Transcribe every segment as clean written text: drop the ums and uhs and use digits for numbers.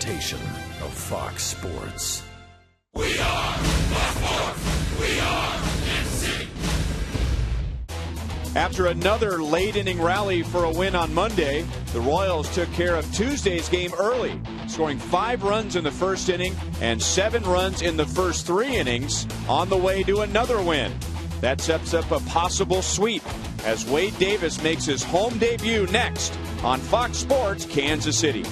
presentation of Fox Sports. We are the fourth. We are NC. After another late-inning rally for a win on Monday, the Royals took care of Tuesday's game early, scoring 5 runs in the first inning and 7 runs in the first 3 innings on the way to another win. That sets up a possible sweep as Wade Davis makes his home debut next on Fox Sports Kansas City.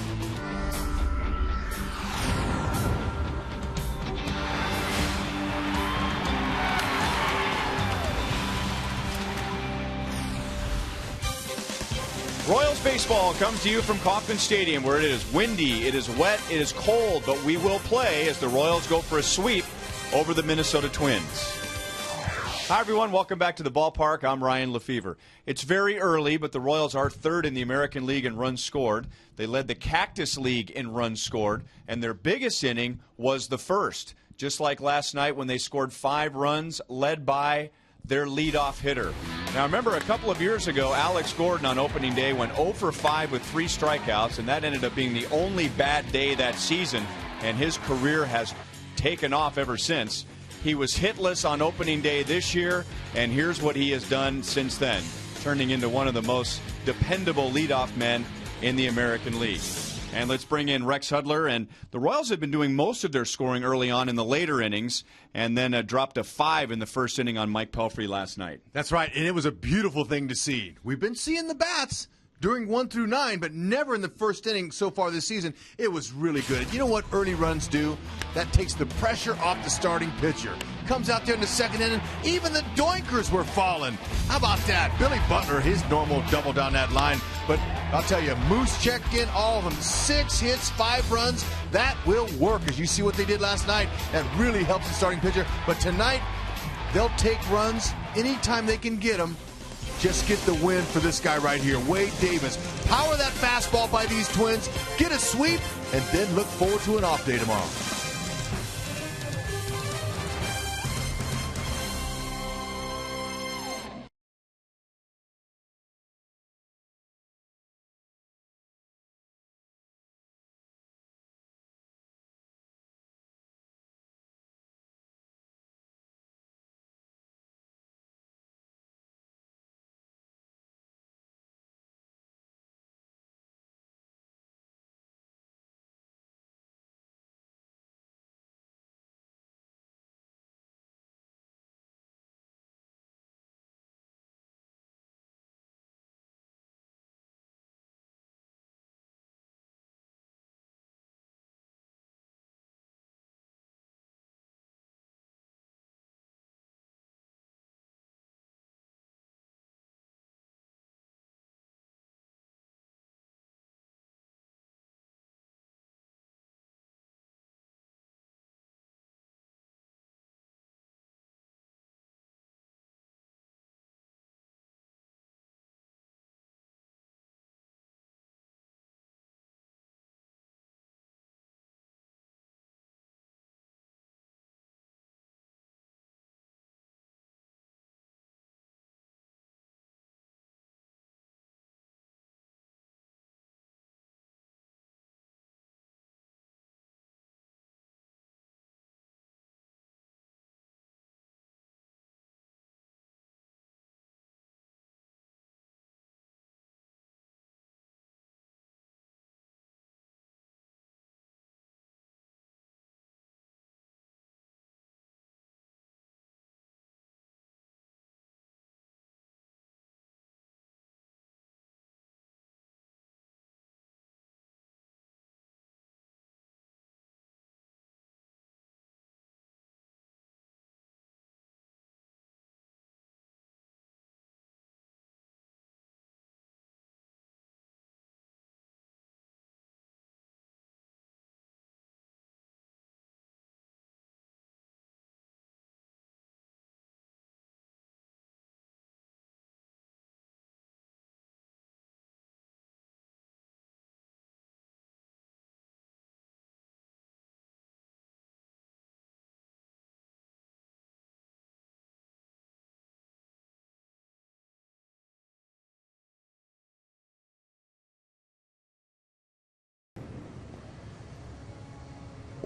Royals baseball comes to you from Kauffman Stadium, where it is windy, it is wet, it is cold, but we will play as the Royals go for a sweep over the Minnesota Twins. Hi, everyone. Welcome back to the ballpark. I'm Ryan Lefevre. It's very early, but the Royals are third in the American League in runs scored. They led the Cactus League in runs scored, and their biggest inning was the first, just like last night when they scored 5 runs, led by their leadoff hitter. Now, remember, a couple of years ago, Alex Gordon on opening day went 0 for 5 with 3 strikeouts, and that ended up being the only bad day that season, and his career has taken off ever since. He was hitless on opening day this year, and here's what he has done since then, turning into one of the most dependable leadoff men in the American League. And let's bring in Rex Hudler. And the Royals have been doing most of their scoring early on in the later innings, and then dropped a 5 in the first inning on Mike Pelfrey last night. That's right, and it was a beautiful thing to see. We've been seeing the bats during 1 through 9, but never in the first inning so far this season. It was really good. You know what early runs do? That takes the pressure off the starting pitcher. Comes out there in the second inning, even the doinkers were falling. How about that? Billy Butler, his normal double down that line. But I'll tell you, Moose checked in, all of them. 6 hits, 5 runs. That will work, as you see what they did last night. That really helps the starting pitcher. But tonight, they'll take runs anytime they can get them. Just get the win for this guy right here, Wade Davis. Power that fastball by these Twins, get a sweep, and then look forward to an off day tomorrow.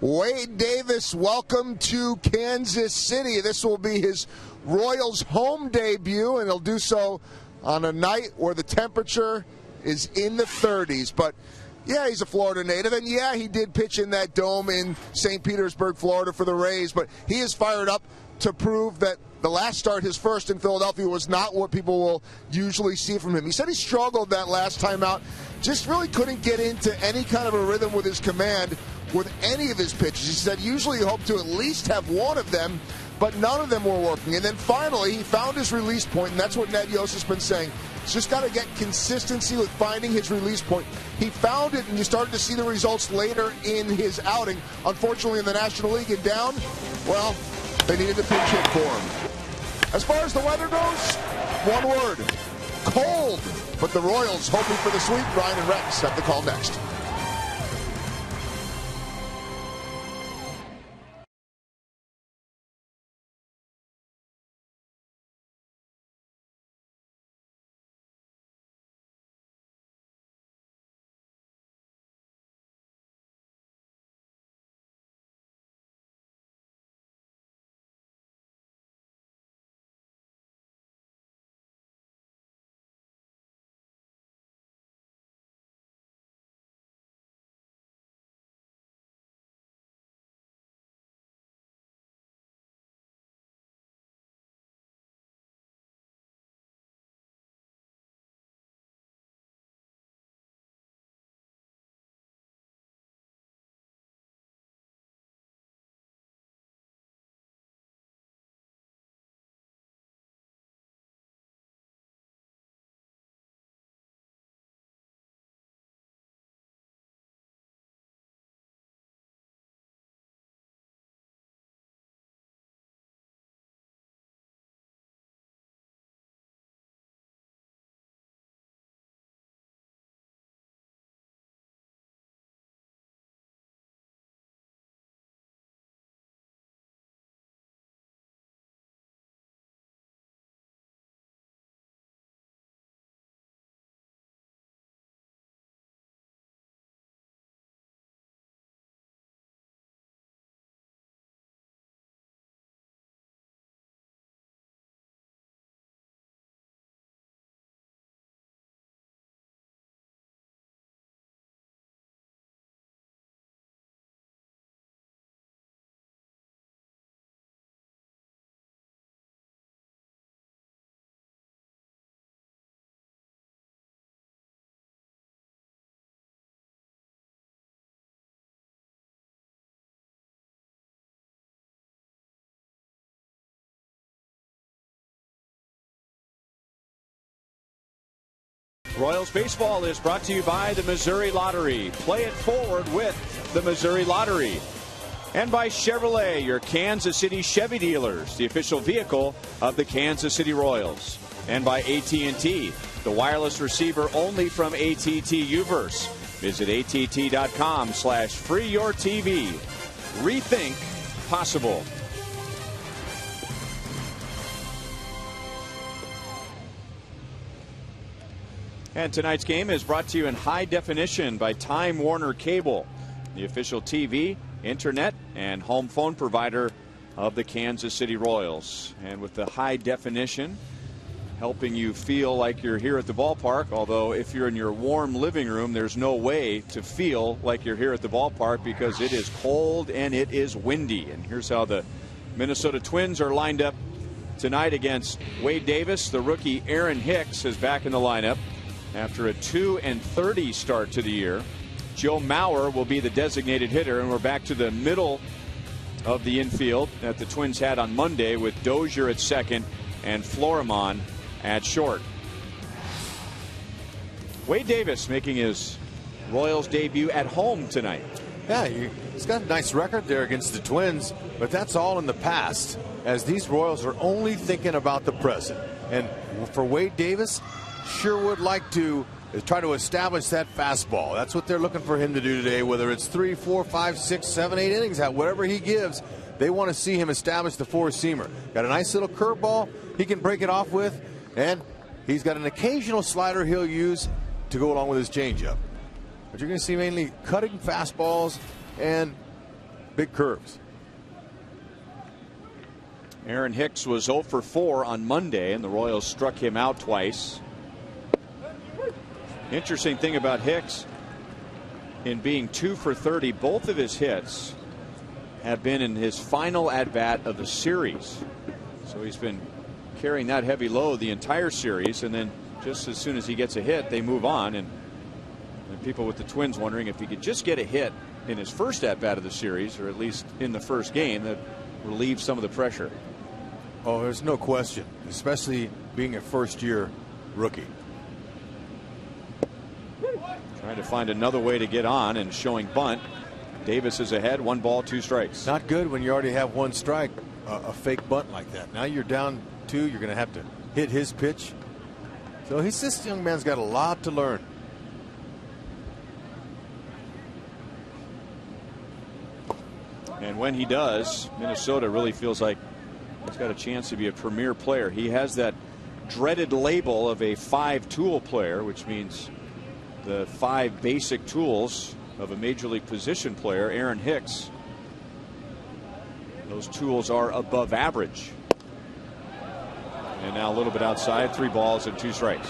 Wade Davis, welcome to Kansas City. This will be his Royals home debut, and he'll do so on a night where the temperature is in the 30s. But, yeah, he's a Florida native, and, yeah, he did pitch in that dome in St. Petersburg, Florida for the Rays. But he is fired up to prove that the last start, his first in Philadelphia, was not what people will usually see from him. He said he struggled that last time out, just really couldn't get into any kind of a rhythm with his command with any of his pitches. He said usually you hope to at least have one of them, but none of them were working. And then finally, he found his release point, and that's what Ned Yost has been saying. He's just got to get consistency with finding his release point. He found it, and you started to see the results later in his outing. Unfortunately, in the National League and down, well, they needed to pinch hit for him. As far as the weather goes, one word: cold. But the Royals hoping for the sweep. Ryan and Rex have the call next. Royals baseball is brought to you by the Missouri Lottery. Play it forward with the Missouri Lottery. And by Chevrolet, your Kansas City Chevy dealers, the official vehicle of the Kansas City Royals. And by AT&T, the wireless receiver only from AT&T Uverse. Visit att.com/freeyourtv. Rethink possible. And tonight's game is brought to you in high definition by Time Warner Cable, the official TV, internet, and home phone provider of the Kansas City Royals. And with the high definition, helping you feel like you're here at the ballpark, although if you're in your warm living room, there's no way to feel like you're here at the ballpark because it is cold and it is windy. And here's how the Minnesota Twins are lined up tonight against Wade Davis. The rookie Aaron Hicks is back in the lineup after a 2-30 start to the year. Joe Mauer will be the designated hitter, and we're back to the middle of the infield that the Twins had on Monday with Dozier at second and Florimon at short. Wade Davis making his Royals debut at home tonight. Yeah, he's got a nice record there against the Twins, but that's all in the past, as these Royals are only thinking about the present. And for Wade Davis, sure would like to try to establish that fastball. That's what they're looking for him to do today, whether it's 3, 4, 5, 6, 7, 8 innings, whatever he gives. They want to see him establish the four-seamer. Got a nice little curveball he can break it off with, and he's got an occasional slider he'll use to go along with his changeup. But you're going to see mainly cutting fastballs and big curves. Aaron Hicks was 0 for 4 on Monday, and the Royals struck him out twice. Interesting thing about Hicks, in being 2 for 30, both of his hits have been in his final at-bat of the series. So he's been carrying that heavy load the entire series, and then just as soon as he gets a hit, they move on. And people with the Twins wondering if he could just get a hit in his first at-bat of the series, or at least in the first game, that relieves some of the pressure. Oh, there's no question, especially being a first-year rookie. Trying to find another way to get on and showing bunt. Davis is ahead, 1 ball, 2 strikes. Not good when you already have 1 strike, a fake bunt like that. Now you're down 2, you're going to have to hit his pitch. So this young man's got a lot to learn. And when he does, Minnesota really feels like he's got a chance to be a premier player. He has that dreaded label of a 5-tool player, which means the 5 basic tools of a major league position player. Aaron Hicks, those tools are above average. And now a little bit outside, 3 balls and 2 strikes.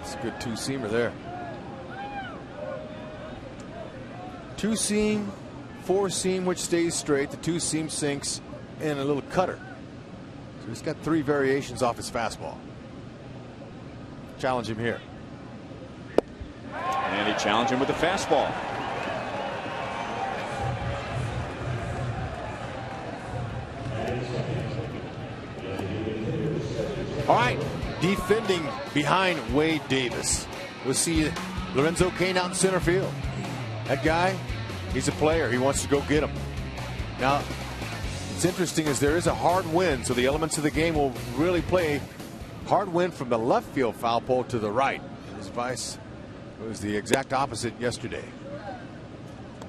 It's a good 2-seamer there. 2-seam, 4-seam, which stays straight. The 2-seam sinks, and a little cutter. So he's got 3 variations off his fastball. Challenge him here. And he challenged him with a fastball. All right, defending behind Wade Davis. We'll see Lorenzo Cain out in center field. That guy, he's a player. He wants to go get him. Now, what's interesting is there is a hard wind, so the elements of the game will really play. Hard wind from the left field foul pole to the right. His advice was the exact opposite yesterday.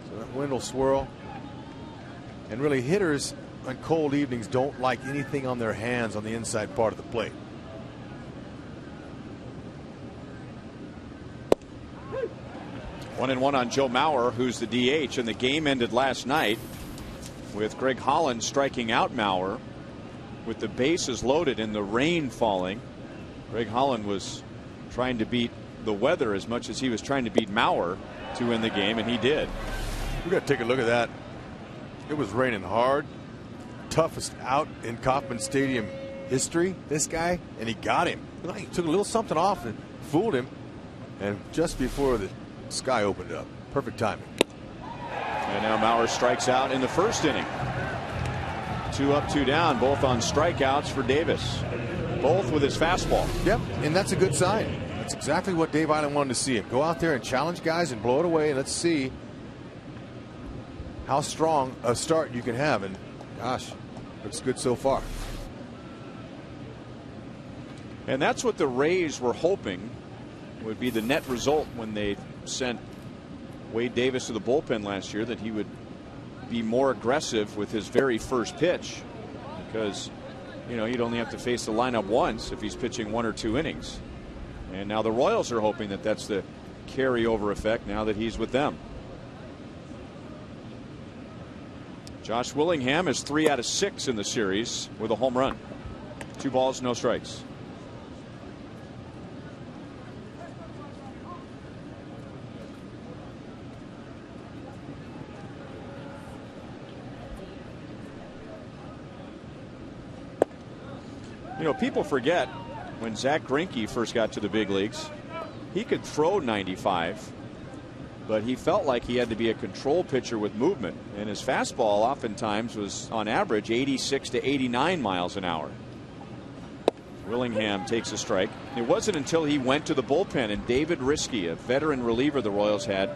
So that wind will swirl. And really, hitters on cold evenings don't like anything on their hands on the inside part of the plate. One and one on Joe Mauer, who's the DH, and the game ended last night with Greg Holland striking out Mauer with the bases loaded and the rain falling. Greg Holland was trying to beat the weather as much as he was trying to beat Mauer to win the game, and he did. We got to take a look at that. It was raining hard. Toughest out in Kauffman Stadium history, this guy, and he got him. He took a little something off and fooled him, and just before the sky opened up. Perfect timing. And now Mauer strikes out in the first inning. 2 up, 2 down, both on strikeouts for Davis, both with his fastball. Yep, and that's a good sign. That's exactly what Dave Island wanted to see him. Go out there and challenge guys and blow it away, and let's see how strong a start you can have. And gosh, looks good so far. And that's what the Rays were hoping would be the net result when they sent Wade Davis to the bullpen last year, that he would be more aggressive with his very first pitch, because he'd only have to face the lineup once if he's pitching 1 or 2 innings. And now the Royals are hoping that that's the carryover effect now that he's with them. Josh Willingham is 3 out of 6 in the series with a home run. 2 balls, no strikes. People forget when Zach Greinke first got to the big leagues, he could throw 95, but he felt like he had to be a control pitcher with movement, and his fastball oftentimes was on average 86 to 89 miles an hour. Willingham takes a strike. It wasn't until he went to the bullpen and David Riskey, a veteran reliever the Royals had,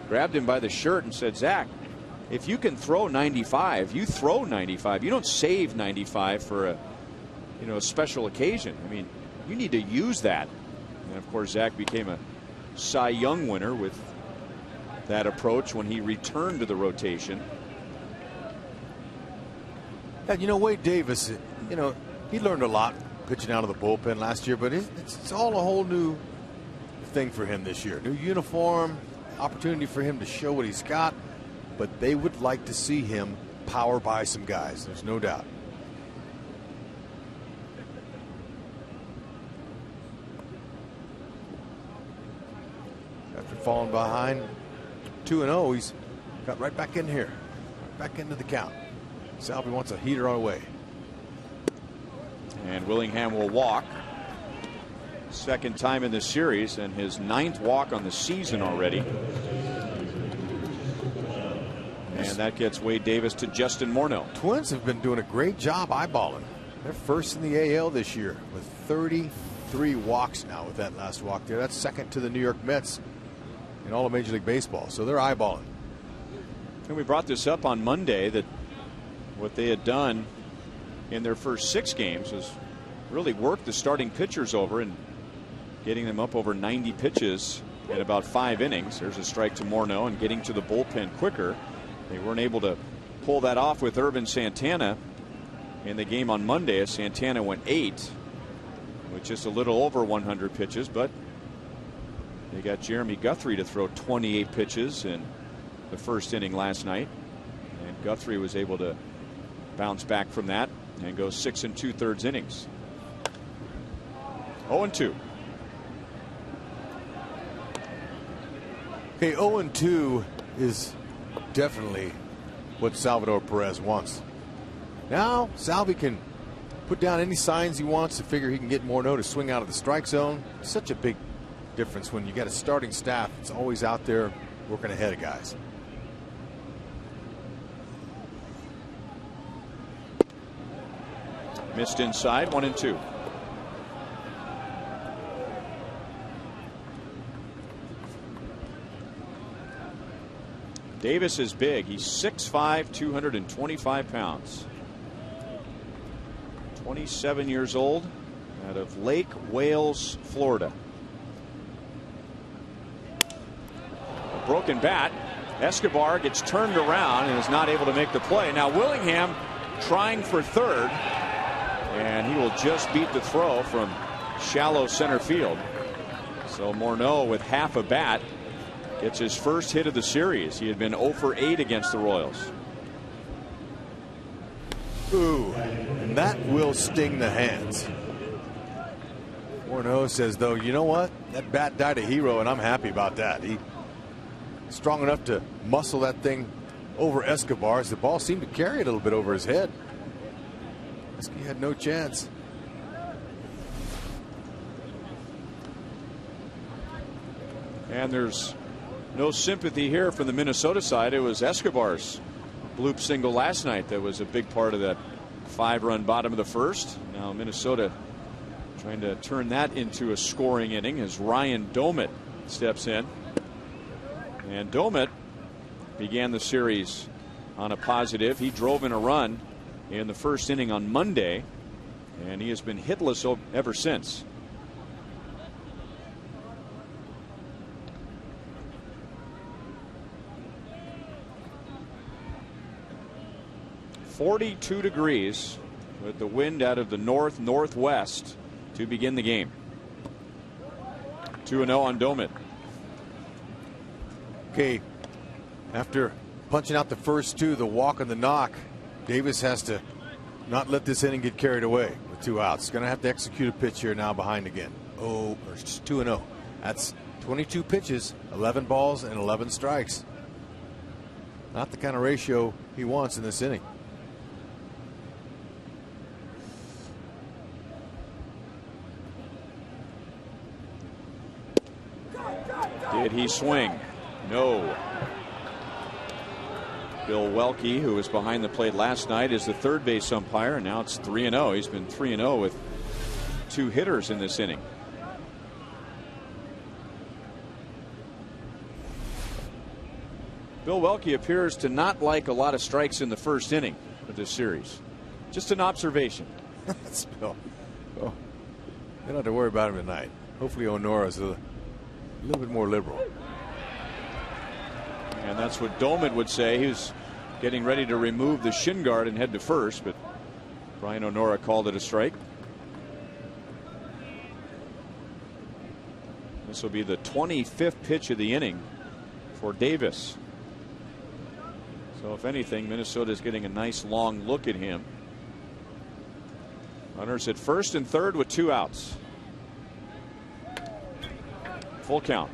grabbed him by the shirt and said, "Zach, if you can throw 95, you throw 95. You don't save 95 for a special occasion. I mean, you need to use that." And of course, Zach became a Cy Young winner with that approach when he returned to the rotation. And Wade Davis, he learned a lot pitching out of the bullpen last year, but it's all a whole new thing for him this year. New uniform, opportunity for him to show what he's got. but they would like to see him power by some guys. There's no doubt. After falling behind 2-0, he's got right back in here, back into the count. Salvi wants a heater on the way. And Willingham will walk. Second time in this series and his 9th walk on the season already. And that gets Wade Davis to Justin Morneau. Twins have been doing a great job eyeballing. They're first in the AL this year with 33 walks now with that last walk there. That's second to the New York Mets in all of Major League Baseball. So they're eyeballing. And we brought this up on Monday that what they had done in their first 6 games was really work the starting pitchers over and getting them up over 90 pitches in about 5 innings. There's a strike to Morneau, and getting to the bullpen quicker. They weren't able to pull that off with Urban Santana in the game on Monday, as Santana went 8 with just a little over 100 pitches, but they got Jeremy Guthrie to throw 28 pitches in the first inning last night, and Guthrie was able to bounce back from that and go 6 2/3 innings. 0-2. Okay, 0-2 is definitely what Salvador Perez wants. Now Salvi can put down any signs he wants to figure he can get Morneau to swing out of the strike zone. Such a big difference when you got a starting staff that's always out there working ahead of guys. Missed inside, 1-2. Davis is big. He's 6'5", 225 pounds. 27 years old, out of Lake Wales, Florida. A broken bat. Escobar gets turned around and is not able to make the play. Now Willingham trying for third, and he will just beat the throw from shallow center field. So Morneau, with half a bat, gets his first hit of the series. He had been 0 for 8 against the Royals. Ooh, and that will sting the hands. Morneau says, though, you know what? That bat died a hero, and I'm happy about that. He strong enough to muscle that thing over Escobar as the ball seemed to carry a little bit over his head. He had no chance. And there's no sympathy here from the Minnesota side. It was Escobar's bloop single last night that was a big part of that 5-run bottom of the first. Now Minnesota trying to turn that into a scoring inning as Ryan Domit steps in. And Domit began the series on a positive. He drove in a run in the first inning on Monday, and he has been hitless ever since. .42 degrees with the wind out of the north-northwest to begin the game. 2-0 on Domit. Okay, after punching out the first 2, the walk and the knock, Davis has to not let this inning get carried away with 2 outs. Going to have to execute a pitch here now behind again. Oh, or 2-0. That's 22 pitches, 11 balls, and 11 strikes. Not the kind of ratio he wants in this inning. Did he swing? No. Bill Welke, who was behind the plate last night, is the third base umpire, and now it's 3-0. He's been 3-0 with 2 hitters in this inning. Bill Welke appears to not like a lot of strikes in the first inning of this series. Just an observation. That's Bill. Oh, you don't have to worry about him tonight. Hopefully Onora's a little bit more liberal. And that's what Domit would say. He was getting ready to remove the shin guard and head to first, but Brian Onora called it a strike. This will be the 25th pitch of the inning for Davis. So if anything, Minnesota is getting a nice long look at him. Runners at first and third with 2 outs. Full count.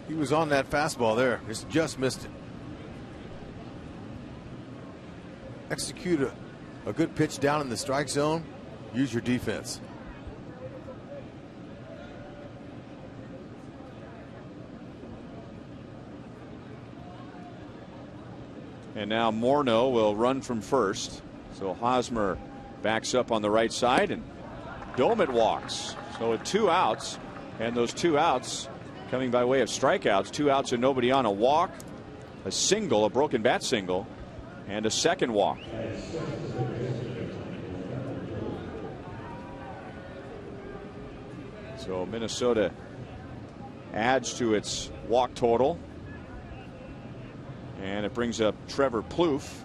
He was on that fastball there. Just missed it. Execute a good pitch down in the strike zone. Use your defense. And now Morneau will run from first. So Hosmer backs up on the right side and Domet walks. So with 2 outs, and those 2 outs coming by way of strikeouts. 2 outs and nobody on. A walk, a single, a broken bat single, and a second walk. So Minnesota adds to its walk total. And it brings up Trevor Plouffe,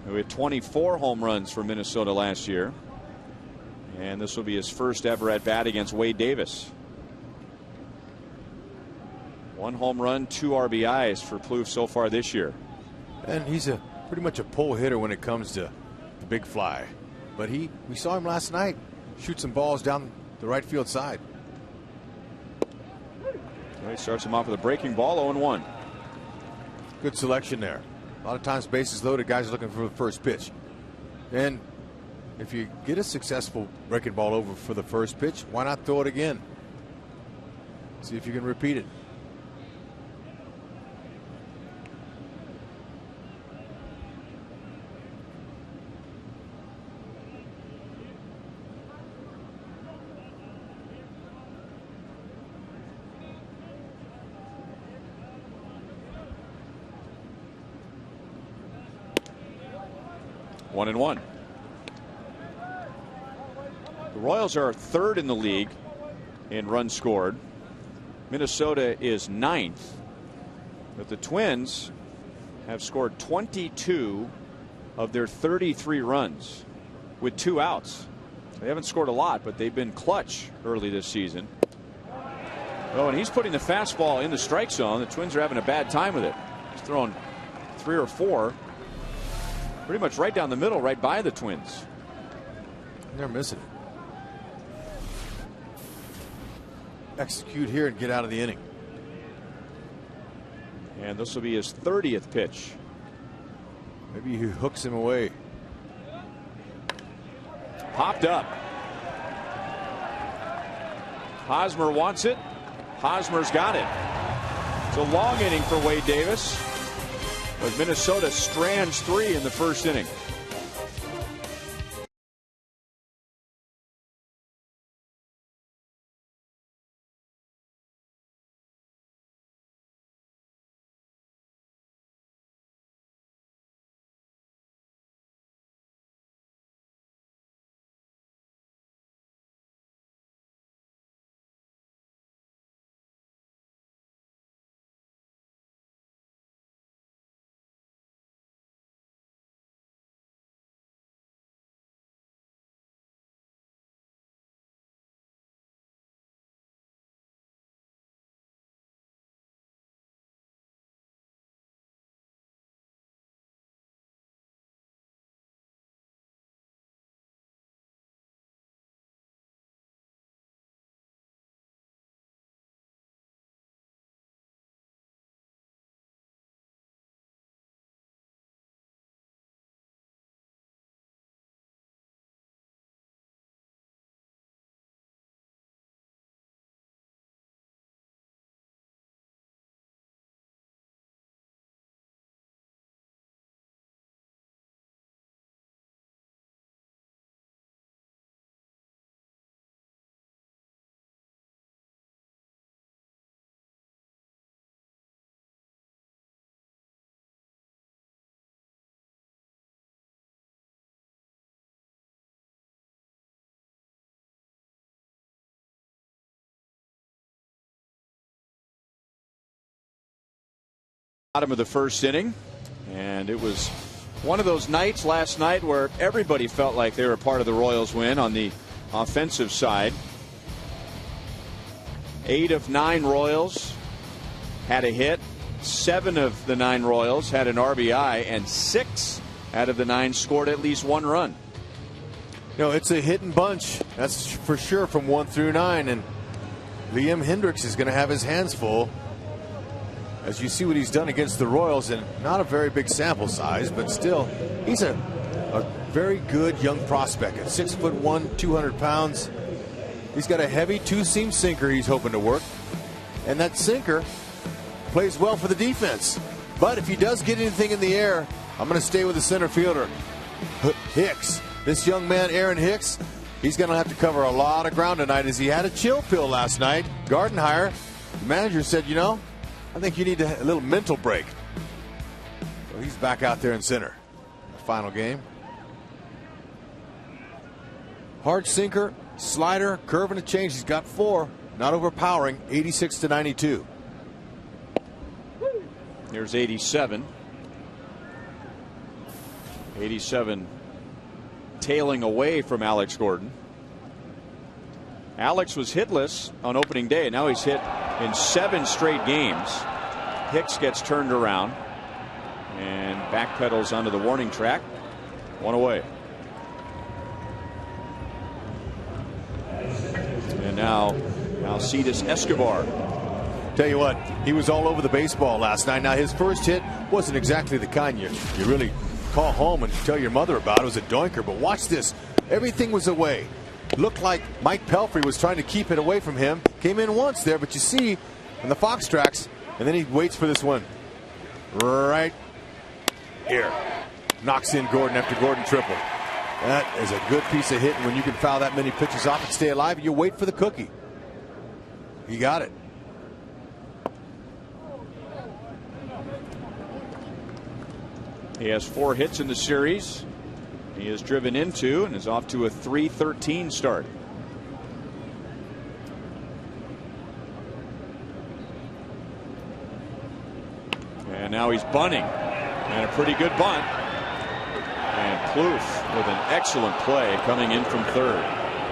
who had 24 home runs for Minnesota last year. And this will be his first ever at bat against Wade Davis. 1 home run, 2 RBIs for Plouffe so far this year. And he's pretty much a pull hitter when it comes to the big fly. But we saw him last night shoot some balls down the right field side. So he starts him off with a breaking ball, 0-1. Good selection there. A lot of times bases loaded, guys are looking for the first pitch. And if you get a successful breaking ball over for the first pitch, why not throw it again? See if you can repeat it. One and one. The Royals are 3rd in the league in runs scored. Minnesota is 9th. But the Twins have scored 22 of their 33 runs with 2 outs. They haven't scored a lot, but they've been clutch early this season. Oh, and he's putting the fastball in the strike zone. The Twins are having a bad time with it. He's thrown 3 or 4. Pretty much right down the middle, right by the Twins. They're missing it. Execute here and get out of the inning. And this will be his 30th pitch. Maybe he hooks him away. Popped up. Hosmer wants it. Hosmer's got it. It's a long inning for Wade Davis. But Minnesota strands 3 in the first inning. Bottom of the first inning, and it was One of those nights last night where everybody felt like they were part of the Royals win on the offensive side. 8 of 9 Royals had a hit. 7 of the 9 Royals had an RBI, and 6 out of the 9 scored at least 1 run. You know, it's a hitting bunch, that's for sure, from 1 through 9, and Liam Hendriks is going to have his hands full as you see what he's done against the Royals, and not a very big sample size, but still, he's a very good young prospect at 6'1", 200 pounds. He's got a heavy 2-seam sinker he's hoping to work, and that sinker plays well for the defense. But if he does get anything in the air, I'm going to stay with the center fielder, Hicks. This young man, Aaron Hicks, he's going to have to cover a lot of ground tonight, as he had a chill pill last night. Gardenhire, the manager, said, you know, I think you need a little mental break. So he's back out there in center. The final game. Hard sinker, slider, curve, and a change. He's got 4. Not overpowering. 86-92. Here's 87. 87 tailing away from Alex Gordon. Alex was hitless on opening day. Now he's hit in 7 straight games. Hicks gets turned around and backpedals onto the warning track. 1 away. And now Alcides Escobar. Tell you what, he was all over the baseball last night. Now, his first hit wasn't exactly the kind you really call home and tell your mother about. It was a doinker, but watch this. Everything was away. Looked like Mike Pelfrey was trying to keep it away from him. Came in once there, but you see on the Fox tracks, and then he waits for this one right here. Knocks in Gordon after Gordon triple. That is a good piece of hitting when you can foul that many pitches off and stay alive. You wait for the cookie. He got it. He has 4 hits in the series. He is driven into and is off to a 3-13 start. And now he's bunting, and a pretty good bunt. And Plouffe with an excellent play coming in from third.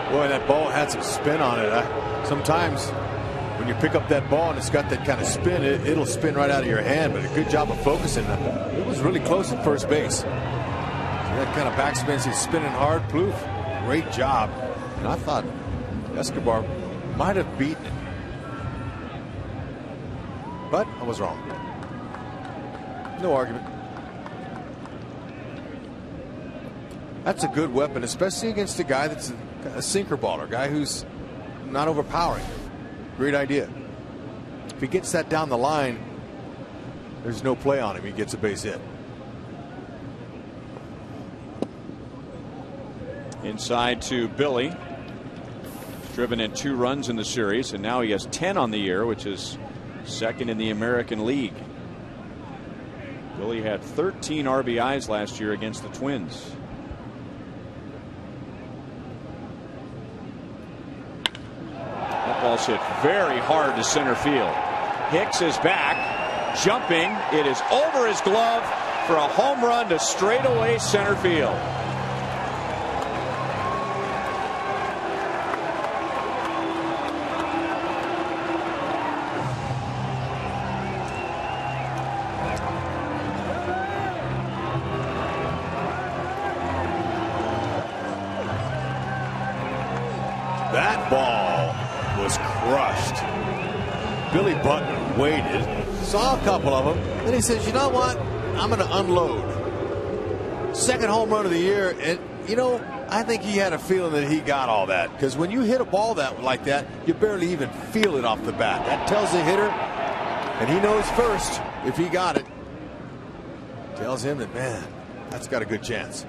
Boy, that ball had some spin on it. Sometimes when you pick up that ball and it's got that kind of spin, it'll spin right out of your hand, but a good job of focusing. It was really close at first base. That kind of backspin, he's spinning hard. Plouffe, great job. And I thought Escobar might have beaten it, but I was wrong. No argument. That's a good weapon, especially against a guy that's a sinker baller, a guy who's not overpowering. Great idea. If he gets that down the line, there's no play on him. He gets a base hit. Inside to Billy. Driven in 2 runs in the series, and now he has 10 on the year, which is second in the American League. Billy had 13 RBIs last year against the Twins. That ball's hit very hard to center field. Hicks is back, jumping. It is over his glove for a home run to straightaway center field. That ball was crushed. Billy Button waited, saw a couple of them, then he says, you know what, I'm going to unload. Second home run of the year, and you know, I think he had a feeling that he got all that, because when you hit a ball like that, you barely even feel it off the bat. That tells the hitter, and he knows first if he got it. Tells him that, man, that's got a good chance.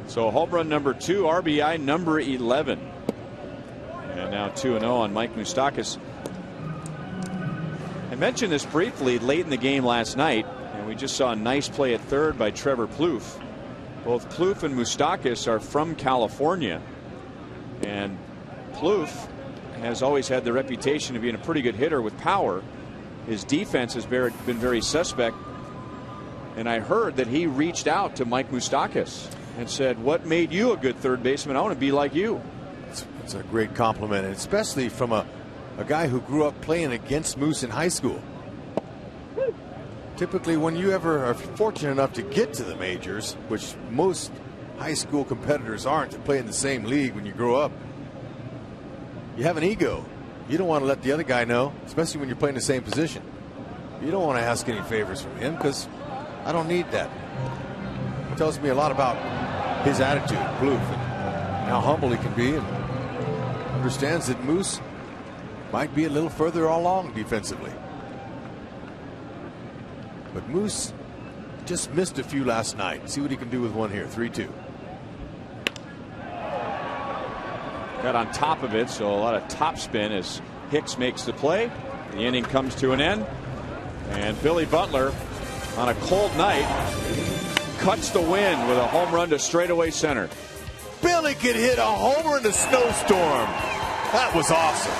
So home run number 2, RBI number 11. And now 2-0 on Mike Moustakas. I mentioned this briefly late in the game last night, and we just saw a nice play at third by Trevor Plouffe. Both Plouffe and Moustakas are from California, and Plouffe has always had the reputation of being a pretty good hitter with power. his defense has been very suspect. And I heard that he reached out to Mike Moustakas and said, "What made you a good third baseman? I want to be like you." It's a great compliment, and especially from a guy who grew up playing against Moose in high school. Typically, when you ever are fortunate enough to get to the majors, which most high school competitors aren't, to play in the same league when you grow up, you have an ego. You don't want to let the other guy know, especially when you're playing the same position. You don't want to ask any favors from him because I don't need that. It tells me a lot about his attitude, Plouffe, and how humble he can be, and understands that Moose might be a little further along defensively. But Moose just missed a few last night. See what he can do with one here. 3-2. Got on top of it, so a lot of topspin as Hicks makes the play. The inning comes to an end, and Billy Butler, on a cold night, cuts the wind with a home run to straightaway center. Billy could hit a homer in a snowstorm. That was awesome.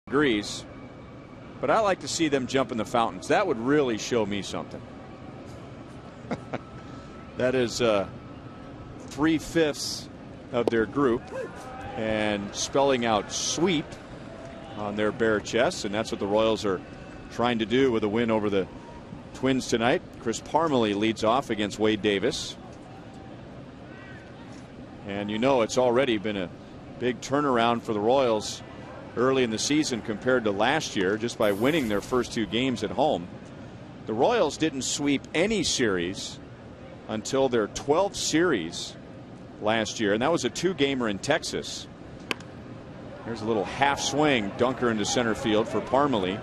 Agrees, but I like to see them jump in the fountains. That would really show me something. That is 3/5 of their group, and spelling out sweep on their bare chests, and that's what the Royals are trying to do with a win over the Twins tonight. Chris Parmelee leads off against Wade Davis, and you know it's already been a big turnaround for the Royals early in the season compared to last year, just by winning their first 2 games at home. The Royals didn't sweep any series until their 12th series last year, and that was a 2-gamer in Texas. Here's a little half swing dunker into center field for Parmelee.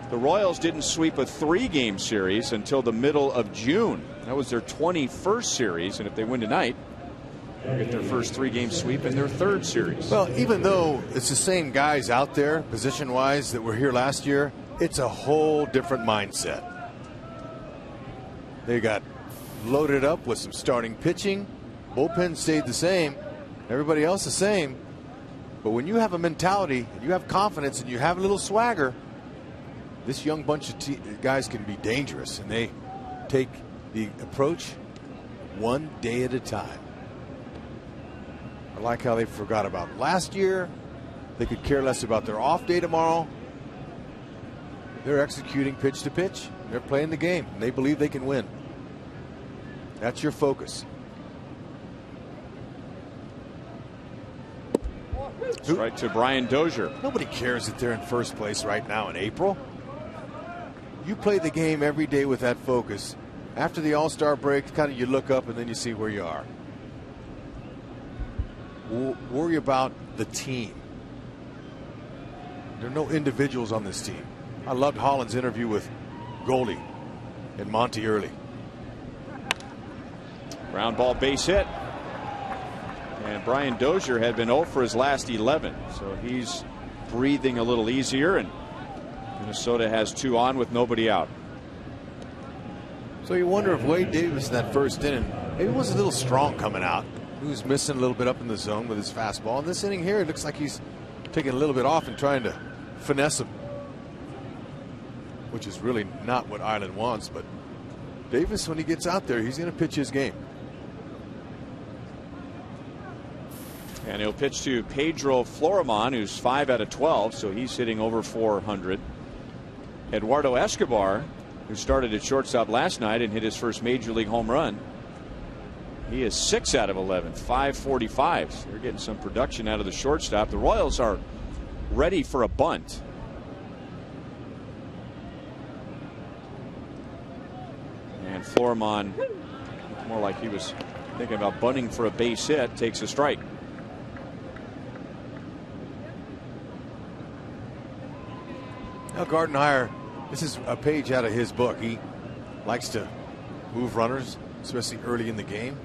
The Royals didn't sweep a 3-game series until the middle of June. That was their 21st series, and if they win tonight, they'll get their first 3-game sweep in their 3rd series. Well, even though it's the same guys out there position-wise that were here last year, it's a whole different mindset. They got loaded up with some starting pitching. Bullpen stayed the same. Everybody else the same. But when you have a mentality, and you have confidence, and you have a little swagger, this young bunch of guys can be dangerous, and they take the approach one day at a time. I like how they forgot about last year. They could care less about their off day tomorrow. They're executing pitch to pitch. They're playing the game, and they believe they can win. That's your focus. Right to Brian Dozier. Nobody cares that they're in first place right now in April. You play the game every day with that focus. After the All-Star break, kind of you look up and then you see where you are. worry about the team. There are no individuals on this team. I loved Holland's interview with Goldie and Monty early. Ground ball base hit. And Brian Dozier had been 0 for his last 11. So he's breathing a little easier, and Minnesota has 2 on with nobody out. So you wonder if Wade Davis in that first inning maybe was a little strong coming out. He was missing a little bit up in the zone with his fastball. In this inning here, it looks like he's taking a little bit off and trying to finesse him, which is really not what Ireland wants. But Davis, when he gets out there, he's going to pitch his game. And he'll pitch to Pedro Florimon, who's 5 out of 12, so he's hitting over 400. Eduardo Escobar, who started at shortstop last night and hit his first major league home run, he is 6 out of 11, 545. So they're getting some production out of the shortstop. The Royals are ready for a bunt. And Florimon, more like he was thinking about bunting for a base hit, takes a strike. Now Gardenhire, this is a page out of his book. He likes to move runners, especially early in the game.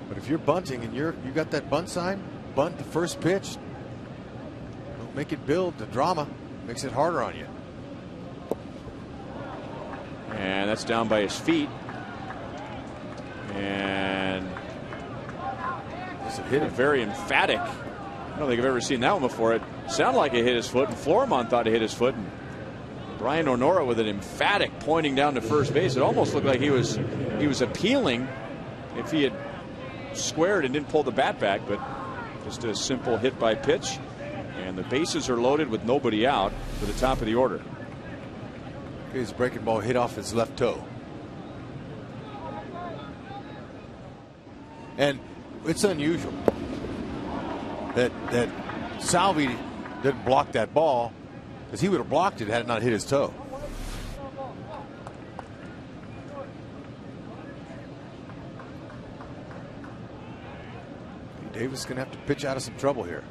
But if you're bunting and you got that bunt sign, bunt the first pitch. Don't make it build the drama. Makes it harder on you. And that's down by his feet. And this hit a very emphatic. I don't think I've ever seen that one before. It sounded like it hit his foot, and Florimon thought it hit his foot. And Brian Onora with an emphatic pointing down to first base. It almost looked like he was appealing if he had squared and didn't pull the bat back, but just a simple hit by pitch. And the bases are loaded with nobody out for the top of the order. His breaking ball hit off his left toe. And it's unusual that Salvi didn't block that ball, because he would have blocked it had it not hit his toe. Davis is going to have to pitch out of some trouble here.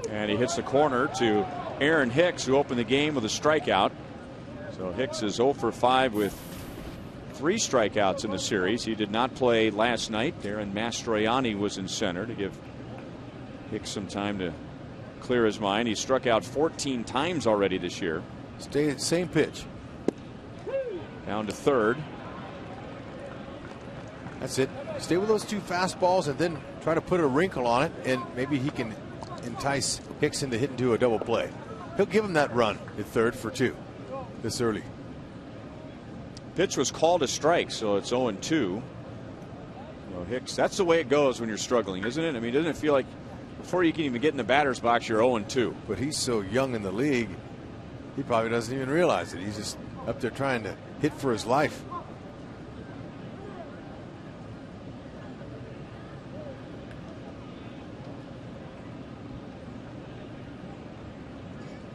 And he hits the corner to Aaron Hicks, who opened the game with a strikeout. So Hicks is 0 for 5 with 3 strikeouts in the series. He did not play last night. Darren Mastroianni was in center to give Hicks some time to clear his mind. He struck out 14 times already this year. Stay at the same pitch. Down to third. That's it. Stay with those 2 fastballs and then try to put a wrinkle on it, and maybe he can entice Hicks into hitting to a double play. He'll give him that run at third for 2 this early. Pitch was called a strike, so it's 0-2. So Hicks, that's the way it goes when you're struggling, isn't it? I mean, doesn't it feel like before you can even get in the batter's box, you're 0-2? But he's so young in the league, he probably doesn't even realize it. He's just up there trying to hit for his life.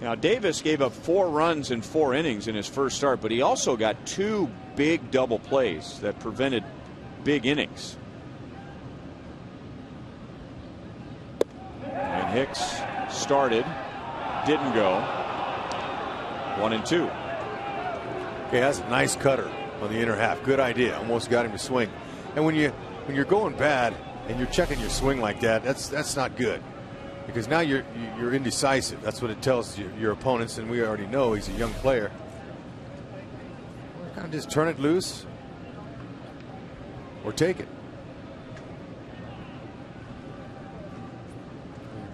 Now, Davis gave up 4 runs in 4 innings in his first start, but he also got 2 big double plays that prevented big innings. And Hicks started, didn't go. 1-2. Okay, that's a nice cutter on the inner half. Good idea. Almost got him to swing. And when you're going bad and you're checking your swing like that, that's not good. Because now you're indecisive. That's what it tells your opponents, and we already know he's a young player. Kind of just turn it loose or take it.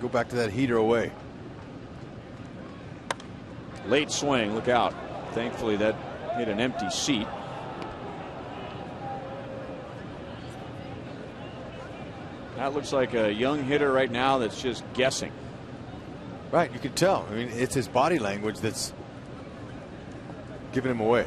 Go back to that heater away. Late swing, look out. Thankfully that hit an empty seat. That looks like a young hitter right now that's just guessing. Right, you can tell. I mean, it's his body language that's giving him away.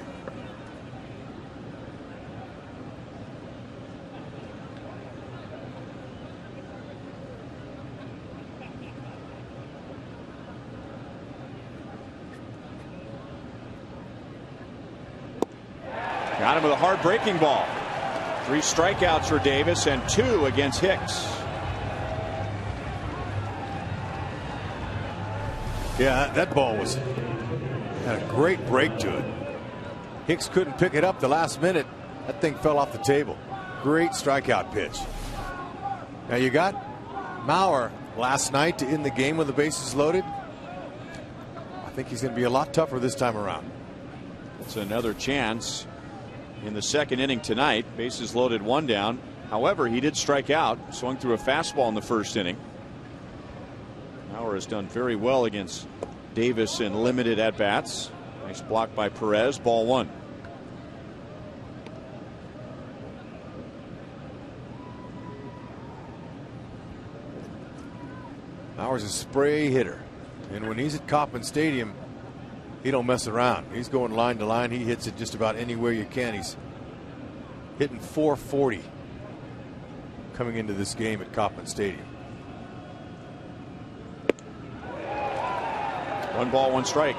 Got him with a hard breaking ball. 3 strikeouts for Davis and 2 against Hicks. Yeah, that ball had a great break to it. Hicks couldn't pick it up the last minute. That thing fell off the table. Great strikeout pitch. Now you got Mauer last night to end the game with the bases loaded. I think he's going to be a lot tougher this time around. It's another chance in the second inning tonight. Bases loaded, 1 down. However, he did strike out, swung through a fastball in the first inning. Mauer has done very well against Davis in limited at-bats. Nice block by Perez. Ball 1. Mauer's a spray hitter, and when he's at Kauffman Stadium, he don't mess around. He's going line to line. He hits it just about anywhere you can. He's hitting .440 coming into this game at Kauffman Stadium. 1 ball, 1 strike.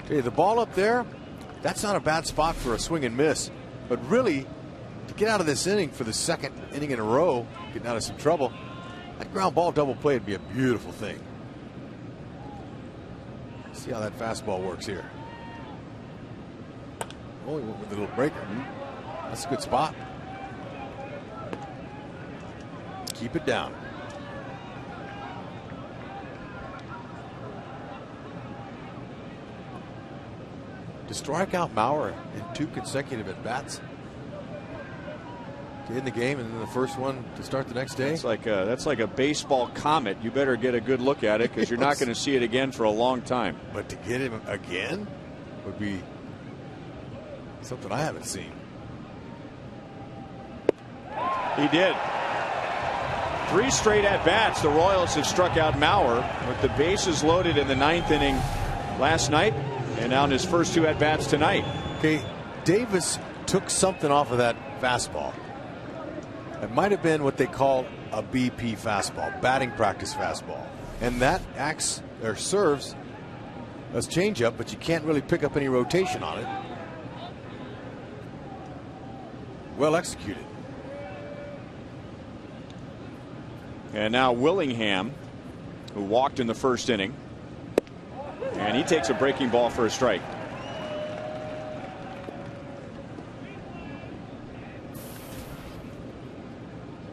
Okay, the ball up there, that's not a bad spot for a swing and miss, but really, to get out of this inning for the second inning in a row, getting out of some trouble, that ground ball double play would be a beautiful thing. See how that fastball works here. Oh, he went with a little breaker. That's a good spot. Keep it down. To strike out Mauer in 2 consecutive at-bats to end the game, and then the first one to start the next day. That's like a baseball comet. You better get a good look at it, because you're not going to see it again for a long time. But to get him again would be something I haven't seen. He did. 3 straight at-bats. The Royals have struck out Mauer with the bases loaded in the 9th inning last night, and now in his first 2 at-bats tonight. Okay, Davis took something off of that fastball. It might have been what they call a BP fastball, batting practice fastball, and that acts or serves as changeup, but you can't really pick up any rotation on it. Well executed. And now Willingham, who walked in the first inning, and he takes a breaking ball for a strike.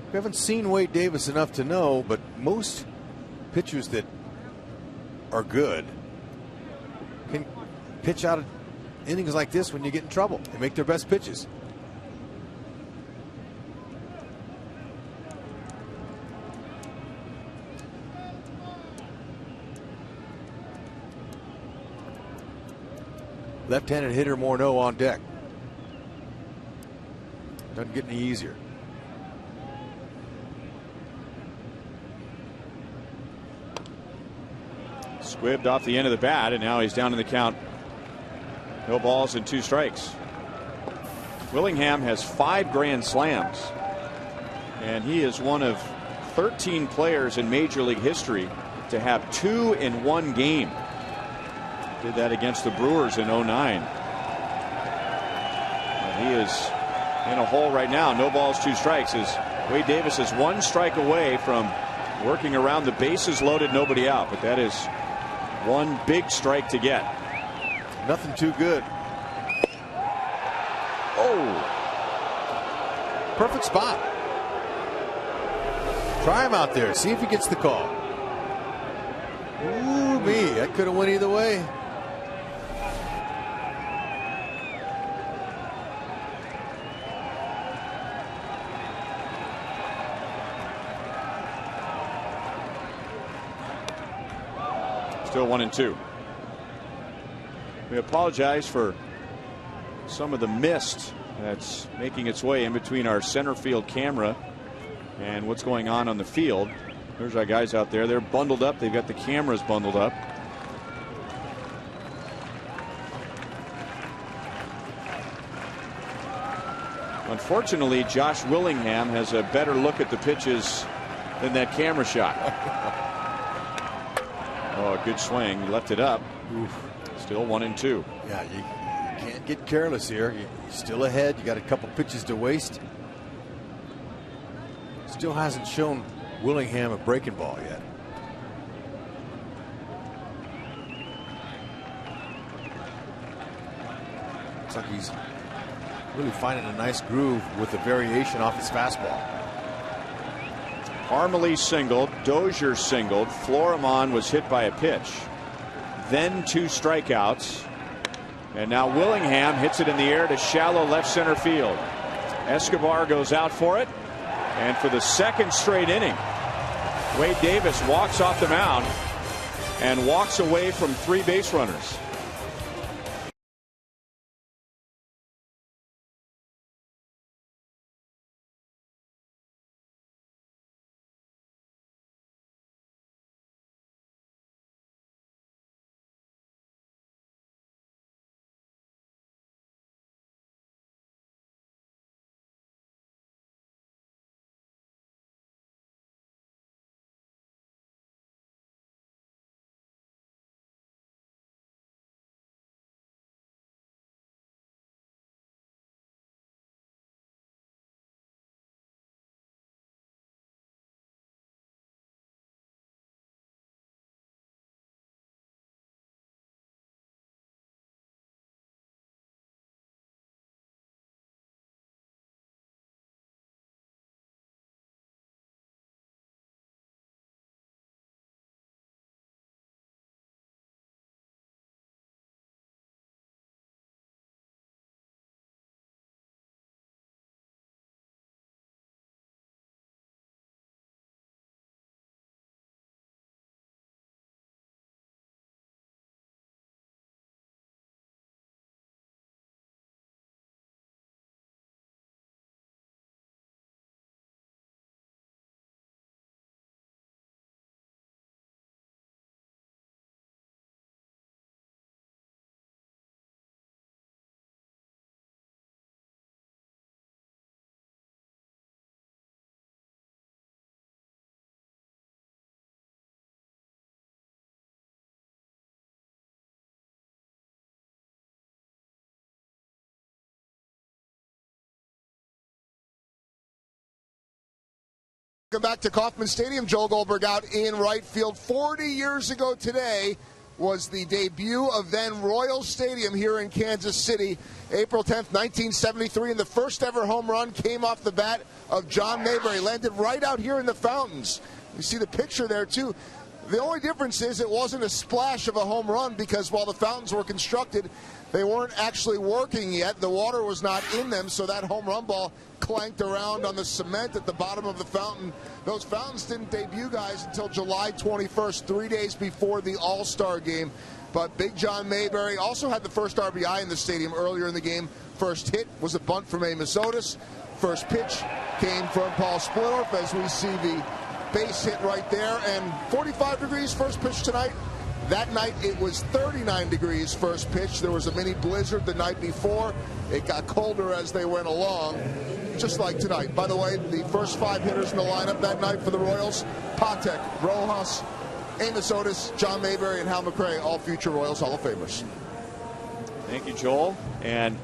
We haven't seen Wade Davis enough to know, but most pitchers that are good can pitch out of innings like this when you get in trouble. They make their best pitches. Left-handed hitter Morneau on deck. Doesn't get any easier. Squibbed off the end of the bat, and now he's down in the count. No balls and 2 strikes. Willingham has 5 grand slams, and he is one of 13 players in Major League history to have 2 in 1 game. Did that against the Brewers in '09. And he is in a hole right now. No balls, 2 strikes. As Wade Davis is 1 strike away from working around the bases loaded, nobody out. But that is 1 big strike to get. Nothing too good. Oh, perfect spot. Try him out there. See if he gets the call. Ooh, me. That could have went either way. Still 1-2. We apologize for some of the mist that's making its way in between our center field camera and what's going on the field. There's our guys out there. They're bundled up. They've got the cameras bundled up. Unfortunately, Josh Willingham has a better look at the pitches than that camera shot. Oh, a good swing. He left it up. Oof. Still 1-2. Yeah, you can't get careless here. You're still ahead. You got a couple pitches to waste. Still hasn't shown Willingham a breaking ball yet. Looks like he's really finding a nice groove with the variation off his fastball. Parmelee singled, Dozier singled, Florimon was hit by a pitch. Then 2 strikeouts. And now Willingham hits it in the air to shallow left center field. Escobar goes out for it. And for the second straight inning, Wade Davis walks off the mound and walks away from 3 base runners. Welcome back to Kauffman Stadium. Joel Goldberg out in right field. 40 years ago today was the debut of then Royals Stadium here in Kansas City. April 10th, 1973, and the first ever home run came off the bat of John Mayberry. Landed right out here in the fountains. You see the picture there, too. The only difference is it wasn't a splash of a home run because while the fountains were constructed, they weren't actually working yet. The water was not in them, so that home run ball clanked around on the cement at the bottom of the fountain. Those fountains didn't debut, guys, until July 21st, 3 days before the All-Star game. But Big John Mayberry also had the first RBI in the stadium earlier in the game. First hit was a bunt from Amos Otis. First pitch came from Paul Splittorff, as we see the base hit right there. And 45 degrees first pitch tonight. That night it was 39 degrees first pitch. There was a mini blizzard the night before. It got colder as they went along, just like tonight. By the way, the first 5 hitters in the lineup that night for the Royals: Patek, Rojas, Amos Otis, John Mayberry, and Hal McRae, all future Royals Hall of Famers. Thank you, Joel. And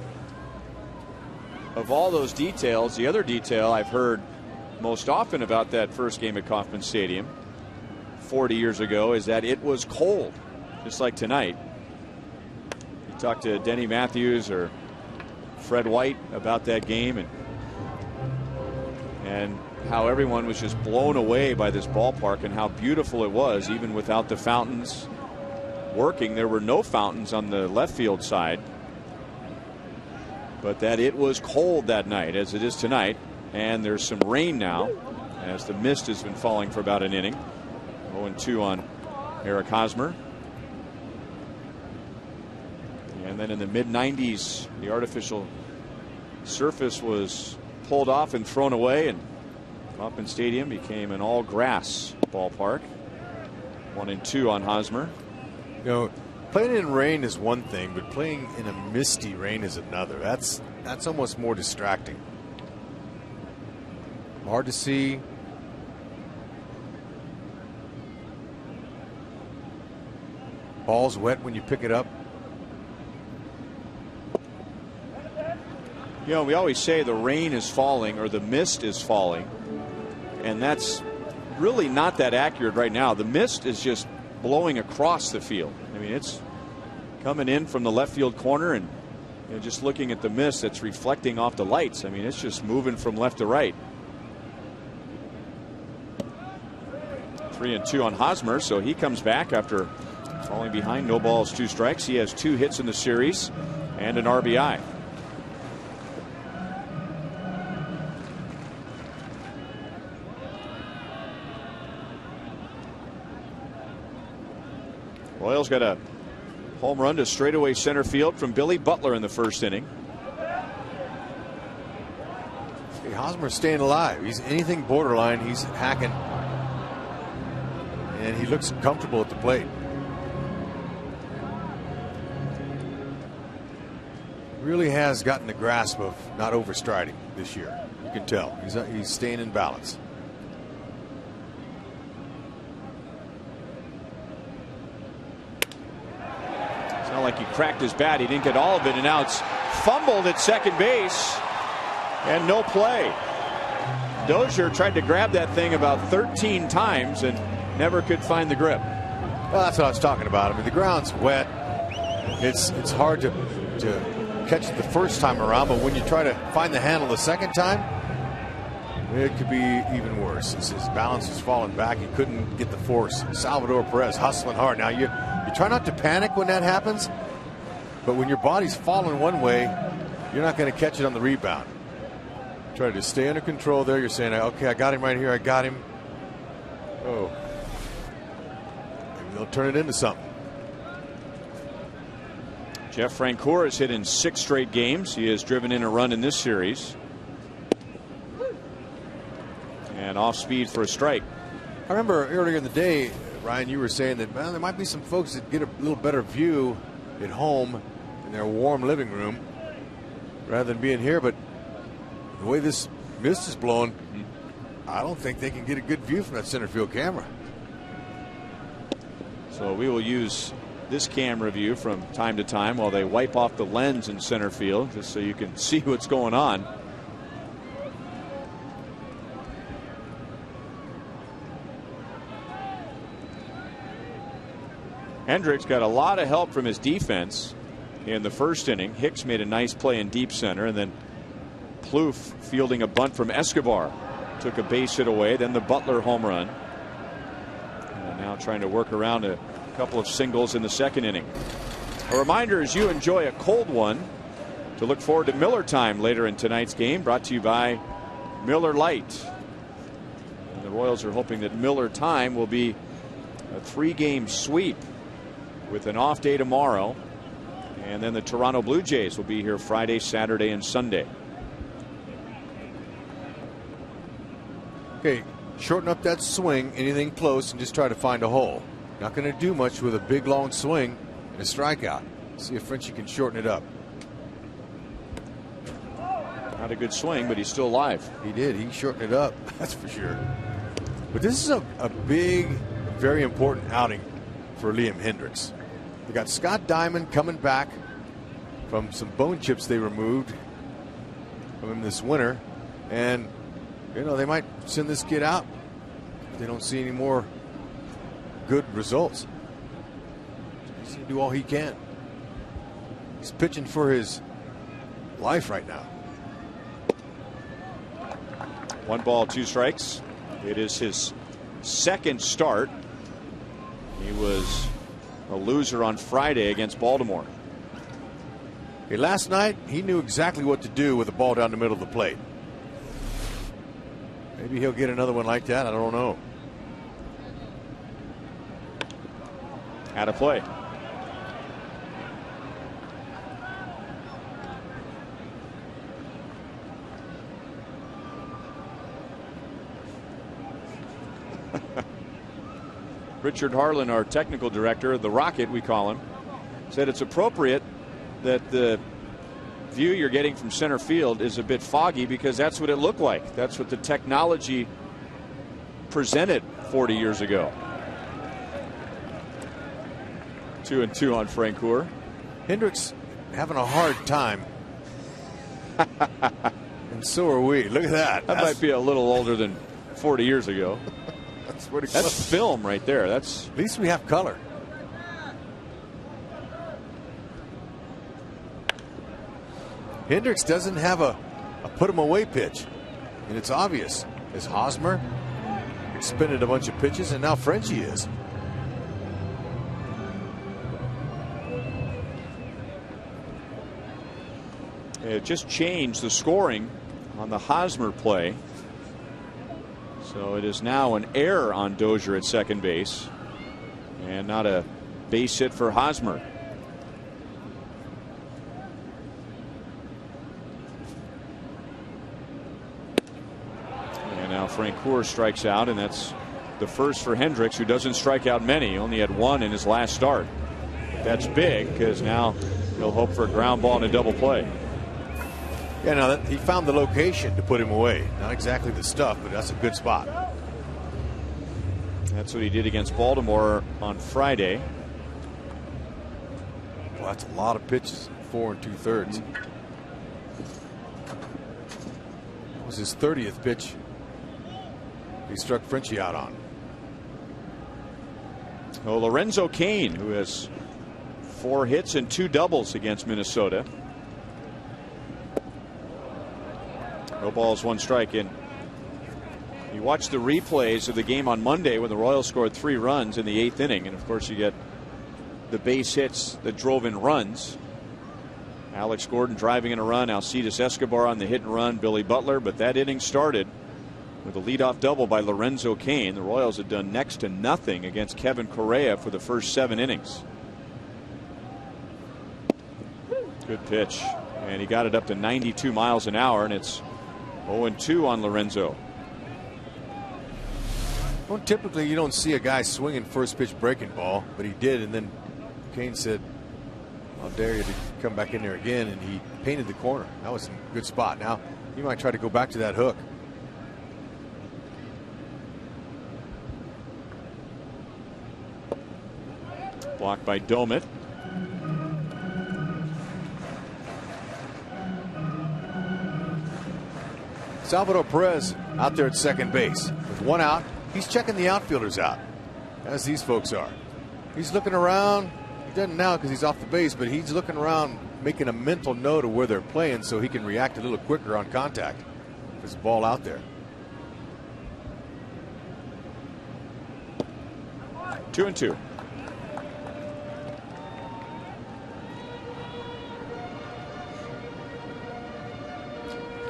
of all those details, the other detail I've heard most often about that first game at Kauffman Stadium 40 years ago is that it was cold, just like tonight. You talk to Denny Matthews or Fred White about that game and how everyone was just blown away by this ballpark and how beautiful it was, even without the fountains working. There were no fountains on the left field side, but that it was cold that night, as it is tonight. And there's some rain now, as the mist has been falling for about an inning. 0-2 on Eric Hosmer. And then in the mid-90s, the artificial surface was pulled off and thrown away, and Kauffman Stadium became an all-grass ballpark. 1-2 on Hosmer. You know, playing in rain is one thing, but playing in a misty rain is another. That's almost more distracting. Hard to see. Ball's wet when you pick it up. You know, we always say the rain is falling or the mist is falling, and that's really not that accurate right now. The mist is just blowing across the field. I mean, it's coming in from the left field corner, and just looking at the mist that's reflecting off the lights. I mean, it's just moving from left to right. 3-2 on Hosmer, so he comes back after falling behind. No balls, 2 strikes. He has 2 hits in the series and an RBI. Royals got a home run to straightaway center field from Billy Butler in the first inning. Hey, Hosmer's staying alive. He's anything borderline, he's hacking. And he looks comfortable at the plate. Really has gotten the grasp of not overstriding this year. You can tell. He's staying in balance. It's not like he cracked his bat. He didn't get all of it, and now it's fumbled at second base and no play. Dozier tried to grab that thing about 13 times and never could find the grip. Well, that's what I was talking about. I mean, the ground's wet. It's hard to catch it the first time around, but when you try to find the handle the second time, it could be even worse. His balance is falling back. He couldn't get the force. Salvador Perez hustling hard. Now you try not to panic when that happens, but when your body's falling one way, you're not going to catch it on the rebound. Try to stay under control there. You're saying, okay, I got him right here. I got him. Oh. Maybe they'll turn it into something. Jeff Francoeur has hit in 6 straight games. He has driven in a run in this series. And off speed for a strike. I remember earlier in the day, Ryan, you were saying that, well, there might be some folks that get a little better view at home in their warm living room rather than being here. But the way this mist is blowing, I don't think they can get a good view from that center field camera. So we will use this camera view from time to time while they wipe off the lens in center field, just so you can see what's going on. Hendricks got a lot of help from his defense in the first inning. Hicks made a nice play in deep center, and then Plouffe fielding a bunt from Escobar took a base hit away. Then the Butler home run, and now trying to work around a couple of singles in the second inning. A reminder, as you enjoy a cold one, to look forward to Miller time later in tonight's game, brought to you by Miller Lite. And the Royals are hoping that Miller time will be a 3-game sweep with an off day tomorrow, and then the Toronto Blue Jays will be here Friday, Saturday, and Sunday. Okay, shorten up that swing, anything close, and just try to find a hole. Not going to do much with a big long swing and a strikeout. See if Frenchie can shorten it up. Not a good swing, but he's still alive. He did. He shortened it up. That's for sure. But this is a big, very important outing for Liam Hendricks. They got Scott Diamond coming back from some bone chips they removed from him this winter. And, they might send this kid out if they don't see any more good results. He's going to do all he can. He's pitching for his life right now. 1 ball, 2 strikes. It is his second start. He was a loser on Friday against Baltimore. Okay, last night he knew exactly what to do with the ball down the middle of the plate. Maybe he'll get another one like that. I don't know. Out of play. Richard Harlan, our technical director, the Rocket we call him, said it's appropriate that the view you're getting from center field is a bit foggy because that's what it looked like. That's what the technology presented 40 years ago. 2-2 on Francoeur. Hendricks having a hard time And so are we. Look at that. That might be a little older than 40 years ago. That's film right there. That's at least we have color. Hendricks doesn't have a put him away pitch, and it's obvious as Hosmer expended a bunch of pitches, and now Frenchie is. It just changed the scoring on the Hosmer play. So it is now an error on Dozier at second base, and not a base hit for Hosmer. And now Francoeur strikes out, and that's the first for Hendricks, who doesn't strike out many. He only had one in his last start. But that's big, because now he'll hope for a ground ball and a double play. Yeah, now he found the location to put him away. Not exactly the stuff, but that's a good spot. That's what he did against Baltimore on Friday. Well, that's a lot of pitches, 4 2/3. That was his 30th pitch he struck Frenchie out on. Oh, Lorenzo Cain, who has 4 hits and 2 doubles against Minnesota. No balls, 1 strike in. You watch the replays of the game on Monday when the Royals scored 3 runs in the 8th inning, and of course you get the base hits that drove in runs. Alex Gordon driving in a run, Alcides Escobar on the hit and run, Billy Butler, but that inning started with a leadoff double by Lorenzo Cain. The Royals had done next to nothing against Kevin Correa for the first 7 innings. Good pitch, and he got it up to 92 miles an hour, and it's 0-2 on Lorenzo. Well, typically you don't see a guy swinging first pitch breaking ball, but he did, and then Cain said, "I'll dare you to come back in there again," and he painted the corner. That was a good spot. Now he might try to go back to that hook. Blocked by Domit. Salvador Perez out there at second base with 1 out. He's checking the outfielders out, as these folks are. He's looking around. He doesn't now because he's off the base, but he's looking around, making a mental note of where they're playing so he can react a little quicker on contact. There's a ball out there. 2-2.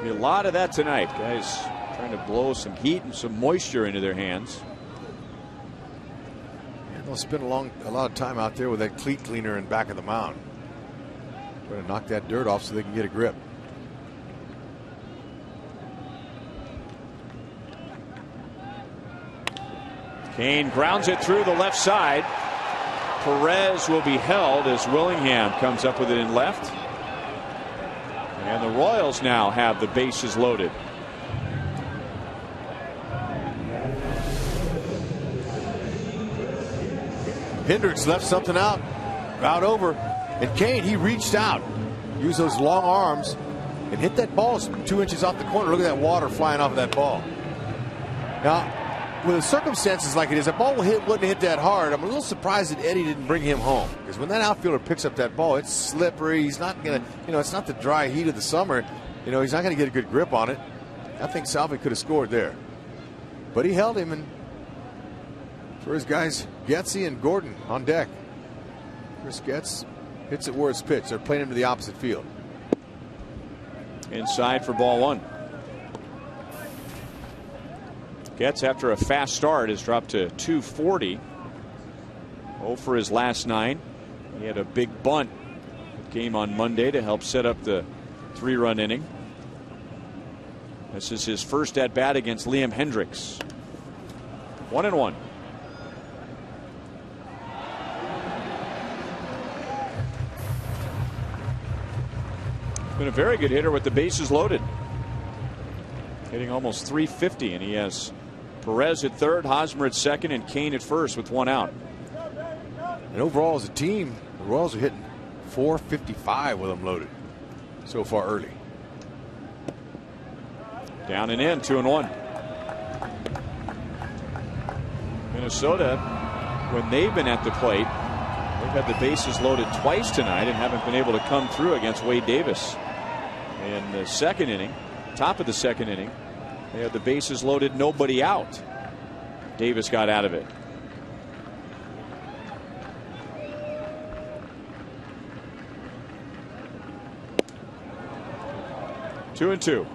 A lot of that tonight. Guys trying to blow some heat and some moisture into their hands. And they'll spend a lot of time out there with that cleat cleaner in back of the mound. Trying to knock that dirt off so they can get a grip. Cain grounds it through the left side. Perez will be held as Willingham comes up with it in left. And the Royals now have the bases loaded. Hendricks left something out over, and Cain, he reached out, used those long arms, and hit that ball 2 inches off the corner. Look at that water flying off of that ball. Now, with the circumstances like it is, that ball wouldn't hit that hard. I'm a little surprised that Eddie didn't bring him home, because when that outfielder picks up that ball, it's slippery. He's not gonna, it's not the dry heat of the summer. He's not gonna get a good grip on it. I think Salvi could have scored there, but he held him, and for his guys, Getzy and Gordon on deck. Chris Getz hits it where it's pitched. They're playing him to the opposite field. Inside for ball 1. Getz, after a fast start, has dropped to 240. 0 for his last 9. He had a big bunt game on Monday to help set up the 3-run inning. This is his first at bat against Liam Hendricks. 1-1. Been a very good hitter with the bases loaded. Hitting almost 350, and he has Perez at third, Hosmer at second, and Cain at first with 1 out. And overall as a team, the Royals are hitting .455 with them loaded so far early. Down and in, 2-1. Minnesota, when they've been at the plate, they've had the bases loaded twice tonight and haven't been able to come through against Wade Davis. In the second inning, top of the second inning, they had the bases loaded, nobody out. Davis got out of it. Two and two.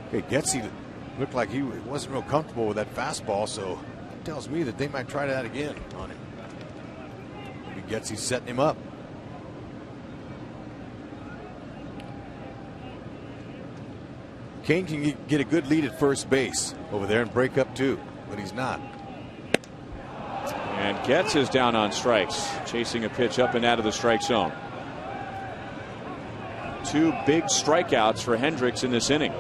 Okay, Getzy looked like he wasn't real comfortable with that fastball, so it tells me that they might try that again on him. Maybe Getzy's setting him up. Kane can get a good lead at first base over there and break up too, but he's not. And Getz is down on strikes, chasing a pitch up and out of the strike zone. Two big strikeouts for Hendricks in this inning.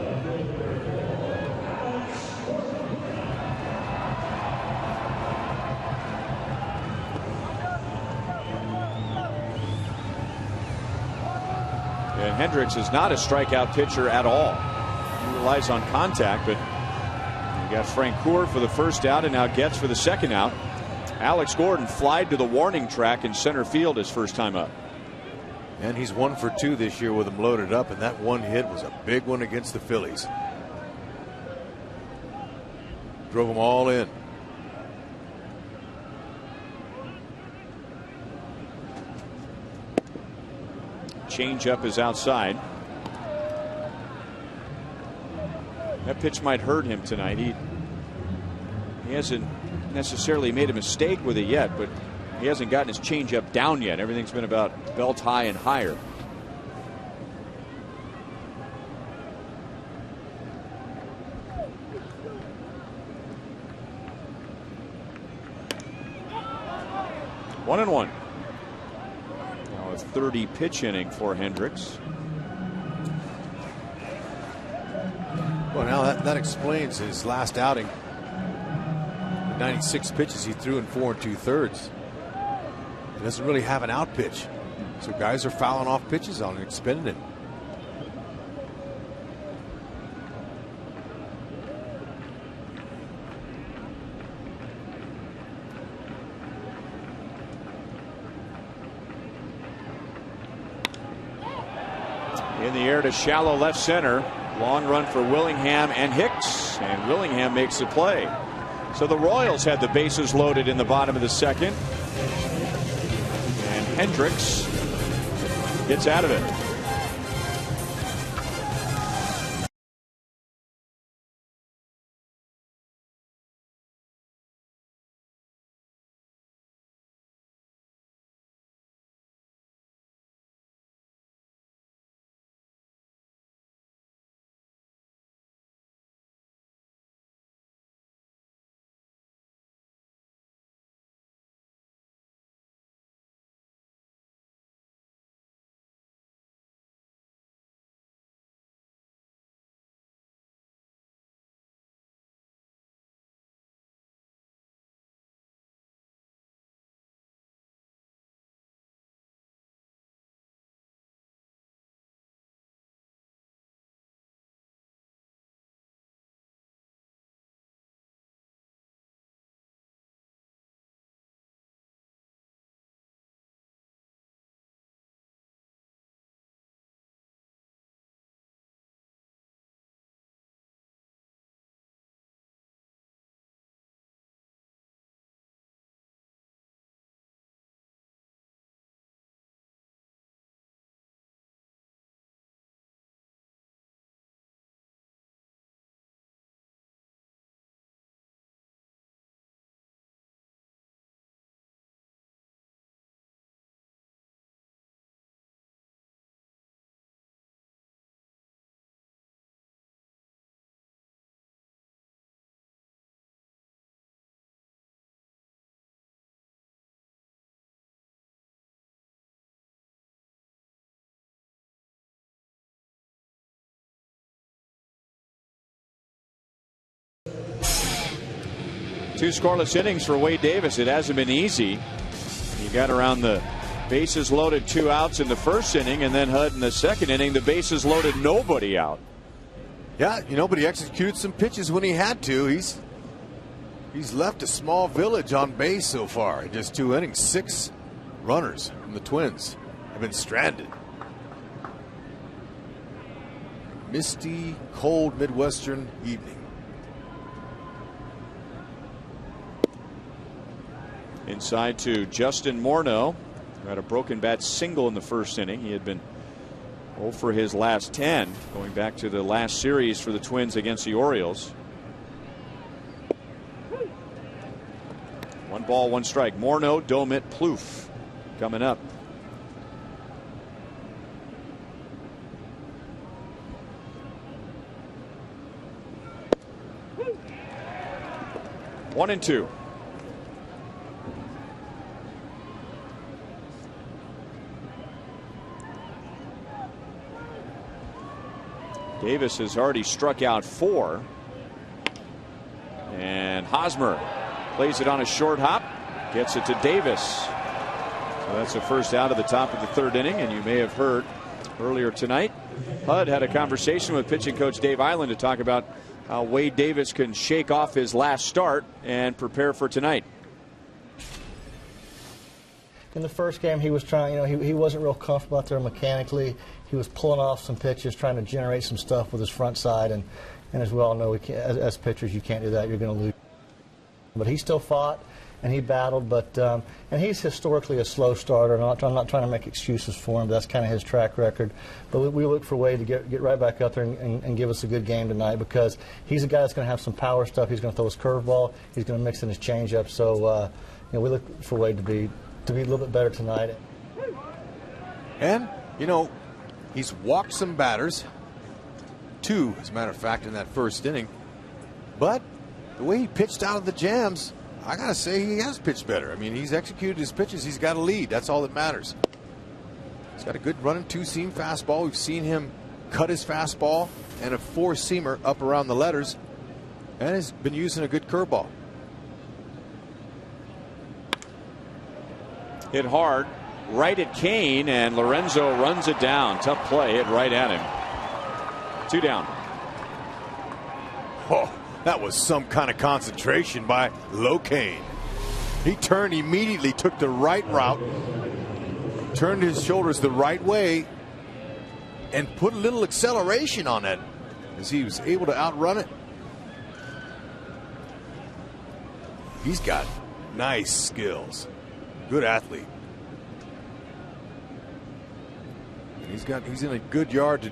And Hendricks is not a strikeout pitcher at all. He relies on contact, but you got Frank Coeur for the first out and now Getz for the second out. Alex Gordon flied to the warning track in center field his first time up. And he's 1 for 2 this year with them loaded up, and that one hit was a big one against the Phillies. Drove them all in. Changeup is outside. That pitch might hurt him tonight. He hasn't necessarily made a mistake with it yet, but he hasn't gotten his changeup down yet. Everything's been about belt high and higher. One and one. Now a 30 pitch inning for Hendricks. Well, now that explains his last outing. The 96 pitches he threw in 4 2/3. He doesn't really have an out pitch, so guys are fouling off pitches on it, expending it. In the air to shallow left center. Long run for Willingham and Hicks, and Willingham makes the play. So the Royals had the bases loaded in the bottom of the second. And Hendricks gets out of it. Two scoreless innings for Wade Davis. It hasn't been easy. He got around the Bases loaded, 2 outs in the first inning, and then Hud in the second inning, the bases loaded, nobody out. Yeah, but he executed some pitches when he had to. He's left a small village on base so far in just 2 innings. 6 runners from the Twins have been stranded. Misty, cold Midwestern evening. Inside to Justin Morneau, who had a broken bat single in the first inning. He had been 0 for his last 10, going back to the last series for the Twins against the Orioles. 1 ball, 1 strike. Morneau, Domit, Plouffe coming up. One and 2. Davis has already struck out 4. And Hosmer plays it on a short hop, gets it to Davis. So that's the first out of the top of the 3rd inning. And you may have heard earlier tonight, Hud had a conversation with pitching coach Dave Island to talk about how Wade Davis can shake off his last start and prepare for tonight. In the first game, he was trying, he wasn't real comfortable out there mechanically. He was pulling off some pitches, trying to generate some stuff with his front side. And as we all know, as pitchers, you can't do that. You're going to lose. But he still fought, and he battled. And he's historically a slow starter. I'm not trying to make excuses for him. But that's kind of his track record. But we look for a way to get right back out there and give us a good game tonight, because he's a guy that's going to have some power stuff. He's going to throw his curveball. He's going to mix in his changeup. So we look for a way to be a little bit better tonight. And he's walked some batters, 2 as a matter of fact, in that first inning. But the way he pitched out of the jams, I gotta say he has pitched better. I mean, he's executed his pitches. He's got a lead. That's all that matters. He's got a good running 2-seam fastball. We've seen him cut his fastball and a 4-seamer up around the letters, and has been using a good curveball. Hit hard right at Kane, and Lorenzo runs it down. Tough play, hit right at him. 2 down. Oh, that was some kind of concentration by Locane. He turned immediately, took the right route, turned his shoulders the right way, and put a little acceleration on it as he was able to outrun it. He's got nice skills. Good athlete. And he's in a good yard to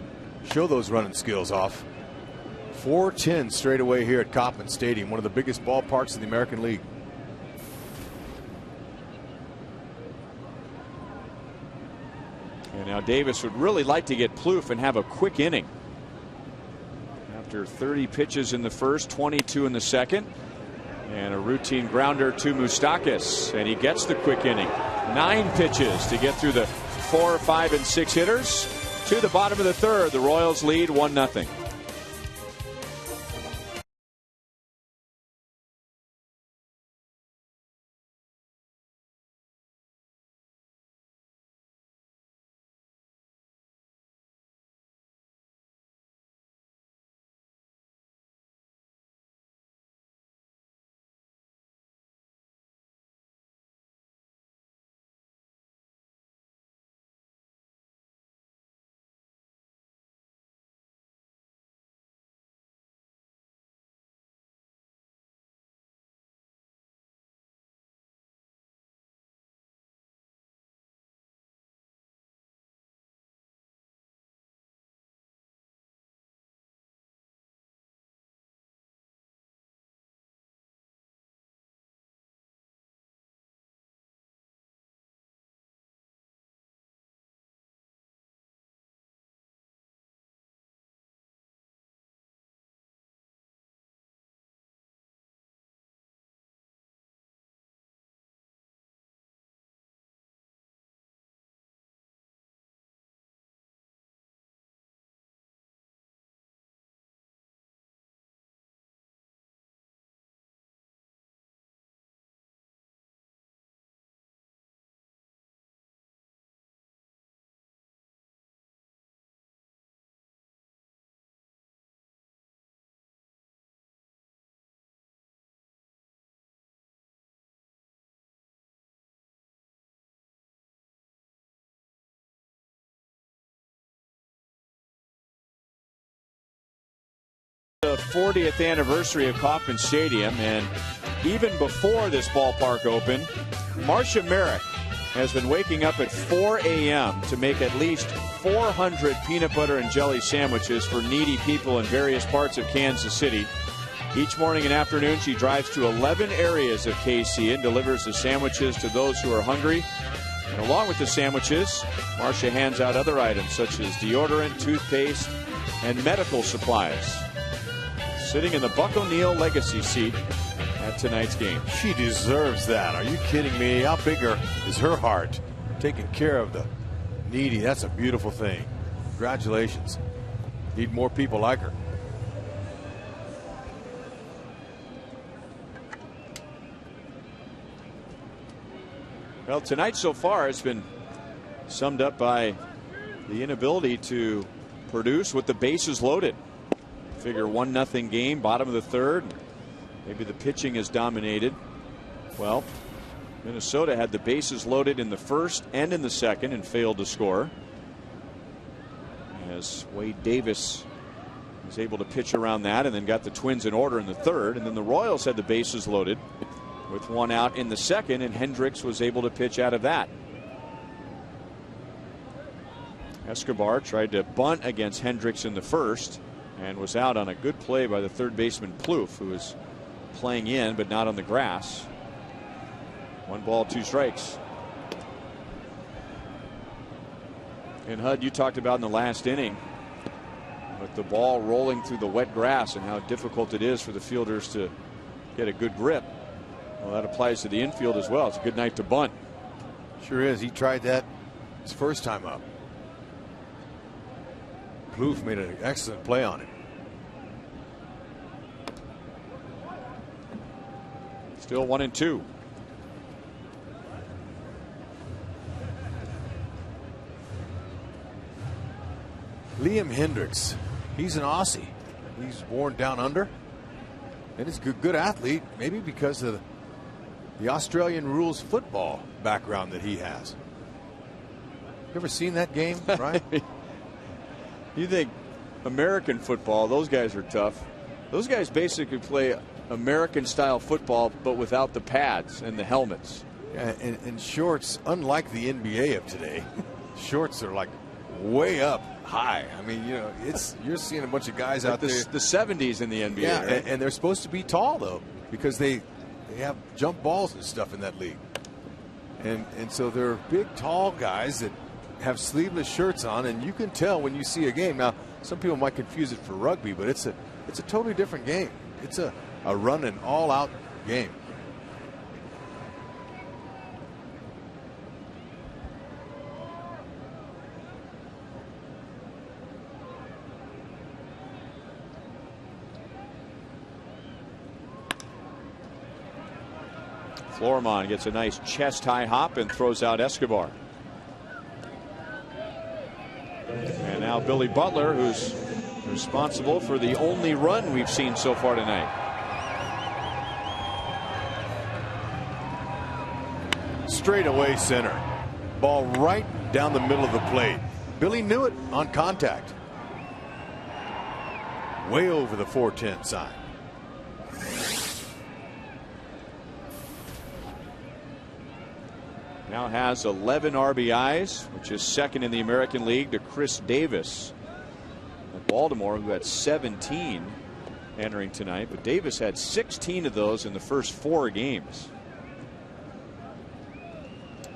show those running skills off. 4-10 straight away here at Kauffman Stadium, one of the biggest ballparks in the American League. And now Davis would really like to get Plouffe and have a quick inning. After 30 pitches in the first, 22 in the second. And a routine grounder to Moustakas, and he gets the quick inning. 9 pitches to get through the 4, 5, and 6 hitters. To the bottom of the 3rd, the Royals lead 1-0. The 40th anniversary of Kauffman Stadium, and even before this ballpark opened, Marcia Merrick has been waking up at 4 a.m. to make at least 400 peanut butter and jelly sandwiches for needy people in various parts of Kansas City. Each morning and afternoon, she drives to 11 areas of KC and delivers the sandwiches to those who are hungry. And along with the sandwiches, Marcia hands out other items such as deodorant, toothpaste, and medical supplies. Sitting in the Buck O'Neil legacy seat at tonight's game. She deserves that. Are you kidding me? How big is her heart? Taking care of the needy. That's a beautiful thing. Congratulations. Need more people like her. Well, tonight so far has been summed up by the inability to produce with the bases loaded. Figure 1-0 game, bottom of the third. Maybe the pitching is dominated. Well, Minnesota had the bases loaded in the first and in the second and failed to score. As Wade Davis was able to pitch around that and then got the Twins in order in the third. And then the Royals had the bases loaded with one out in the second, and Hendricks was able to pitch out of that. Escobar tried to bunt against Hendricks in the first and was out on a good play by the third baseman Plouffe, who was playing in but not on the grass. 1 ball, 2 strikes. And Hud, you talked about in the last inning with the ball rolling through the wet grass and how difficult it is for the fielders to get a good grip. Well, that applies to the infield as well. It's a good night to bunt. Sure is. He tried that his first time up. Plouffe made an excellent play on it. Still 1-2. Liam Hendricks, he's an Aussie. He's born down under, and he's a good athlete, maybe because of the Australian rules football background that he has. You ever seen that game, Ryan? You think American football, those guys are tough. Those guys basically play American style football but without the pads and the helmets. Yeah, and shorts, unlike the NBA of today, shorts are like way up high. I mean, you know, you're seeing a bunch of guys like out there. The 70s in the NBA. Yeah, right? and they're supposed to be tall though, because they have jump balls and stuff in that league. And so they're big, tall guys that have sleeveless shirts on, and you can tell when you see a game. Now, some people might confuse it for rugby, but it's a totally different game. It's a running, all-out game. Florimon gets a nice chest-high hop and throws out Escobar. And now Billy Butler, who's responsible for the only run we've seen so far tonight. Straight away center. Ball right down the middle of the plate. Billy knew it on contact. Way over the 410 sign. Now has 11 RBIs, which is second in the American League to Chris Davis of Baltimore, who had 17 entering tonight. But Davis had 16 of those in the first 4 games.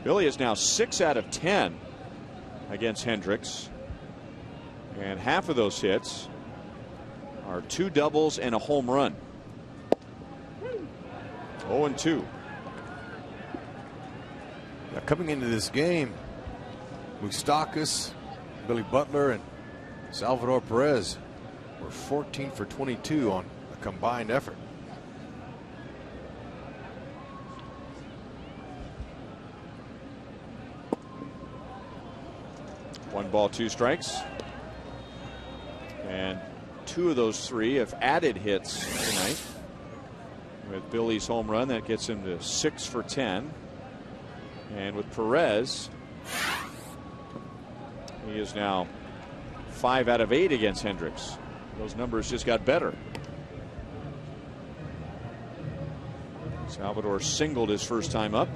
Billy is now 6 out of 10 against Hendricks. And half of those hits are 2 doubles and a home run. 0-2. Now, coming into this game, Moustakas, Billy Butler, and Salvador Perez were 14 for 22 on a combined effort. One ball, 2 strikes. And 2 of those 3 have added hits tonight. With Billy's home run, that gets him to 6 for 10. And with Perez, he is now 5 out of 8 against Hendricks. Those numbers just got better. Salvador singled his first time up.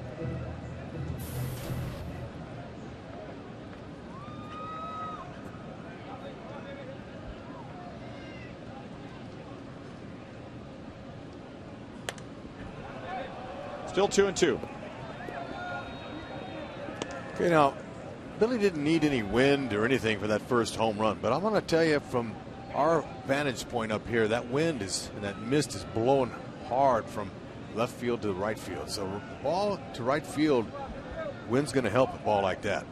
Still 2-2. Okay, now Billy didn't need any wind or anything for that first home run, but I'm going to tell you from our vantage point up here, that wind is and that mist is blowing hard from left field to right field. So ball to right field, wind's going to help a ball like that.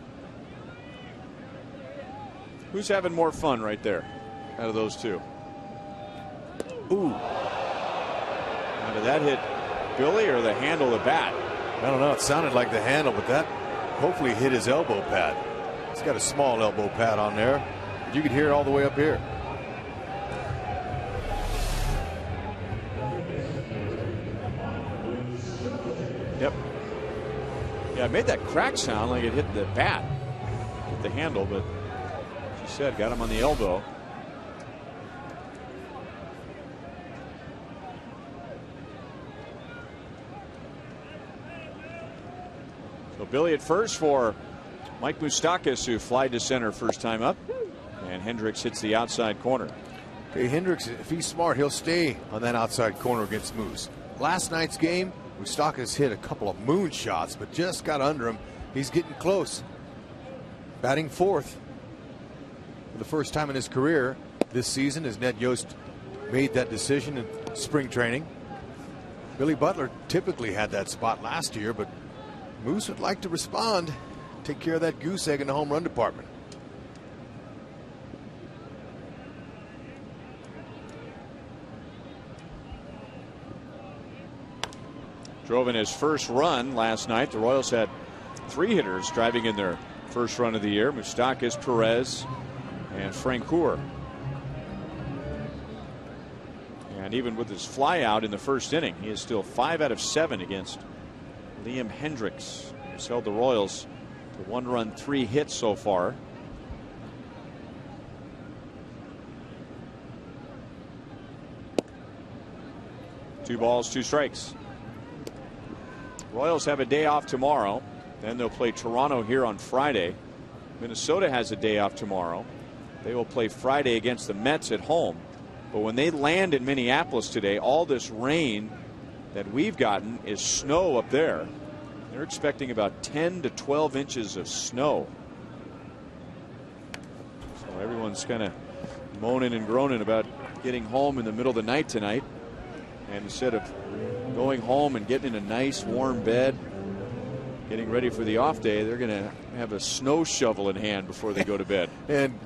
Who's having more fun right there out of those two? Ooh. Now, did that hit Billy or the handle of the bat? I don't know. It sounded like the handle, but that hopefully hit his elbow pad. He's got a small elbow pad on there. You could hear it all the way up here. Yep. Yeah, it made that crack sound like it hit the bat, hit the handle, but she said got him on the elbow. So Billy at first for Mike Moustakas, who flied to center first time up, and Hendricks hits the outside corner. Okay, Hendricks, if he's smart, he'll stay on that outside corner against Moose. Last night's game, Moustakas hit a couple of moon shots, but just got under him. He's getting close. Batting fourth for the first time in his career this season, as Ned Yost made that decision in spring training. Billy Butler typically had that spot last year, but Moose would like to respond, take care of that goose egg in the home run department. Drove in his first run last night. The Royals had 3 hitters driving in their first run of the year: Moustakas, Perez, and Francoeur. And even with his fly out in the first inning, he is still 5 out of 7 against Liam Hendricks. He's held the Royals to 1 run, 3 hits so far. Two balls, 2 strikes. Royals have a day off tomorrow. Then they'll play Toronto here on Friday. Minnesota has a day off tomorrow. They will play Friday against the Mets at home. But when they land in Minneapolis today, all this rain that we've gotten is snow up there. They're expecting about 10 to 12 inches of snow. So everyone's kind of moaning and groaning about getting home in the middle of the night tonight. And instead of going home and getting in a nice warm bed, getting ready for the off day, they're going to have a snow shovel in hand before they go to bed. And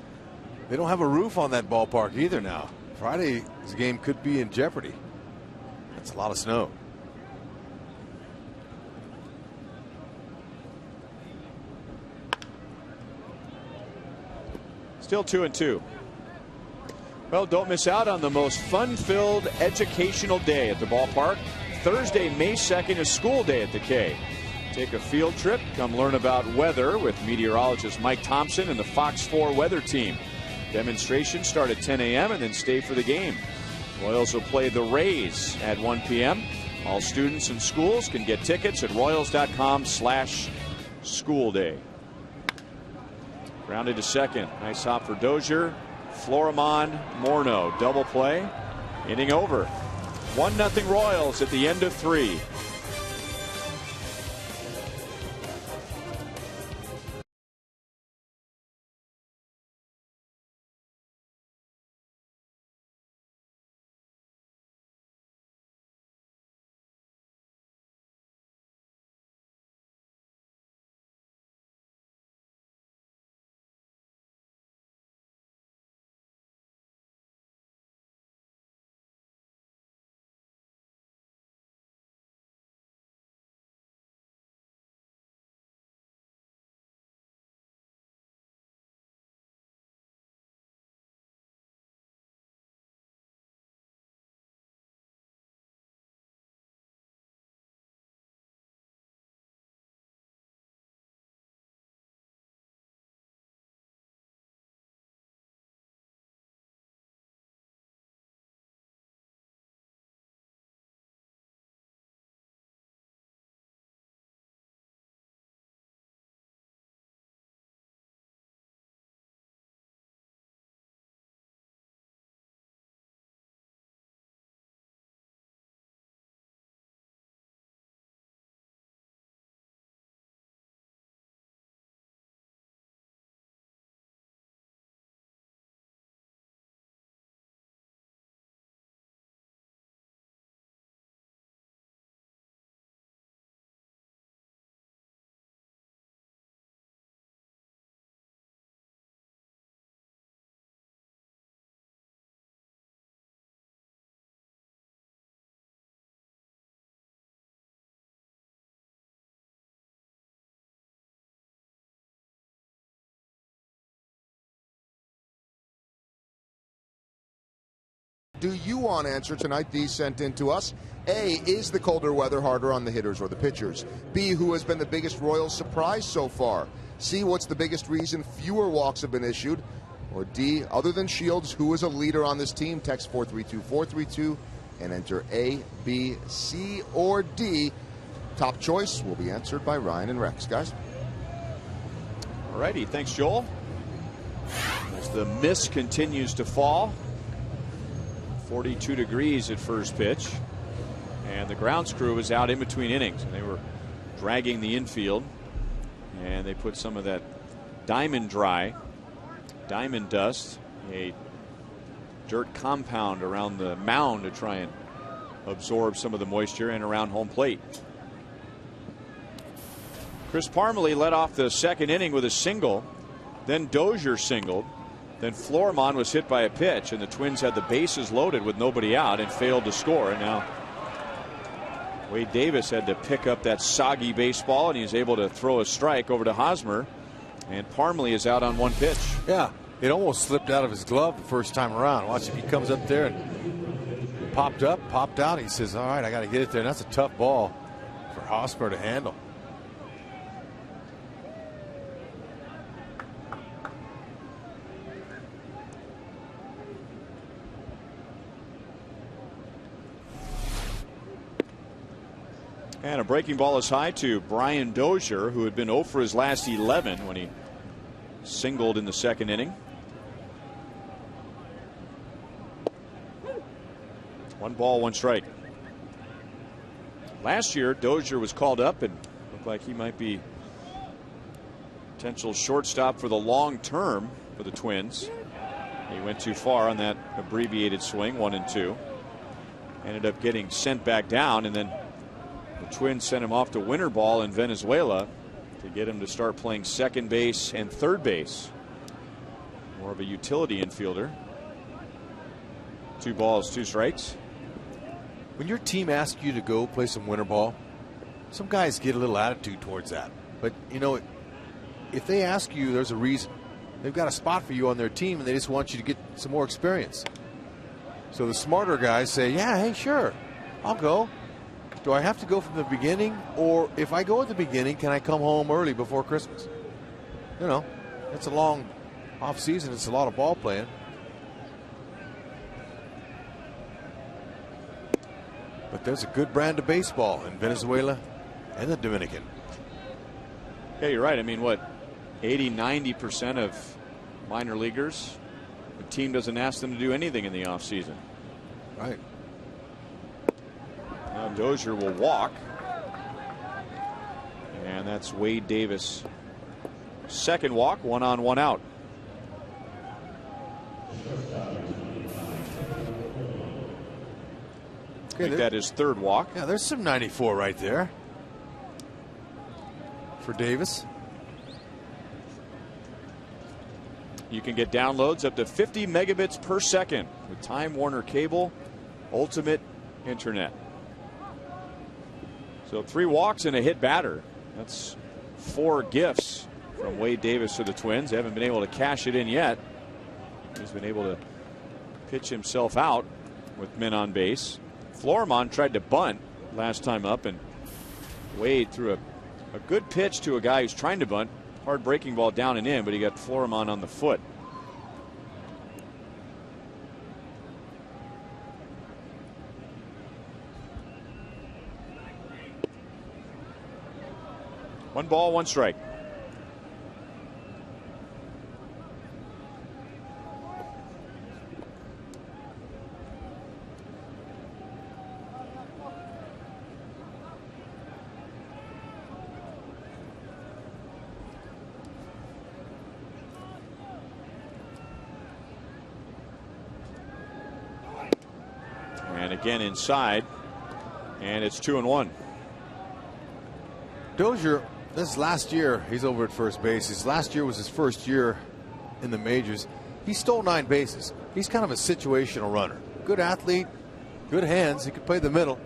they don't have a roof on that ballpark either now. Friday's game could be in jeopardy. That's a lot of snow. Still 2-2. Well, don't miss out on the most fun-filled educational day at the ballpark. Thursday, May 2nd is school day at the K. Take a field trip, come learn about weather with meteorologist Mike Thompson and the Fox 4 weather team. Demonstrations start at 10 a.m. and then stay for the game. Royals will play the Rays at 1 p.m. All students and schools can get tickets at royals.com/school day. Grounded to second. Nice hop for Dozier. Florimon Morneau, double play. Inning over. 1-0 Royals at the end of 3. do you want answered tonight? These sent in to us. A, is the colder weather harder on the hitters or the pitchers? B, who has been the biggest Royals surprise so far? C, what's the biggest reason fewer walks have been issued? Or D, other than Shields, who is a leader on this team? Text 432-432 and enter A, B, C, or D. Top choice will be answered by Ryan and Rex. Guys. All righty. Thanks, Joel. As the mist continues to fall. 42 degrees at first pitch. And the grounds crew was out in between innings. And they were dragging the infield. And they put some of that diamond dust, a dirt compound around the mound to try and absorb some of the moisture and around home plate. Chris Parmelee led off the second inning with a single. Then Dozier singled. Then Florimon was hit by a pitch, and the Twins had the bases loaded with nobody out and failed to score. And now Wade Davis had to pick up that soggy baseball, and he was able to throw a strike over to Hosmer. And Parmelee is out on one pitch. Yeah, it almost slipped out of his glove the first time around. Watch it. He comes up there and popped up, popped out. He says, all right, I got to get it there. And that's a tough ball for Hosmer to handle. And a breaking ball is high to Brian Dozier, who had been 0 for his last 11 when he singled in the second inning. 1 ball, 1 strike. Last year, Dozier was called up and looked like he might be potential shortstop for the long term for the Twins. He went too far on that abbreviated swing, 1 and 2. Ended up getting sent back down, and then the Twins sent him off to winter ball in Venezuela to get him to start playing second base and third base. More of a utility infielder. 2 balls, 2 strikes. When your team asks you to go play some winter ball, some guys get a little attitude towards that. But, you know, if they ask you, there's a reason. They've got a spot for you on their team, and they just want you to get some more experience. So the smarter guys say, yeah, hey, sure, I'll go. Do I have to go from the beginning? Or if I go at the beginning, can I come home early before Christmas? You know, it's a long off season. It's a lot of ball playing. But there's a good brand of baseball in Venezuela and the Dominican. Yeah, you're right. I mean, what, 80-90% of minor leaguers, the team doesn't ask them to do anything in the offseason. Right. Now Dozier will walk. And that's Wade Davis. Second walk, 1 on, 1 out. I think that is third walk. Yeah, there's some 94 right there for Davis. You can get downloads up to 50 megabits per second with Time Warner Cable Ultimate Internet. So 3 walks and a hit batter. That's 4 gifts from Wade Davis to the Twins. They haven't been able to cash it in yet. He's been able to pitch himself out with men on base. Florimon tried to bunt last time up, and Wade threw a good pitch to a guy who's trying to bunt. Hard breaking ball down and in, but he got Florimon on the foot. One ball, 1 strike. And again inside, and it's 2-1. Dozier, this last year, he's over at first base. His last year was his first year in the majors. He stole 9 bases. He's kind of a situational runner. Good athlete, good hands. He could play the middle.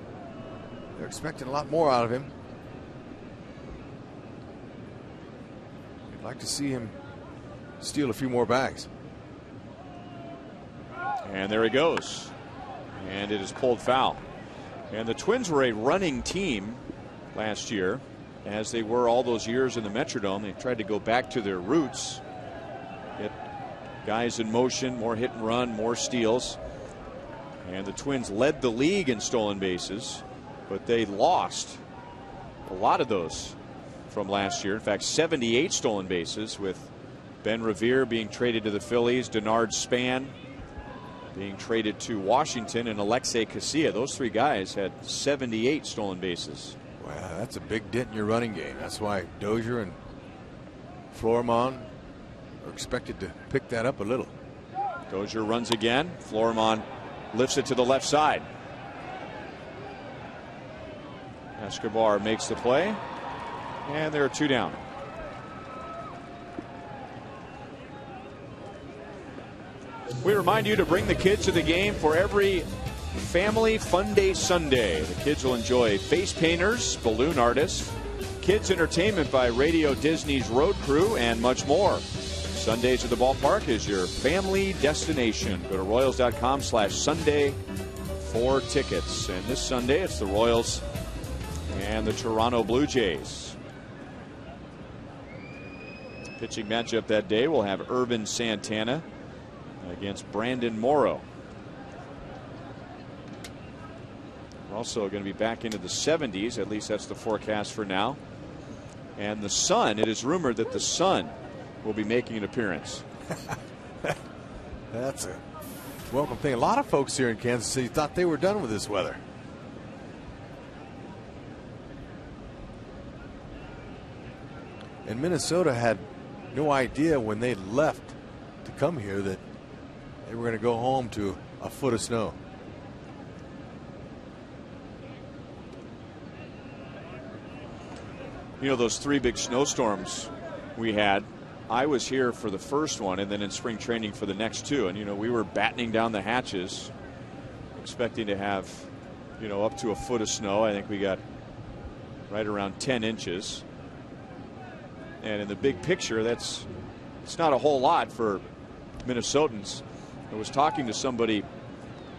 They're expecting a lot more out of him. You'd like to see him steal a few more bags. And there he goes. And it is pulled foul. And the Twins were a running team last year, as they were all those years in the Metrodome. They tried to go back to their roots, get guys in motion, more hit and run, more steals. And the Twins led the league in stolen bases, but they lost a lot of those from last year. In fact, 78 stolen bases, with Ben Revere being traded to the Phillies, Denard Span being traded to Washington, and Alexei Casilla. Those three guys had 78 stolen bases. Wow, that's a big dent in your running game. That's why Dozier and Florimon are expected to pick that up a little. Dozier runs again. Florimon lifts it to the left side. Escobar makes the play, and there are two down. We remind you to bring the kids to the game for every Family Fun Day Sunday. The kids will enjoy face painters, balloon artists, kids entertainment by Radio Disney's Road Crew, and much more. Sundays at the ballpark is your family destination. Go to Royals.com/Sunday for tickets. And this Sunday, it's the Royals and the Toronto Blue Jays. Pitching matchup that day will have Urban Santana against Brandon Morrow. We're also going to be back into the 70s. At least that's the forecast for now. And the sun, it is rumored that the sun will be making an appearance. That's a welcome thing. A lot of folks here in Kansas City thought they were done with this weather. And Minnesota had no idea when they left to come here that they were going to go home to a foot of snow. You know, those three big snowstorms we had, I was here for the first one and then in spring training for the next two. And, you know, we were battening down the hatches, expecting to have, you know, up to a foot of snow. I think we got right around 10 inches. And in the big picture, it's not a whole lot for Minnesotans. I was talking to somebody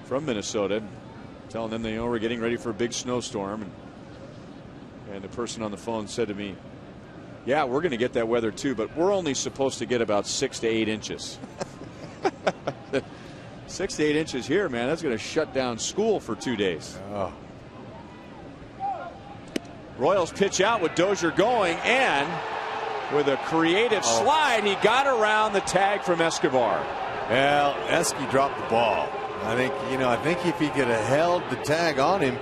from Minnesota, telling them they were getting ready for a big snowstorm. And the person on the phone said to me, yeah, we're going to get that weather too, but we're only supposed to get about 6 to 8 inches. 6 to 8 inches here, man, that's going to shut down school for 2 days. Oh. Royals pitch out with Dozier going, and with a creative slide, he got around the tag from Escobar. Well, Esky dropped the ball. I think if he could have held the tag on him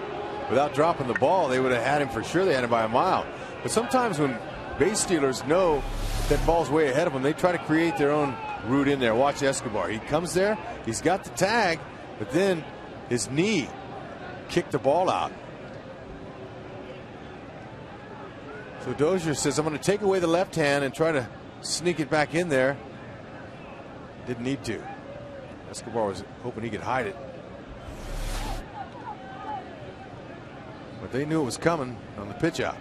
without dropping the ball, they would have had him for sure. They had him by a mile. But sometimes when base stealers know that ball's way ahead of them, they try to create their own route in there. Watch Escobar. He comes there, he's got the tag, but then his knee kicked the ball out. So Dozier says, I'm going to take away the left hand and try to sneak it back in there. Didn't need to. Escobar was hoping he could hide it. But they knew it was coming on the pitch out.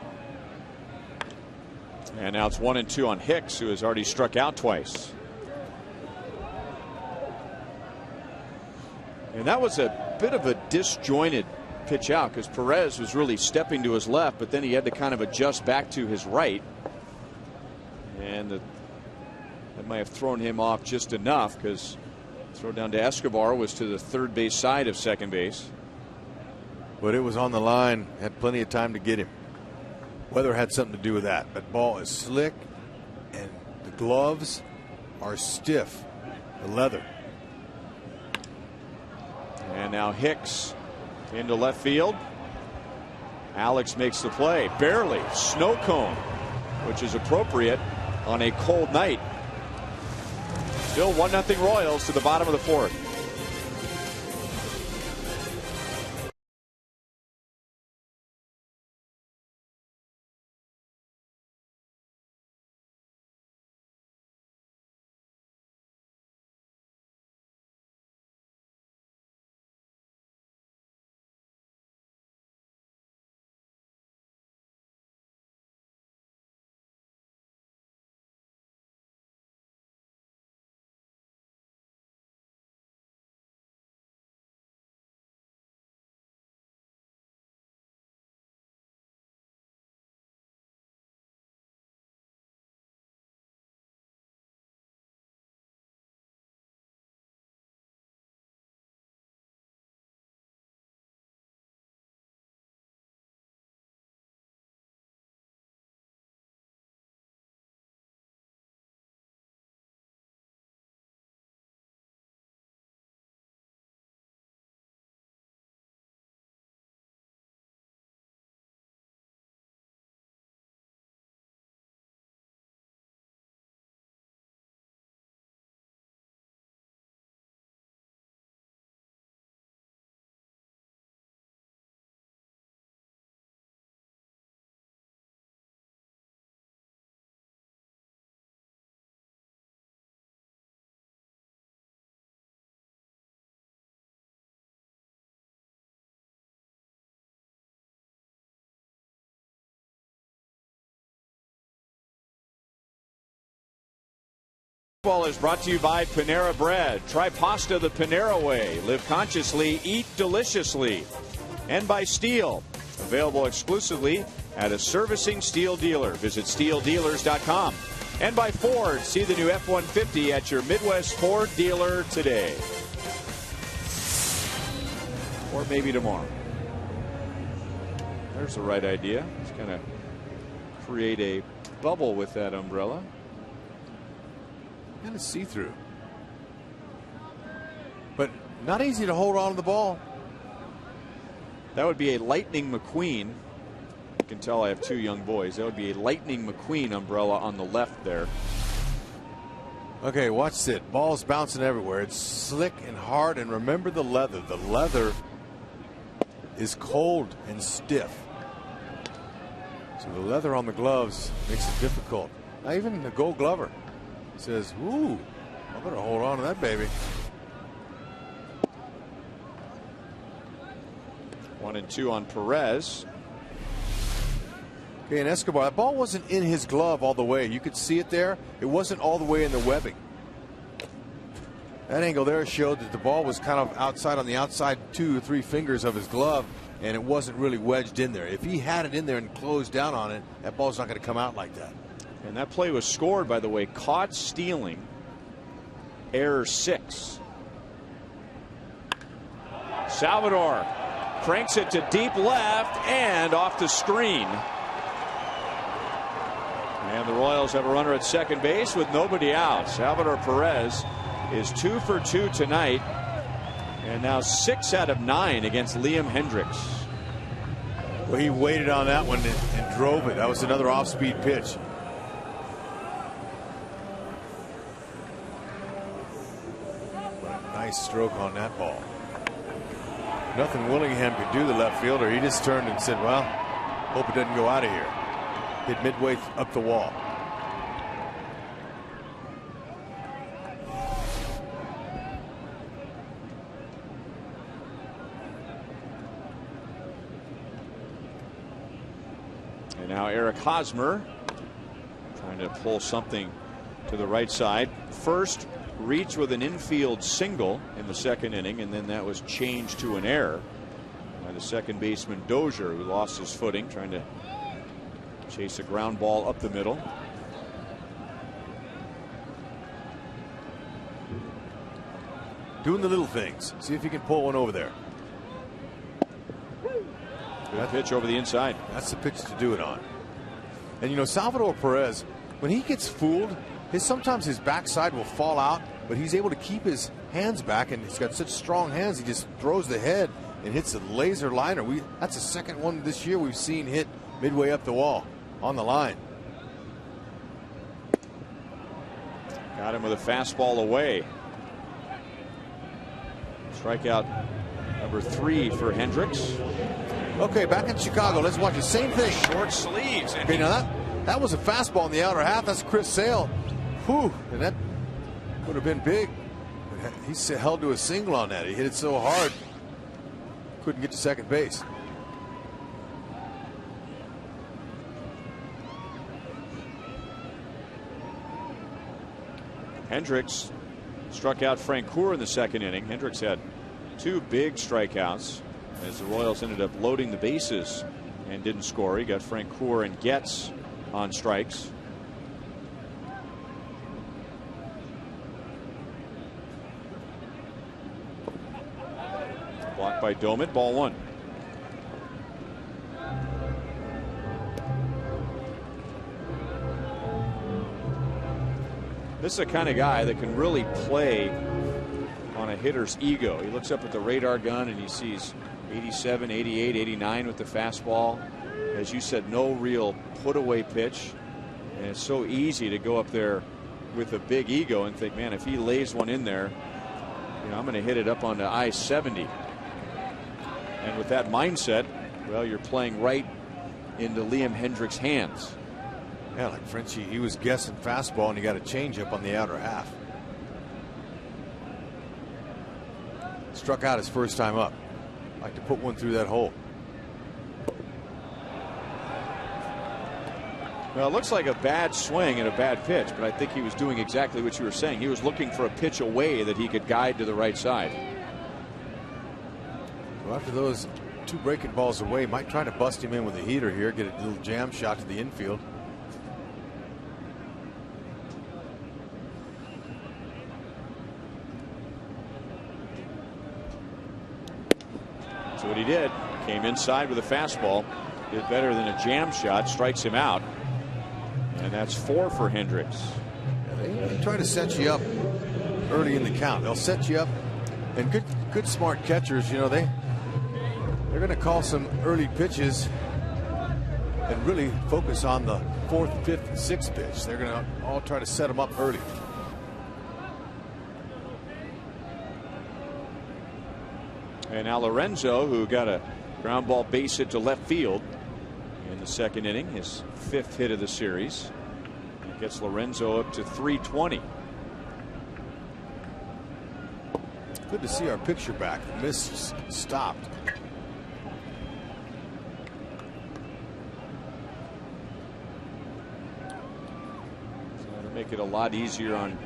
And now it's 1-2 on Hicks, who has already struck out twice. And that was a bit of a disjointed pitch out, because Perez was really stepping to his left, but then he had to kind of adjust back to his right. And that might have thrown him off just enough, because throw down to Escobar was to the third base side of second base. But it was on the line, had plenty of time to get him. Weather had something to do with that. That ball is slick, and the gloves are stiff, the leather. And now Hicks into left field. Alex makes the play, barely. Snow cone, which is appropriate on a cold night. Still 1-0 Royals to the bottom of the fourth. Ball is brought to you by Panera Bread. Try pasta the Panera way. Live consciously, eat deliciously. And by Steel. Available exclusively at a servicing Steel dealer. Visit steeldealers.com. And by Ford. See the new F-150 at your Midwest Ford dealer today. Or maybe tomorrow. There's the right idea. Just kind of create a bubble with that umbrella. Kind of see-through. But not easy to hold on to the ball. That would be a Lightning McQueen. You can tell I have two young boys. That would be a Lightning McQueen umbrella on the left there. Okay, watch it. Ball's bouncing everywhere. It's slick and hard. And remember the leather. The leather is cold and stiff. So the leather on the gloves makes it difficult. Now even the Gold Glover says, ooh, I better hold on to that baby. 1-2 on Perez. Okay, and Escobar, that ball wasn't in his glove all the way. You could see it there. It wasn't all the way in the webbing. That angle there showed that the ball was kind of outside on the outside 2 or 3 fingers of his glove, and it wasn't really wedged in there. If he had it in there and closed down on it, that ball's not going to come out like that. And that play was scored, by the way, caught stealing, error 6. Salvador cranks it to deep left and off the screen. And the Royals have a runner at second base with nobody out. Salvador Perez is 2 for 2 tonight, and now 6 out of 9 against Liam Hendriks. Well, he waited on that one and drove it. That was another off-speed pitch. Nice stroke on that ball. Nothing Willingham could do, the left fielder. He just turned and said, well, hope it doesn't go out of here. Hit midway up the wall. And now Eric Hosmer trying to pull something to the right side. First reach with an infield single in the second inning, and then that was changed to an error by the second baseman Dozier, who lost his footing trying to chase a ground ball up the middle. Doing the little things. See if he can pull one over there. Good pitch over the inside. That's the pitch to do it on. And you know, Salvador Perez, when he gets fooled, sometimes his backside will fall out, but he's able to keep his hands back, and he's got such strong hands. He just throws the head and hits a laser liner. That's the second one this year we've seen hit midway up the wall on the line. Got him with a fastball away. Strikeout number 3 for Hendriks. Okay, back in Chicago, let's watch the same thing. Short sleeves. Okay, now that was a fastball in the outer half. That's Chris Sale. Whew, and that would have been big. He held to a single on that. He hit it so hard, couldn't get to second base. Hendriks struck out Frank Coor in the second inning. Hendriks had 2 big strikeouts as the Royals ended up loading the bases and didn't score. He got Frank Coor and Getz on strikes. Blocked by Domit. Ball 1. This is the kind of guy that can really play on a hitter's ego. He looks up at the radar gun and he sees 87, 88, 89 with the fastball. As you said, no real put away pitch. And it's so easy to go up there with a big ego and think, man, if he lays one in there, you know, I'm going to hit it up onto I-70. And with that mindset, well, you're playing right into Liam Hendriks' hands. Yeah, like Frenchie, he was guessing fastball and he got a changeup on the outer half. Struck out his first time up. Like to put one through that hole. Well, it looks like a bad swing and a bad pitch, but I think he was doing exactly what you were saying. He was looking for a pitch away that he could guide to the right side. Well, after those 2 breaking balls away, might try to bust him in with a heater here, get a little jam shot to the infield. That's what he did. Came inside with a fastball. Did better than a jam shot. Strikes him out. And that's 4 for Hendricks. Yeah, they try to set you up early in the count. They'll set you up, and good smart catchers, you know, they're going to call some early pitches and really focus on the 4th, 5th, and 6th pitch. They're going to all try to set them up early. And now Lorenzo, who got a ground ball base hit to left field in the 2nd inning, his 5th hit of the series. That gets Lorenzo up to 320. Good to see our picture back. The miss stopped. So that'll make it a lot easier on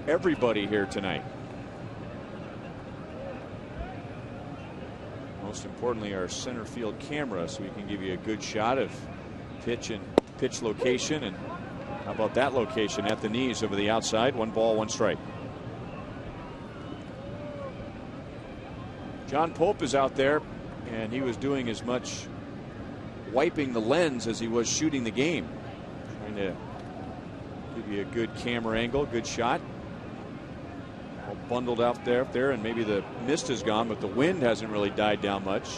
everybody here tonight. Most importantly, our center field camera, so we can give you a good shot of pitch and pitch location. And how about that location at the knees over the outside? 1 ball, 1 strike. John Pope is out there, and he was doing as much wiping the lens as he was shooting the game. Trying to give you a good camera angle, good shot. All bundled out there, and maybe the mist is gone, but the wind hasn't really died down much.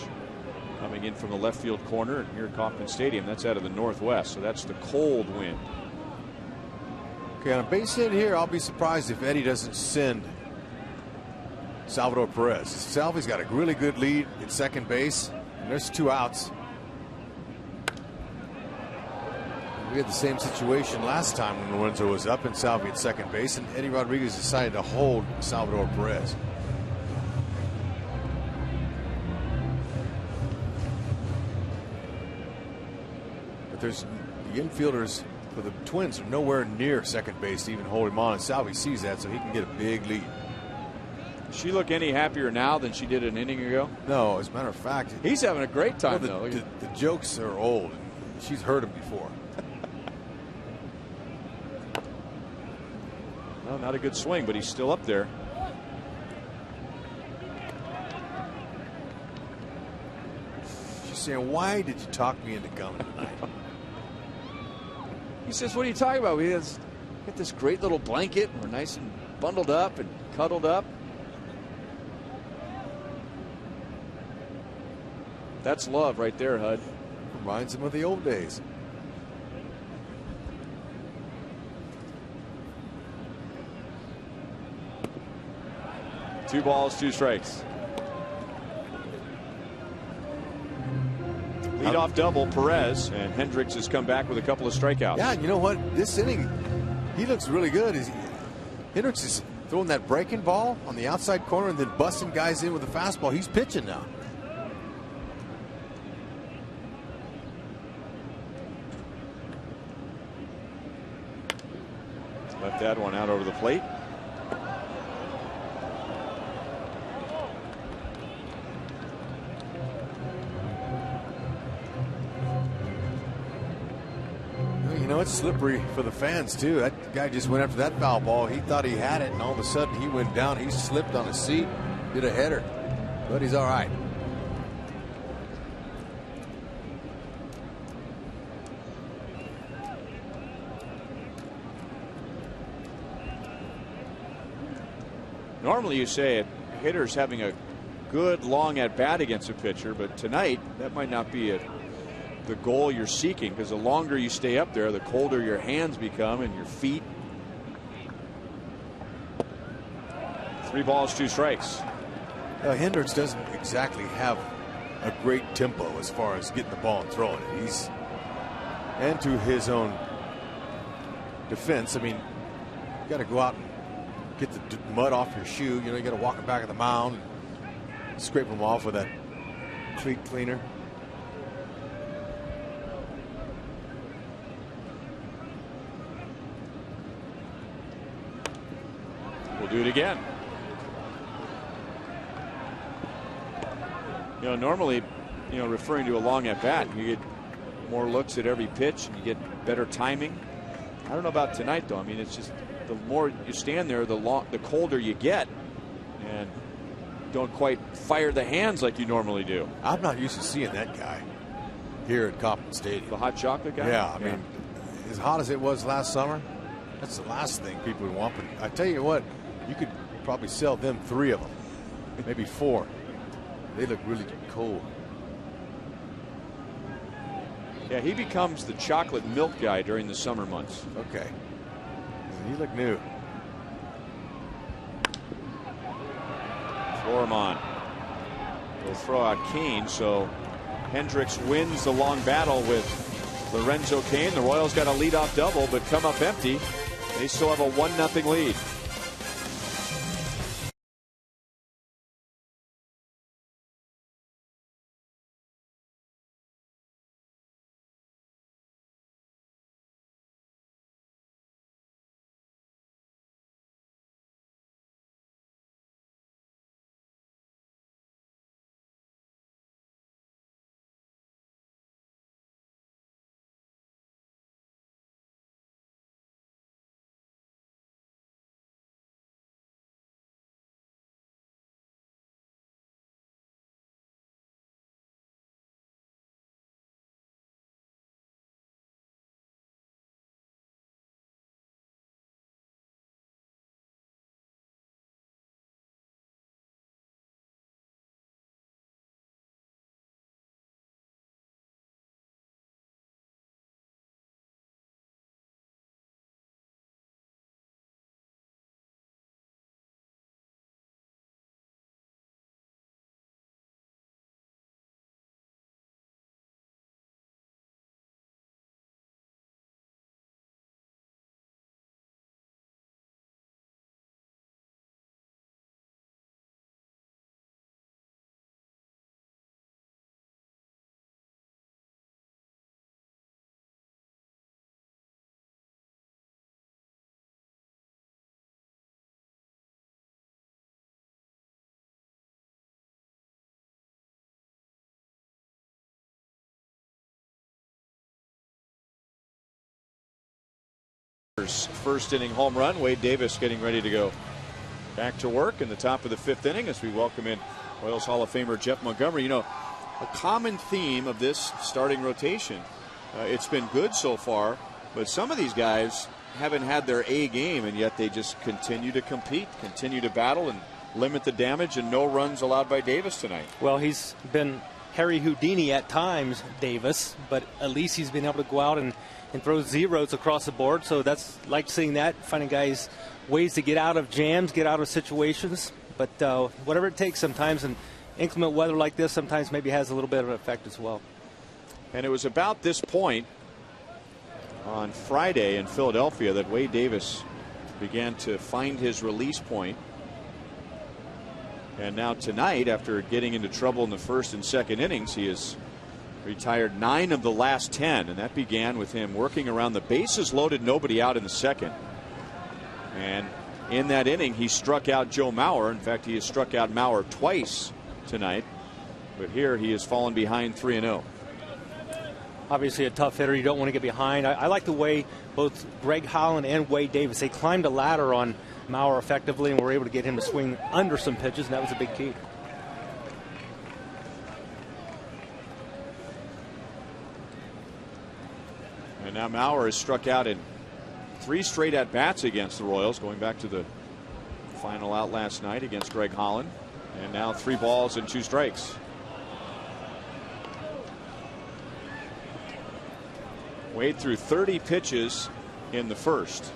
Coming in from the left field corner here at Kauffman Stadium. That's out of the northwest, so that's the cold wind. Okay, on a base hit here, I'll be surprised if Eddie doesn't send Salvador Perez. Salvi's got a really good lead at second base, and there's 2 outs. We had the same situation last time when Lorenzo was up and Salvi at second base, and Eddie Rodriguez decided to hold Salvador Perez. But there's the infielders for the Twins are nowhere near second base to even hold him on, and Salvi sees that, so he can get a big lead. Does she look any happier now than she did an inning ago? No, as a matter of fact, he's having a great time, well, though. The jokes are old. She's heard them before. Well, not a good swing, but he's still up there. She's saying, "Why did you talk me into coming tonight?" He says, "What are you talking about? We got this great little blanket. We're nice and bundled up and cuddled up." That's love right there, Hud. Reminds him of the old days. Two balls, 2 strikes. Leadoff double, Perez, and Hendricks has come back with a couple of strikeouts. Yeah, and you know what? This inning, he looks really good. Hendricks is throwing that breaking ball on the outside corner and then busting guys in with a fastball. He's pitching now. Left that one out over the plate. You know, it's slippery for the fans, too. That guy just went after that foul ball. He thought he had it, and all of a sudden he went down. He slipped on his seat, did a header, but he's all right. Normally you say a hitter's having a good long at bat against a pitcher, but tonight that might not be the goal you're seeking, because the longer you stay up there, the colder your hands become and your feet. 3 balls, 2 strikes. Hendricks doesn't exactly have a great tempo as far as getting the ball and throwing it. And to his own defense, I mean, you got to go out and get the mud off your shoe. You know, you got to walk it back of the mound and scrape them off with that cleat cleaner. do it again. You know, normally, you know, referring to a long at bat, you get more looks at every pitch and you get better timing. I don't know about tonight, though. I mean, it's just the more you stand there, the colder you get, and don't quite fire the hands like you normally do. I'm not used to seeing that guy here at Kauffman Stadium. The hot chocolate guy? Yeah, I mean, as hot as it was last summer, that's the last thing people would want. But I tell you what, you could probably sell them 3 of them, maybe 4. They look really cold. Yeah, he becomes the chocolate milk guy during the summer months. Okay. He look new. Florimon will throw out Kane, so Hendricks wins the long battle with Lorenzo Cain. The Royals got a leadoff double, but come up empty. They still have a 1-0 lead. First inning home run. Wade Davis getting ready to go back to work in the top of the 5th inning as we welcome in Royals Hall of Famer Jeff Montgomery. You know, a common theme of this starting rotation, it's been good so far, but some of these guys haven't had their A game, and yet they just continue to compete, continue to battle, and limit the damage, and no runs allowed by Davis tonight. Well, he's been Harry Houdini at times, Davis, but at least he's been able to go out and throw zeros across the board. So that's like seeing that, finding guys ways to get out of jams, get out of situations. But whatever it takes sometimes, and inclement weather like this sometimes maybe has a little bit of an effect as well. And it was about this point on Friday in Philadelphia that Wade Davis began to find his release point. And now tonight, after getting into trouble in the 1st and 2nd innings, he has retired 9 of the last 10, and that began with him working around the bases loaded, nobody out in the 2nd. And in that inning, he struck out Joe Mauer. In fact, he has struck out Mauer twice tonight, but here he has fallen behind 3-0. Obviously a tough hitter. You don't want to get behind. I like the way both Greg Holland and Wade Davis, they climbed a ladder on Mauer effectively and were able to get him to swing under some pitches, and that was a big key. And now Mauer has struck out in 3 straight at-bats against the Royals, going back to the final out last night against Greg Holland. And now 3 balls and 2 strikes. Wade threw 30 pitches in the 1st,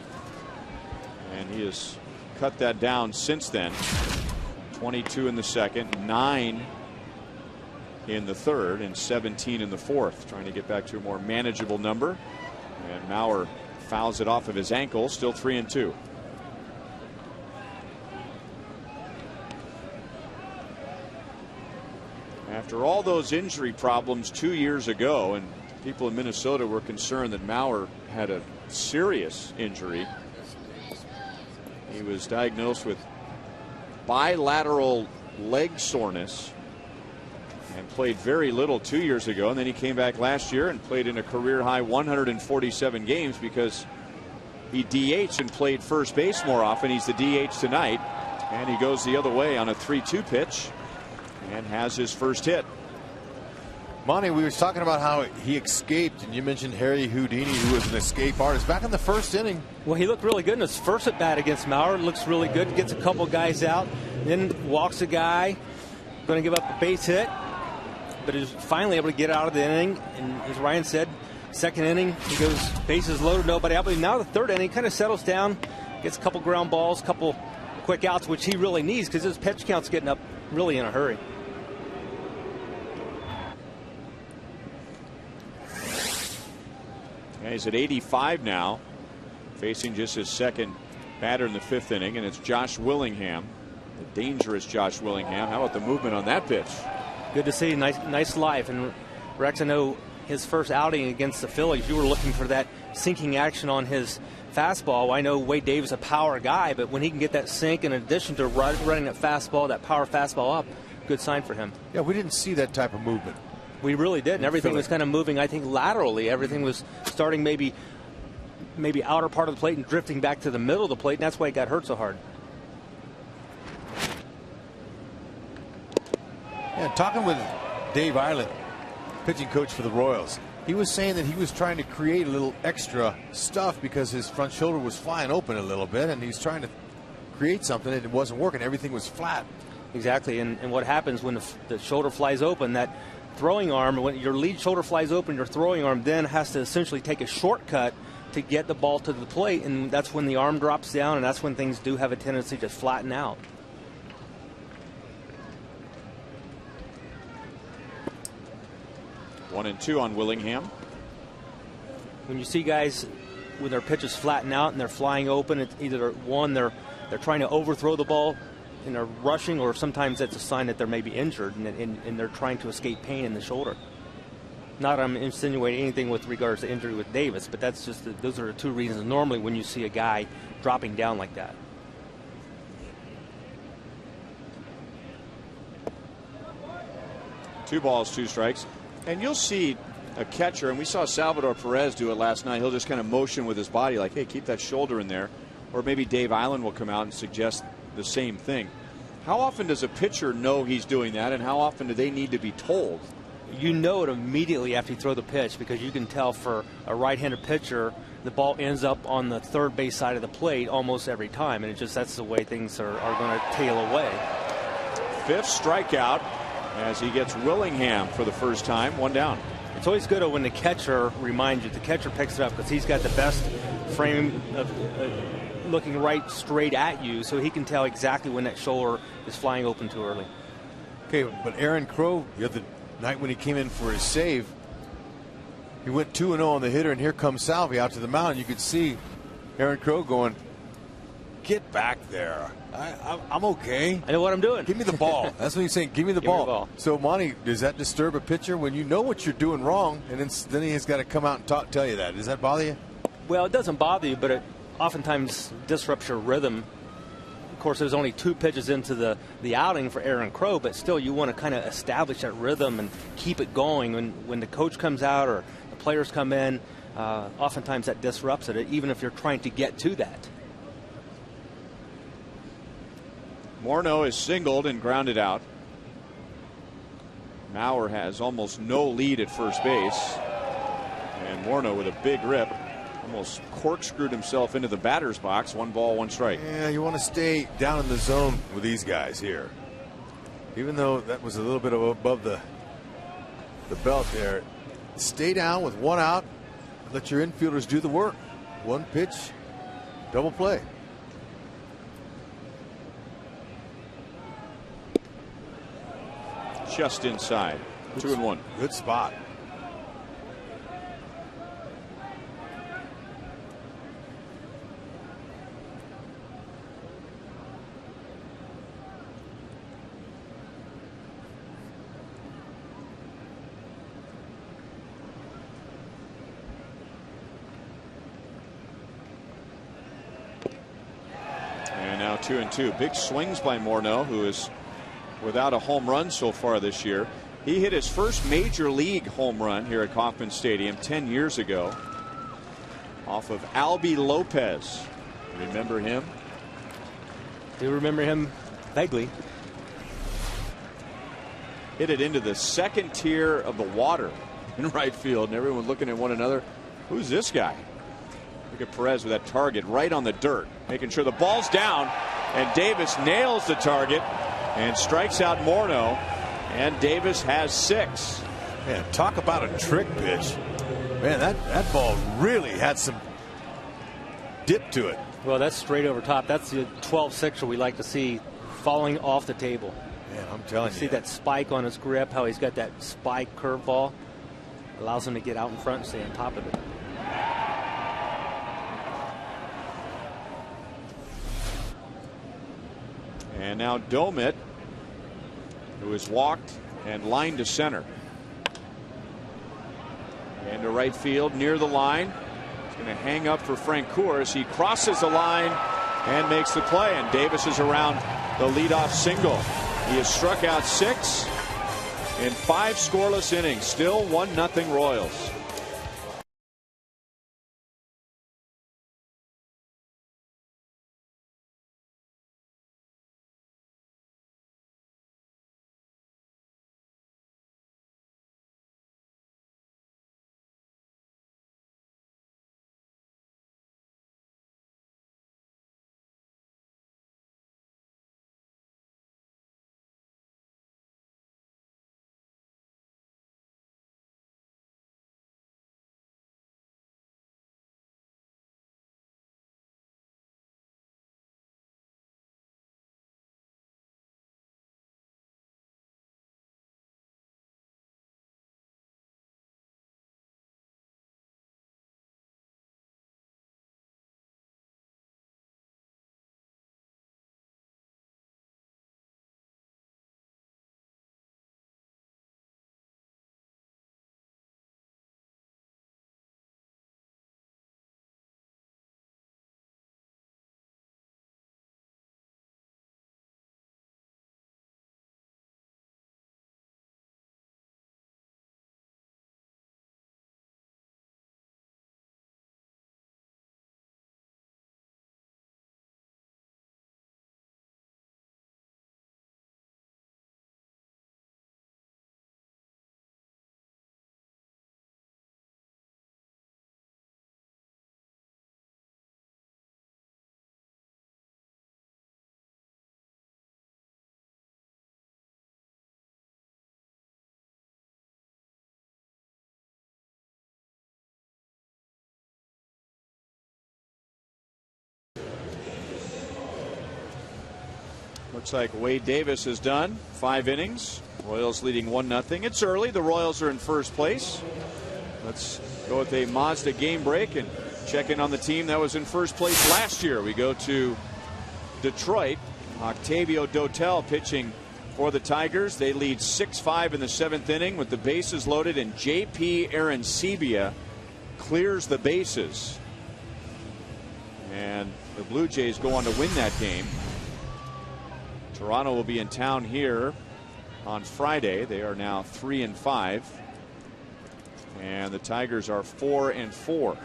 and he has cut that down since then. 22 in the 2nd, 9 in the 3rd, and 17 in the 4th, trying to get back to a more manageable number. And Mauer fouls it off of his ankle, still 3-2. After all those injury problems 2 years ago, and people in Minnesota were concerned that Mauer had a serious injury, He was diagnosed with bilateral leg soreness and played very little 2 years ago, and then he came back last year and played in a career high 147 games because he DH'd and played first base more often. He's the DH tonight, and he goes the other way on a 3-2 pitch and has his first hit. Monty, we were talking about how he escaped, and you mentioned Harry Houdini, who was an escape artist back in the first inning. Well, he looked really good in his first at bat against Maurer. Looks really good. Gets a couple guys out, then walks a guy. Going to give up a base hit, but is finally able to get out of the inning. And as Ryan said, second inning, he goes bases loaded, nobody out. But now the third inning, kind of settles down, gets a couple ground balls, couple quick outs, which he really needs because his pitch count's getting up really in a hurry. Yeah, he's at 85 now, facing just his second batter in the fifth inning, and it's Josh Willingham, the dangerous Josh Willingham. How about the movement on that pitch? Good to see. Nice life. And Rex, I know his first outing against the Phillies, you were looking for that sinking action on his fastball. I know Wade Davis is a power guy, but when he can get that sink in addition to running that fastball, that power fastball up, good sign for him. Yeah, we didn't see that type of movement. We really did, and everything was kind of moving, I think, laterally. Everything was starting maybe outer part of the plate and drifting back to the middle of the plate, and that's why it got hurt so hard. Yeah, talking with Dave Island, pitching coach for the Royals, he was saying that he was trying to create a little extra stuff because his front shoulder was flying open a little bit, and he's trying to create something, and it wasn't working. Everything was flat. Exactly, and what happens when the shoulder flies open, that throwing arm, when your lead shoulder flies open, your throwing arm then has to essentially take a shortcut to get the ball to the plate, and that's when the arm drops down, and that's when things do have a tendency to flatten out. One and two on Willingham. When you see guys when their pitches flatten out and they're flying open, it's either one, they're trying to overthrow the ball and they're rushing, or sometimes that's a sign that they're maybe injured and they're trying to escape pain in the shoulder. Not I'm insinuating anything with regards to injury with Davis, but that's just those are the two reasons normally when you see a guy dropping down like that. Two balls, two strikes. And you'll see a catcher, and we saw Salvador Perez do it last night. He'll just kind of motion with his body like, hey, keep that shoulder in there. Or maybe Dave Island will come out and suggest the same thing. How often does a pitcher know he's doing that, and how often do they need to be told? You know it immediately after you throw the pitch, because you can tell for a right-handed pitcher, the ball ends up on the third base side of the plate almost every time, and that's the way things are going to tail away. Fifth strikeout as he gets Willingham for the first time, one down. It's always good when the catcher reminds you. The catcher picks it up because he's got the best frame of looking right straight at you, so he can tell exactly when that shoulder is flying open too early. Okay, but Aaron Crow, the other night when he came in for his save, he went 2-0 on the hitter, and here comes Salvi out to the mound. You could see Aaron Crow going, get back there. I'm okay. I know what I'm doing. Give me the ball. That's what he's saying. Give me the ball. So, Monty, does that disturb a pitcher when you know what you're doing wrong, and then he has got to come out and tell you that? Does that bother you? Well, it doesn't bother you, but it oftentimes disrupts your rhythm. Of course, there's only two pitches into the outing for Aaron Crow, but still you want to kind of establish that rhythm and keep it going. When the coach comes out or the players come in, oftentimes that disrupts it, even if you're trying to get to that. Morneau is singled and grounded out. Maurer has almost no lead at first base. And Morneau with a big rip almost corkscrewed himself into the batter's box. One ball, one strike. Yeah, you want to stay down in the zone with these guys here. Even though that was a little bit above the belt there. Stay down with one out. Let your infielders do the work. One pitch, double play. Just inside. 2-1. Good spot. 2-2. Big swings by Morneau, who is without a home run so far this year. He hit his first major league home run here at Kauffman Stadium 10 years ago off of Albie Lopez. Remember him? Do you remember him vaguely? Hit it into the second tier of the water in right field, and everyone looking at one another. Who's this guy? Look at Perez with that target right on the dirt, making sure the ball's down, and Davis nails the target and strikes out Morneau, and Davis has 6. Man, talk about a trick pitch. Man, that ball really had some dip to it. Well, that's straight over top. That's the 12-6er we like to see falling off the table. Man, I'm telling you. See that spike on his grip, how he's got that spike curveball. Allows him to get out in front and stay on top of it. And now Domit, who is walked and lined to center. And to right field near the line. He's going to hang up for Francoeur as he crosses the line and makes the play. And Davis is around the leadoff single. He has struck out 6 in 5 scoreless innings. Still 1-0 Royals. Looks like Wade Davis is done. 5 innings. Royals leading 1-0. It's early. The Royals are in first place. Let's go with a Mazda game break and check in on the team that was in first place last year. We go to Detroit. Octavio Dotel pitching for the Tigers. They lead 6-5 in the 7th inning with the bases loaded, and J.P. Arancibia clears the bases. And the Blue Jays go on to win that game. Toronto will be in town here on Friday. They are now 3-5. And the Tigers are 4-4.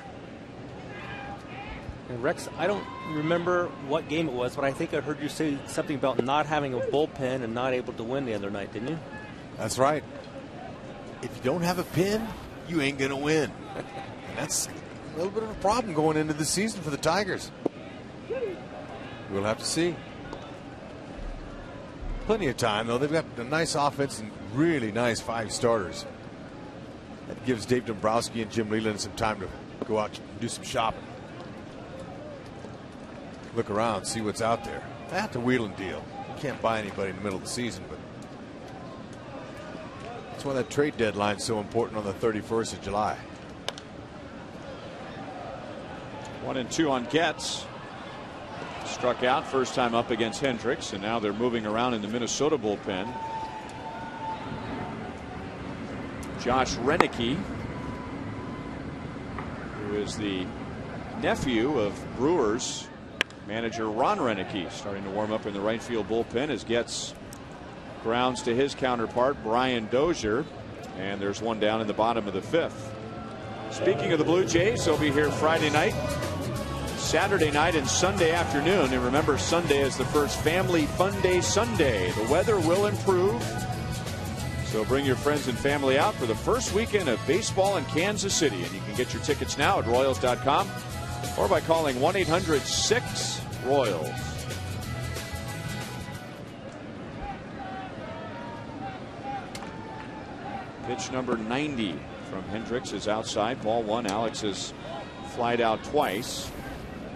And Rex, I don't remember what game it was, but I think I heard you say something about not having a bullpen and not able to win the other night, didn't you? That's right. If you don't have a pin, you ain't going to win. And that's a little bit of a problem going into the season for the Tigers. We'll have to see. Plenty of time, though. They've got a nice offense and really nice 5 starters. That gives Dave Dombrowski and Jim Leland some time to go out and do some shopping. Look around, see what's out there. That's a wheel and deal. You can't buy anybody in the middle of the season, but that's why that trade deadline is so important on the 31st of July. 1-2 on Getz. Struck out first time up against Hendricks, and now they're moving around in the Minnesota bullpen. Josh Renicky, who is the nephew of Brewers Manager Ron Renicky starting to warm up in the right field bullpen as Getz grounds to his counterpart Brian Dozier, and there's one down in the bottom of the 5th. Speaking of the Blue Jays, they'll be here Friday night, Saturday night, and Sunday afternoon. And remember, Sunday is the first Family Fun Day Sunday. The weather will improve, so bring your friends and family out for the first weekend of baseball in Kansas City. And you can get your tickets now at Royals.com or by calling 1-800-6-ROYALS. Pitch number 90 from Hendricks is outside. Ball 1. Alex has flied out twice.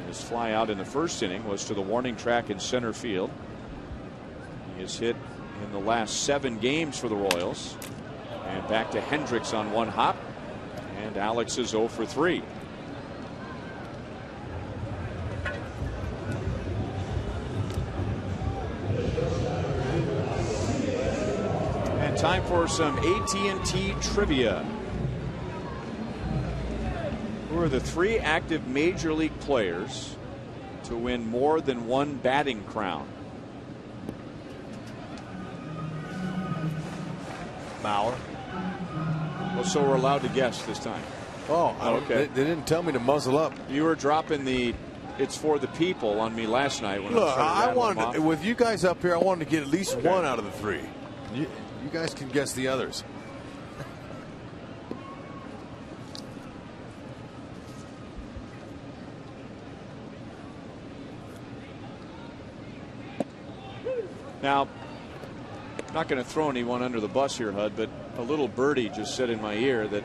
His fly out in the first inning was to the warning track in center field. He has hit in the last 7 games for the Royals. And back to Hendricks on one hop. And Alex is 0 for 3. And time for some AT trivia. Who are the 3 active major league players to win more than one batting crown? Mauer. Well, so we're allowed to guess this time. Oh, okay. They didn't tell me to muzzle up. You were dropping the "it's for the people" on me last night. When Look, I wanted to, with you guys up here, I wanted to get at least Okay. one out of the 3. You guys can guess the others. Now, I'm not going to throw anyone under the bus here, Hud, but a little birdie just said in my ear that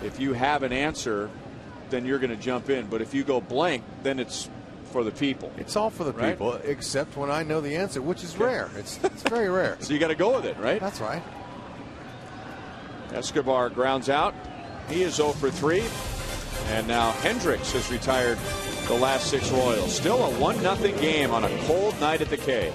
if you have an answer, then you're going to jump in. But if you go blank, then it's for the people. It's all for the Right? people, except when I know the answer, which is rare. It's very rare. So you got to go with it, right? That's right. Escobar grounds out. He is 0 for 3. And now Hendricks has retired the last 6 Royals. Still a 1-0 game on a cold night at the K.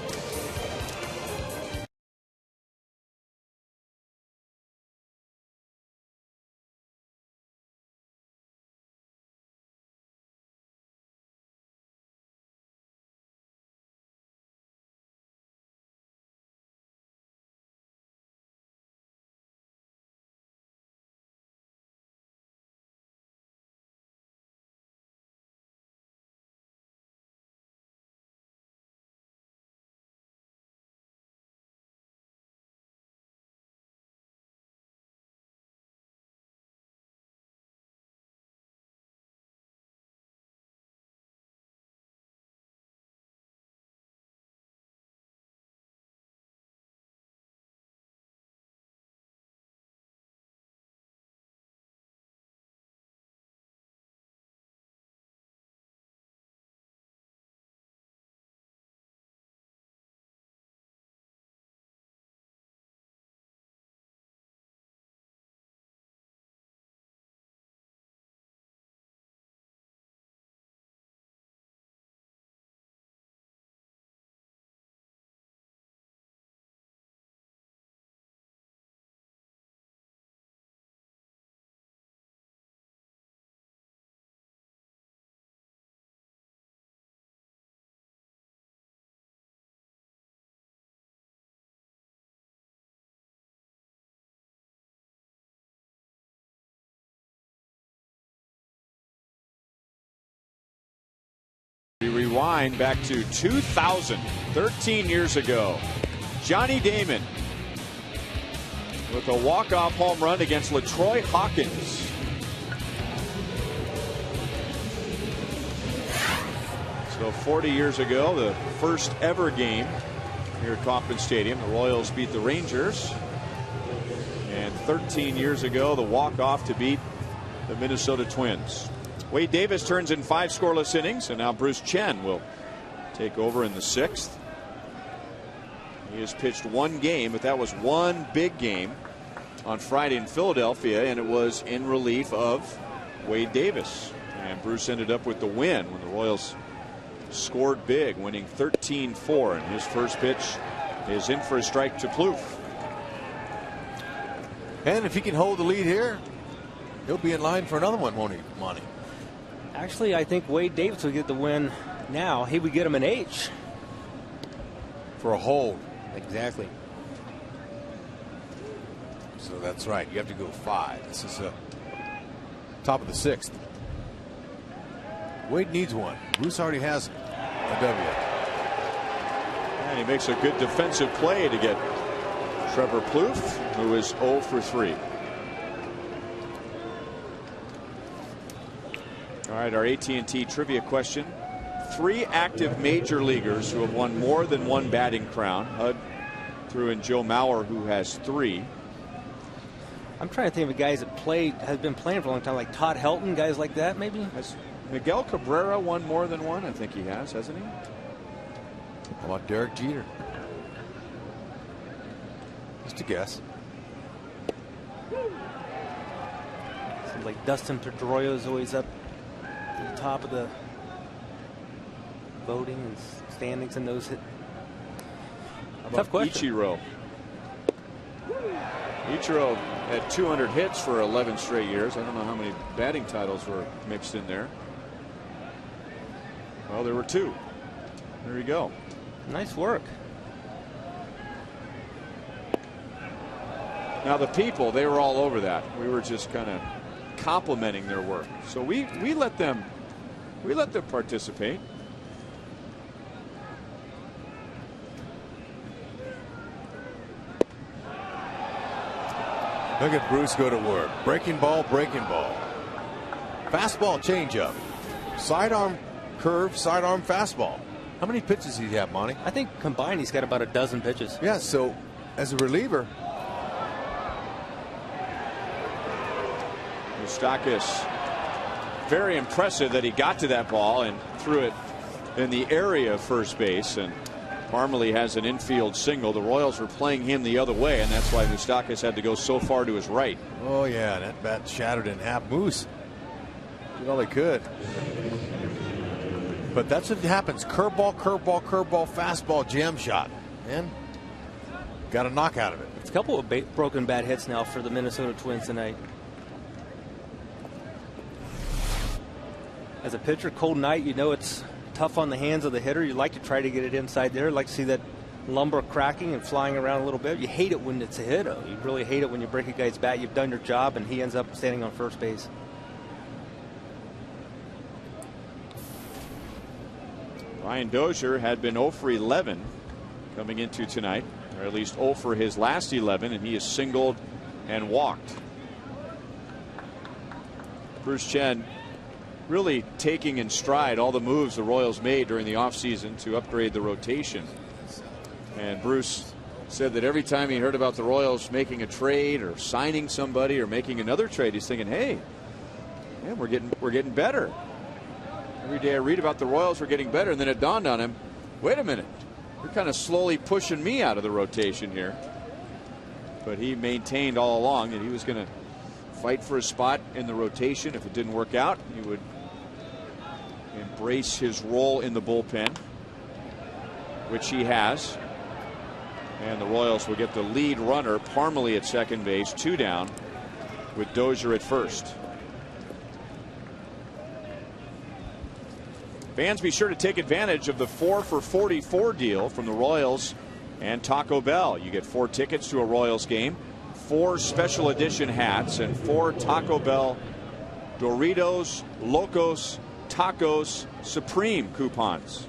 We rewind back to 2000, 13 years ago. Johnny Damon with a walk-off home run against LaTroy Hawkins. So 40 years ago, the first ever game here at Kauffman Stadium, the Royals beat the Rangers. And 13 years ago, the walk-off to beat the Minnesota Twins. Wade Davis turns in 5 scoreless innings, and now Bruce Chen will take over in the 6th. He has pitched 1 game, but that was 1 big game on Friday in Philadelphia, and it was in relief of Wade Davis. And Bruce ended up with the win when the Royals scored big, winning 13-4. And his first pitch is in for a strike to Plouffe. And if he can hold the lead here, he'll be in line for another one, won't he, Monty? Actually, I think Wade Davis will get the win Now he would get him an H. For a hold. Exactly. So that's right. You have to go 5. This is top of the 6th. Wade needs one. Bruce already has a W. And he makes a good defensive play to get Trevor Plouffe, who is 0 for 3. All right, our AT&T trivia question. 3 active major leaguers who have won more than one batting crown. Hud threw in Joe Mauer, who has 3. I'm trying to think of guys that has been playing for a long time, like Todd Helton, guys like that, maybe. Has Miguel Cabrera won more than one? I think he has, hasn't he? How about Derek Jeter? Just a guess. Seems like Dustin Pedroia is always up at the top of the voting and standings in those hit. Tough question. Ichiro had 200 hits for 11 straight years. I don't know how many batting titles were mixed in there. Well, there were 2. There you go. Nice work. Now the people, they were all over that. We were just kind of complimenting their work. So we let them participate. Look at Bruce go to work. Breaking ball, breaking ball. Fastball changeup. Sidearm curve, sidearm fastball. How many pitches does he have, Monty? I think combined he's got about a dozen pitches. Yeah, so as a reliever. Moustakis, very impressive that he got to that ball and threw it in the area of first base. And Parmalee has an infield single. The Royals were playing him the other way, and that's why Moustakis had to go so far to his right. Oh, yeah, that bat shattered in half. Moose did all he could. But that's what happens. Curveball, curveball, curveball, fastball, jam shot. And got a knock out of it. It's a couple of broken bat hits now for the Minnesota Twins tonight. As a pitcher, cold night, you know it's tough on the hands of the hitter. You like to try to get it inside there. Like to see that lumber cracking and flying around a little bit. You hate it when it's a hit. You really hate it when you break a guy's bat. You've done your job, and he ends up standing on first base. Ryan Dozier had been 0 for 11 coming into tonight, or at least 0 for his last 11, and he has singled and walked. Bruce Chen really taking in stride all the moves the Royals made during the offseason to upgrade the rotation. And Bruce said that every time he heard about the Royals making a trade or signing somebody or making another trade, he's thinking, hey, man, we're getting better. Every day I read about the Royals, we're getting better. And then it dawned on him, wait a minute, you're kind of slowly pushing me out of the rotation here. But he maintained all along that he was going to fight for a spot in the rotation. If it didn't work out, he would embrace his role in the bullpen, which he has. And the Royals will get the lead runner, Parmalee, at second base, 2 down, with Dozier at first. Fans, be sure to take advantage of the 4 for $44 deal from the Royals and Taco Bell. You get 4 tickets to a Royals game, 4 special edition hats, and 4 Taco Bell Doritos Locos Tacos Supreme coupons.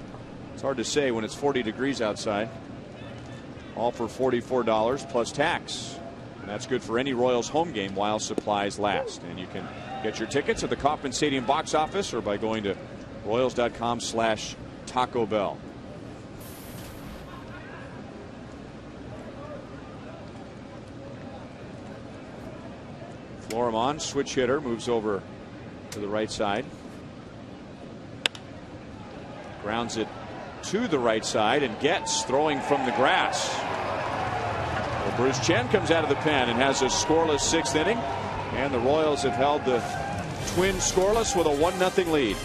It's hard to say when it's 40 degrees outside. All for $44 plus tax. And that's good for any Royals home game while supplies last. And you can get your tickets at the Kauffman Stadium box office or by going to Royals.com/Taco Bell. Florimon, switch hitter, moves over to the right side. Grounds it to the right side and gets throwing from the grass. Well, Bruce Chen comes out of the pen and has a scoreless 6th inning. And the Royals have held the Twins scoreless with a 1-0 lead.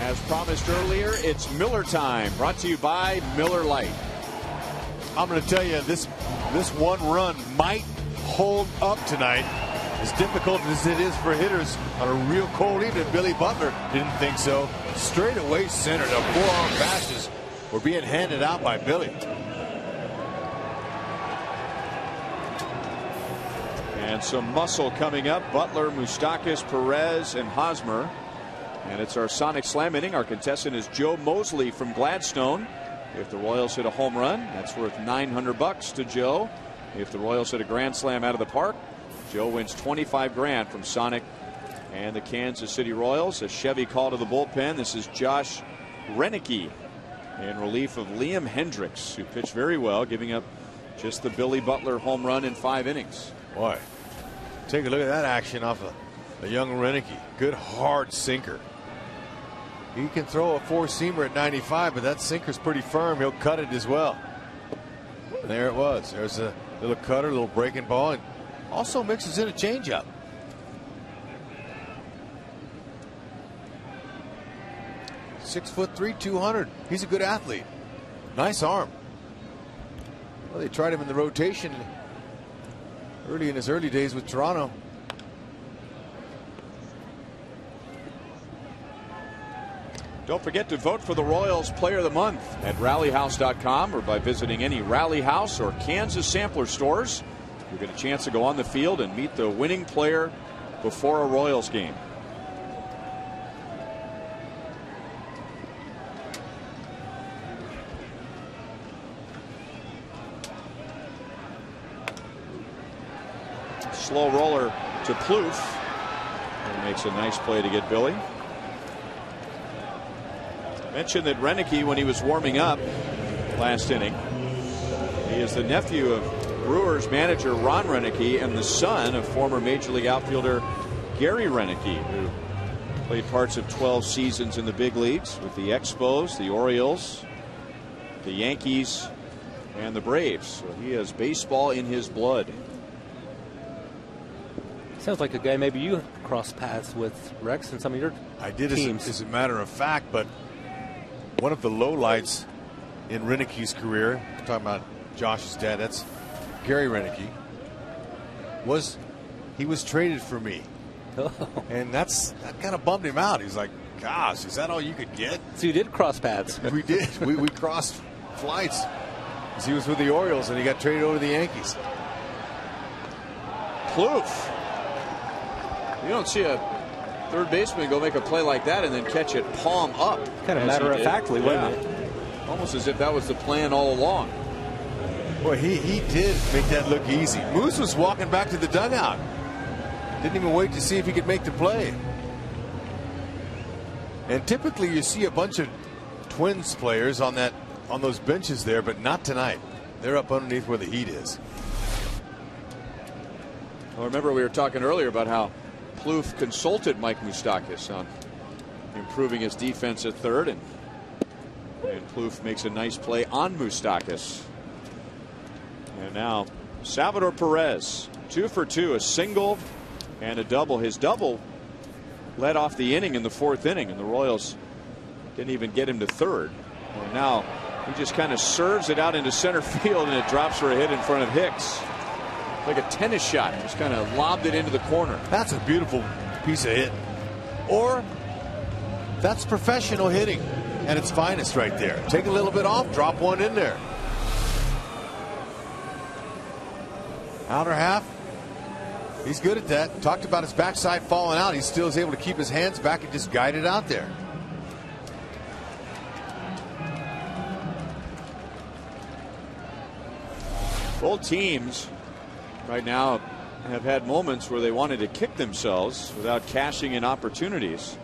As promised earlier, it's Miller time, brought to you by Miller Lite. I'm going to tell you, this one run might hold up tonight. As difficult as it is for hitters on a real cold evening, Billy Butler didn't think so. Straight away center, the four-arm passes were being handed out by Billy. And some muscle coming up. Butler, Moustakas, Perez, and Hosmer. And it's our Sonic Slam inning. Our contestant is Joe Mosley from Gladstone. If the Royals hit a home run, that's worth $900 to Joe. If the Royals hit a grand slam out of the park, Joe wins $25,000 from Sonic and the Kansas City Royals. A Chevy call to the bullpen. This is Josh Renicky in relief of Liam Hendricks, who pitched very well, giving up just the Billy Butler home run in 5 innings. Boy, take a look at that action off a young Renicky. Good hard sinker. He can throw a four-seamer at 95, but that sinker's pretty firm. He'll cut it as well. And there it was. There's a little cutter, a little breaking ball, and also mixes in a changeup. .6'3", 200. He's a good athlete. Nice arm. Well, they tried him in the rotation early in his early days with Toronto. Don't forget to vote for the Royals Player of the Month at rallyhouse.com or by visiting any Rally House or Kansas Sampler stores. You'll get a chance to go on the field and meet the winning player before a Royals game. Slow roller to Plouffe. And makes a nice play to get Billy. Mentioned that Renicky, when he was warming up last inning, he is the nephew of Brewers manager Ron Renicky and the son of former Major League outfielder Gary Renicky, who played parts of 12 seasons in the big leagues with the Expos, the Orioles, the Yankees, and the Braves. So he has baseball in his blood. Sounds like a guy maybe you crossed paths with, Rex, in some of your I did teams. As a matter of fact, but one of the lowlights in Renicky's career, talking about Josh's dad, that's Gary Renicky, was he was traded for me. And that kind of bummed him out. He's like, gosh, is that all you could get? So you did cross paths. We did. we crossed flights. He was with the Orioles and he got traded over to the Yankees. Plouffe. You don't see a third baseman go make a play like that and then catch it palm up. Kind of matter of factly, wasn't it? Almost as if that was the plan all along. Boy, he did make that look easy. Moose was walking back to the dugout. Didn't even wait to see if he could make the play. And typically you see a bunch of Twins players on those benches there, but not tonight. They're up underneath where the heat is. Well, remember we were talking earlier about how Plouffe consulted Mike Moustakas on improving his defense at third, and Plouffe makes a nice play on Moustakas. And now Salvador Perez, 2 for 2, a single and a double. His double led off the inning in the 4th inning, and the Royals didn't even get him to third. And now he just kind of serves it out into center field, and it drops for a hit in front of Hicks. Like a tennis shot, just kind of lobbed it into the corner. That's a beautiful piece of hitting. Or that's professional hitting at its finest right there. Take a little bit off, drop one in there. Outer half, he's good at that. Talked about his backside falling out. He still is able to keep his hands back and just guide it out there. Both teams right now have had moments where they wanted to kick themselves without cashing in opportunities.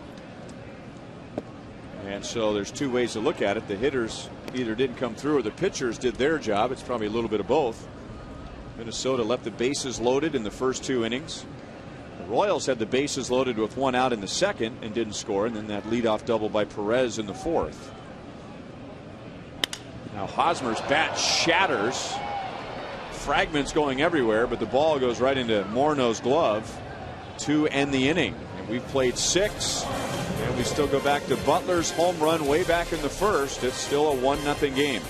And so there's two ways to look at it. The hitters either didn't come through or the pitchers did their job. It's probably a little bit of both. Minnesota left the bases loaded in the first 2 innings. The Royals had the bases loaded with 1 out in the 2nd and didn't score, and then that leadoff double by Perez in the 4th. Now Hosmer's bat shatters. Fragments going everywhere, but the ball goes right into Morneau's glove to end the inning. And we've played 6, and We still go back to Butler's home run way back in the first. It's still a 1-0 game.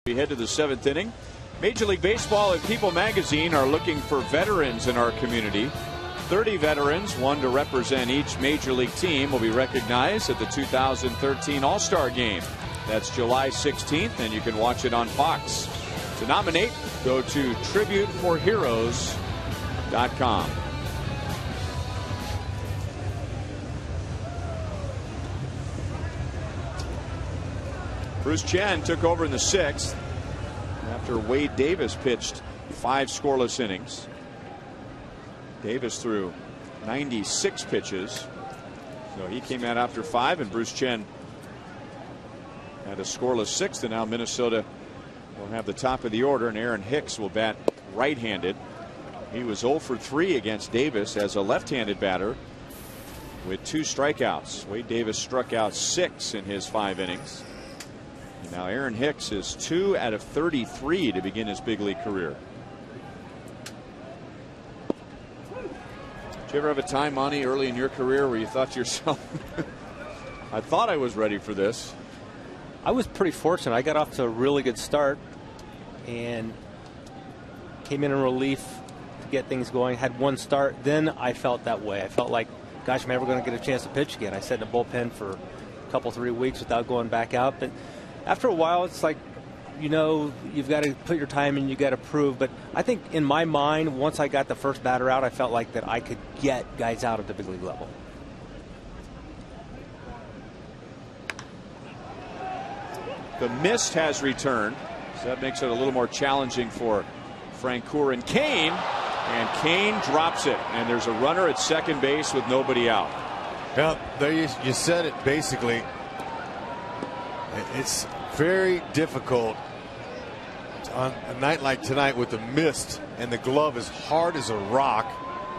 We head to the 7th inning. Major League Baseball and People Magazine are looking for veterans in our community. 30 veterans, one to represent each major league team, will be recognized at the 2013 All-Star Game. That's July 16th, and you can watch it on Fox. To nominate, go to tributeforheroes.com. Bruce Chen took over in the 6th after Wade Davis pitched 5 scoreless innings. Davis threw 96 pitches. So he came out after 5, and Bruce Chen had a scoreless 6th, and now Minnesota will have the top of the order, and Aaron Hicks will bat right-handed. He was 0 for 3 against Davis as a left-handed batter with 2 strikeouts. Wade Davis struck out 6 in his 5 innings. Now Aaron Hicks is 2 out of 33 to begin his big league career. Did you ever have a time, Monty, early in your career where you thought to yourself, I thought I was ready for this? I was pretty fortunate. I got off to a really good start and came in relief to get things going. Had one start. Then I felt that way. I felt like, gosh, I'm never going to get a chance to pitch again. I sat in the bullpen for a couple, 3 weeks without going back out. But after a while, it's like, you know, you've got to put your time in, you got to prove. But I think in my mind, once I got the first batter out, I felt like that I could get guys out at the big league level. The mist has returned, so that makes it a little more challenging for Francoeur and Kane. And Kane drops it, and there's a runner at second base with nobody out. Well, there you said it basically. It's very difficult on a night like tonight with the mist and the glove as hard as a rock,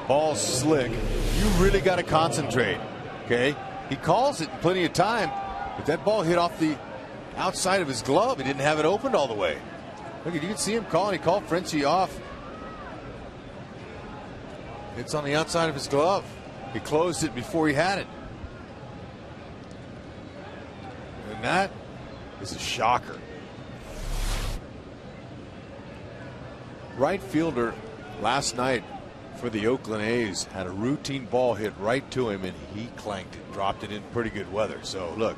ball slick. You really got to concentrate. Okay, he calls it in plenty of time, but that ball hit off the outside of his glove. He didn't have it opened all the way. Look, you can see him calling. He called Frenchie off. It's on the outside of his glove. He closed it before he had it. And that is a shocker. Right fielder last night for the Oakland A's had a routine ball hit right to him, and he clanked it, dropped it in pretty good weather. So look,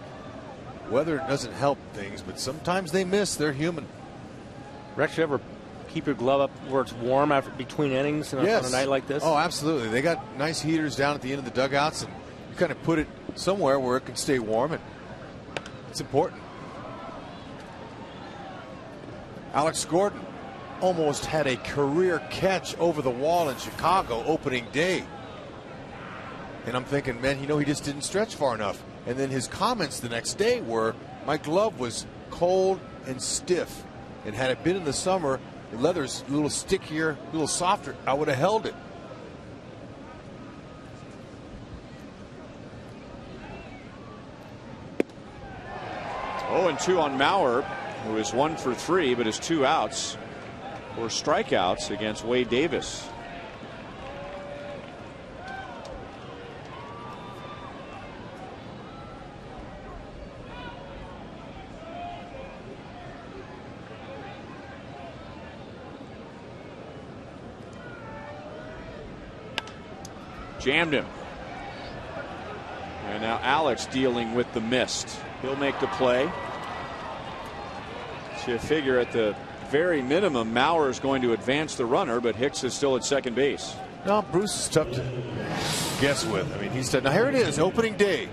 weather doesn't help things, but sometimes they miss. They're human. Rex, you ever keep your glove up where it's warm after between innings on a night like this? Oh, absolutely. They got nice heaters down at the end of the dugouts, and you kind of put it somewhere where it can stay warm, and it's important. Alex Gordon almost had a career catch over the wall in Chicago opening day. And I'm thinking, man, he just didn't stretch far enough. And then his comments the next day were, my glove was cold and stiff. And had it been in the summer, the leather's a little stickier, a little softer, I would have held it. Oh, and 2 on Maurer, who is 1 for 3, but has 2 outs or strikeouts against Wade Davis. Jammed him. And now Alex dealing with the mist. He'll make the play. So you figure at the very minimum, Maurer is going to advance the runner, but Hicks is still at second base. No, Bruce is tough to guess with. I mean, he said, now here it is, opening day.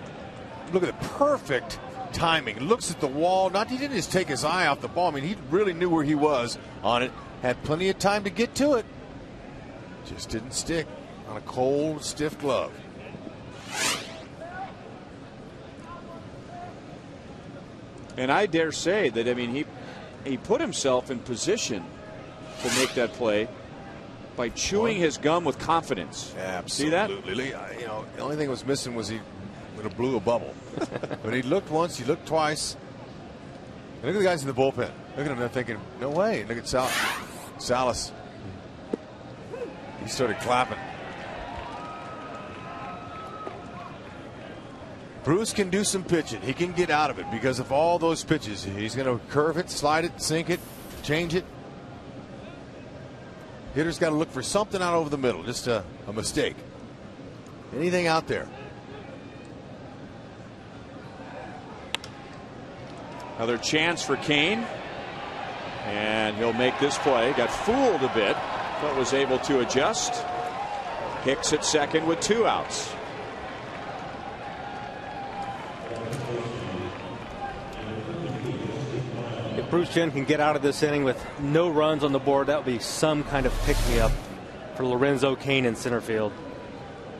Look at the perfect timing. Looks at the wall. He didn't just take his eye off the ball. I mean, he really knew where he was on it. Had plenty of time to get to it. Just didn't stick on a cold, stiff glove. And I dare say that, I mean, he put himself in position to make that play by chewing his gum with confidence. Absolutely. See that? You know, the only thing was missing was he would have blew a bubble. But he looked once, he looked twice. And look at the guys in the bullpen. Look at them, they're thinking, no way. Look at Salas. He started clapping. Bruce can do some pitching. He can get out of it because of all those pitches. He's going to curve it, slide it, sink it, change it. Hitter's got to look for something out over the middle, just a mistake. Anything out there. Another chance for Kane. And he'll make this play. Got fooled a bit, but was able to adjust. Hicks at second with 2 outs. If Bruce Jen can get out of this inning with no runs on the board, that would be some kind of pick-me-up for Lorenzo Cain in center field.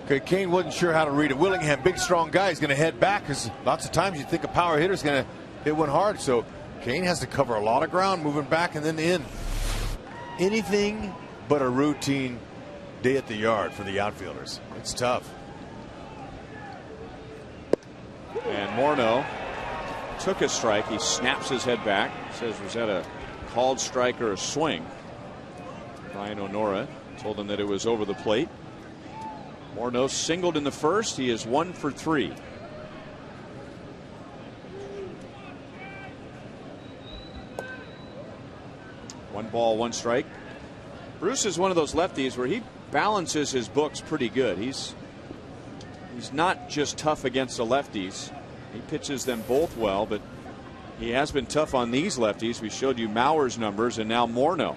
Okay, Kane wasn't sure how to read it. Willingham, big strong guy, is going to head back because lots of times you think a power hitter is going to hit one hard. So Kane has to cover a lot of ground moving back and then in. Anything but a routine day at the yard for the outfielders. It's tough. And Morneau took a strike. He snaps his head back. Says, was that a called strike or a swing? Ryan Onora told him that it was over the plate. Morneau singled in the first. He is 1 for 3. One ball, 1 strike. Bruce is one of those lefties where he balances his books pretty good. He's not just tough against the lefties. He pitches them both well, but he has been tough on these lefties. We showed you Maurer's numbers and now Morneau.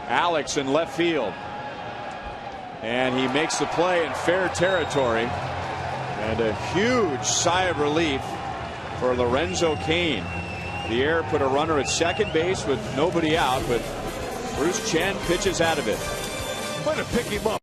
Alex in left field. And he makes the play in fair territory. And a huge sigh of relief for Lorenzo Cain. The air put a runner at second base with nobody out, but Bruce Chen pitches out of it. Way to pick him up.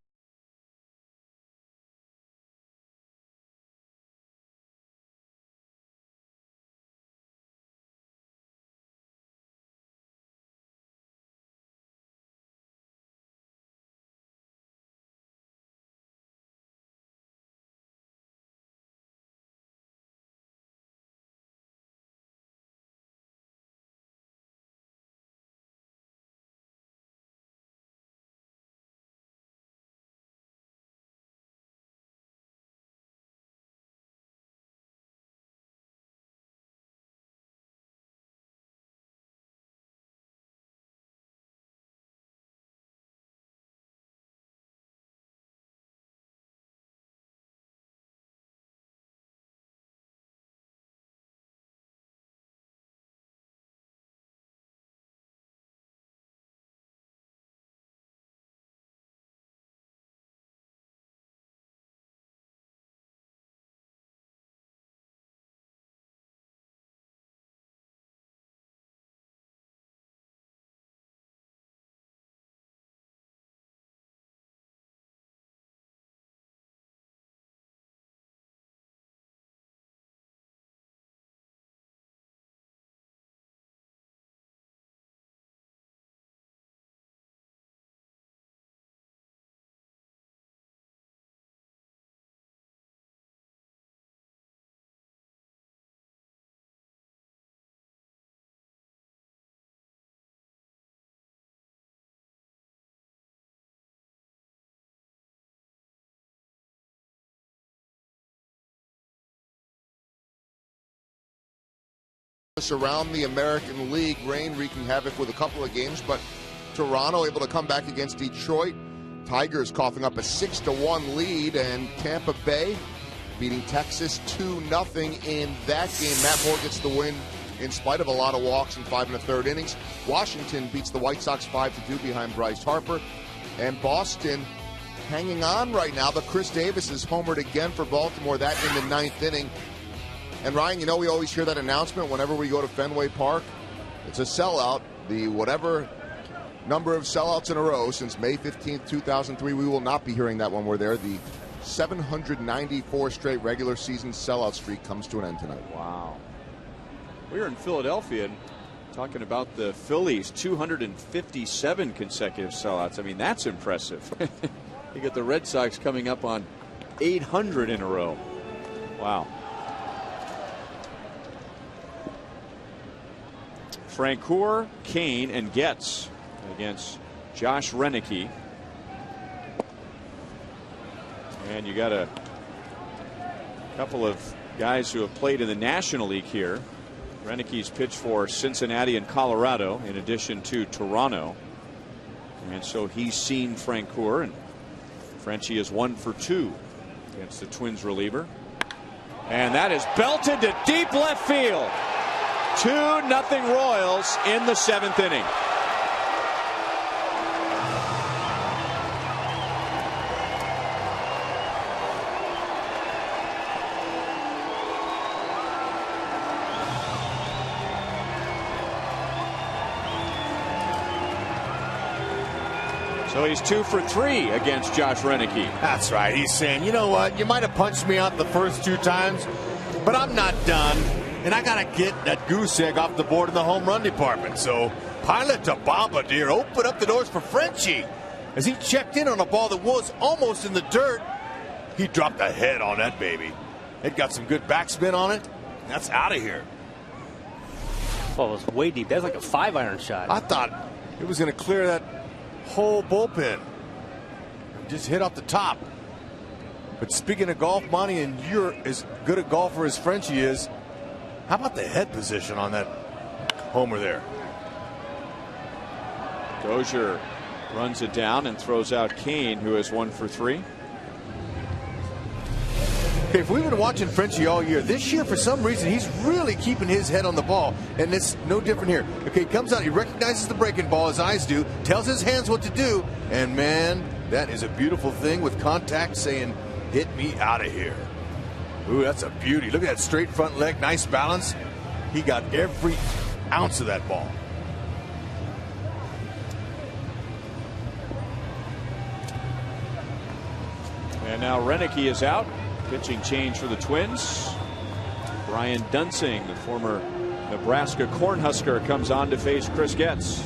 around the American League. Rain wreaking havoc with a couple of games, but Toronto able to come back against Detroit. Tigers coughing up a 6-1 lead, and Tampa Bay beating Texas 2-0 in that game. Matt Moore gets the win in spite of a lot of walks in 5 1/3 innings. Washington beats the White Sox 5-2 behind Bryce Harper. And Boston hanging on right now, but Chris Davis is homered again for Baltimore, that in the 9th inning. And Ryan, you know we always hear that announcement whenever we go to Fenway Park. It's a sellout. The whatever number of sellouts in a row since May 15th, 2003. We will not be hearing that when we're there. The 794 straight regular season sellout streak comes to an end tonight. Wow. We were in Philadelphia and talking about the Phillies' 257 consecutive sellouts. I mean, that's impressive. You get the Red Sox coming up on 800 in a row. Wow. Francoeur, Kane, and Getz against Josh Renicky. And you got a couple of guys who have played in the National League here. Renicky's pitched for Cincinnati and Colorado in addition to Toronto. And so he's seen Francoeur, and Frenchie is 1 for 2 against the Twins reliever. And that is belted to deep left field. 2-0 Royals in the 7th inning. So he's 2 for 3 against Josh Renicky. That's right. He's saying, you know what? You might have punched me out the first 2 times, but I'm not done. And I got to get that goose egg off the board in the home run department. So pilot to Bombardier, open up the doors for Frenchie. As he checked in on a ball that was almost in the dirt, he dropped a head on that baby. It got some good backspin on it. That's out of here. Oh, it was way deep. That's like a 5-iron shot. I thought it was going to clear that whole bullpen. Just hit off the top. But speaking of golf, Monty, and you're as good a golfer as Frenchie is, how about the head position on that homer there? Dozier runs it down and throws out Kane, who is 1 for 3. Okay, if we've been watching Frenchie all year, this year for some reason he's really keeping his head on the ball, and it's no different here. Okay, he comes out, he recognizes the breaking ball, his eyes do, tells his hands what to do, and man, that is a beautiful thing with contact saying, hit me out of here. Ooh, that's a beauty. Look at that straight front leg, nice balance. He got every ounce of that ball. And now Renicky is out. Pitching change for the Twins. Brian Dunsing, the former Nebraska Cornhusker, comes on to face Chris Getz.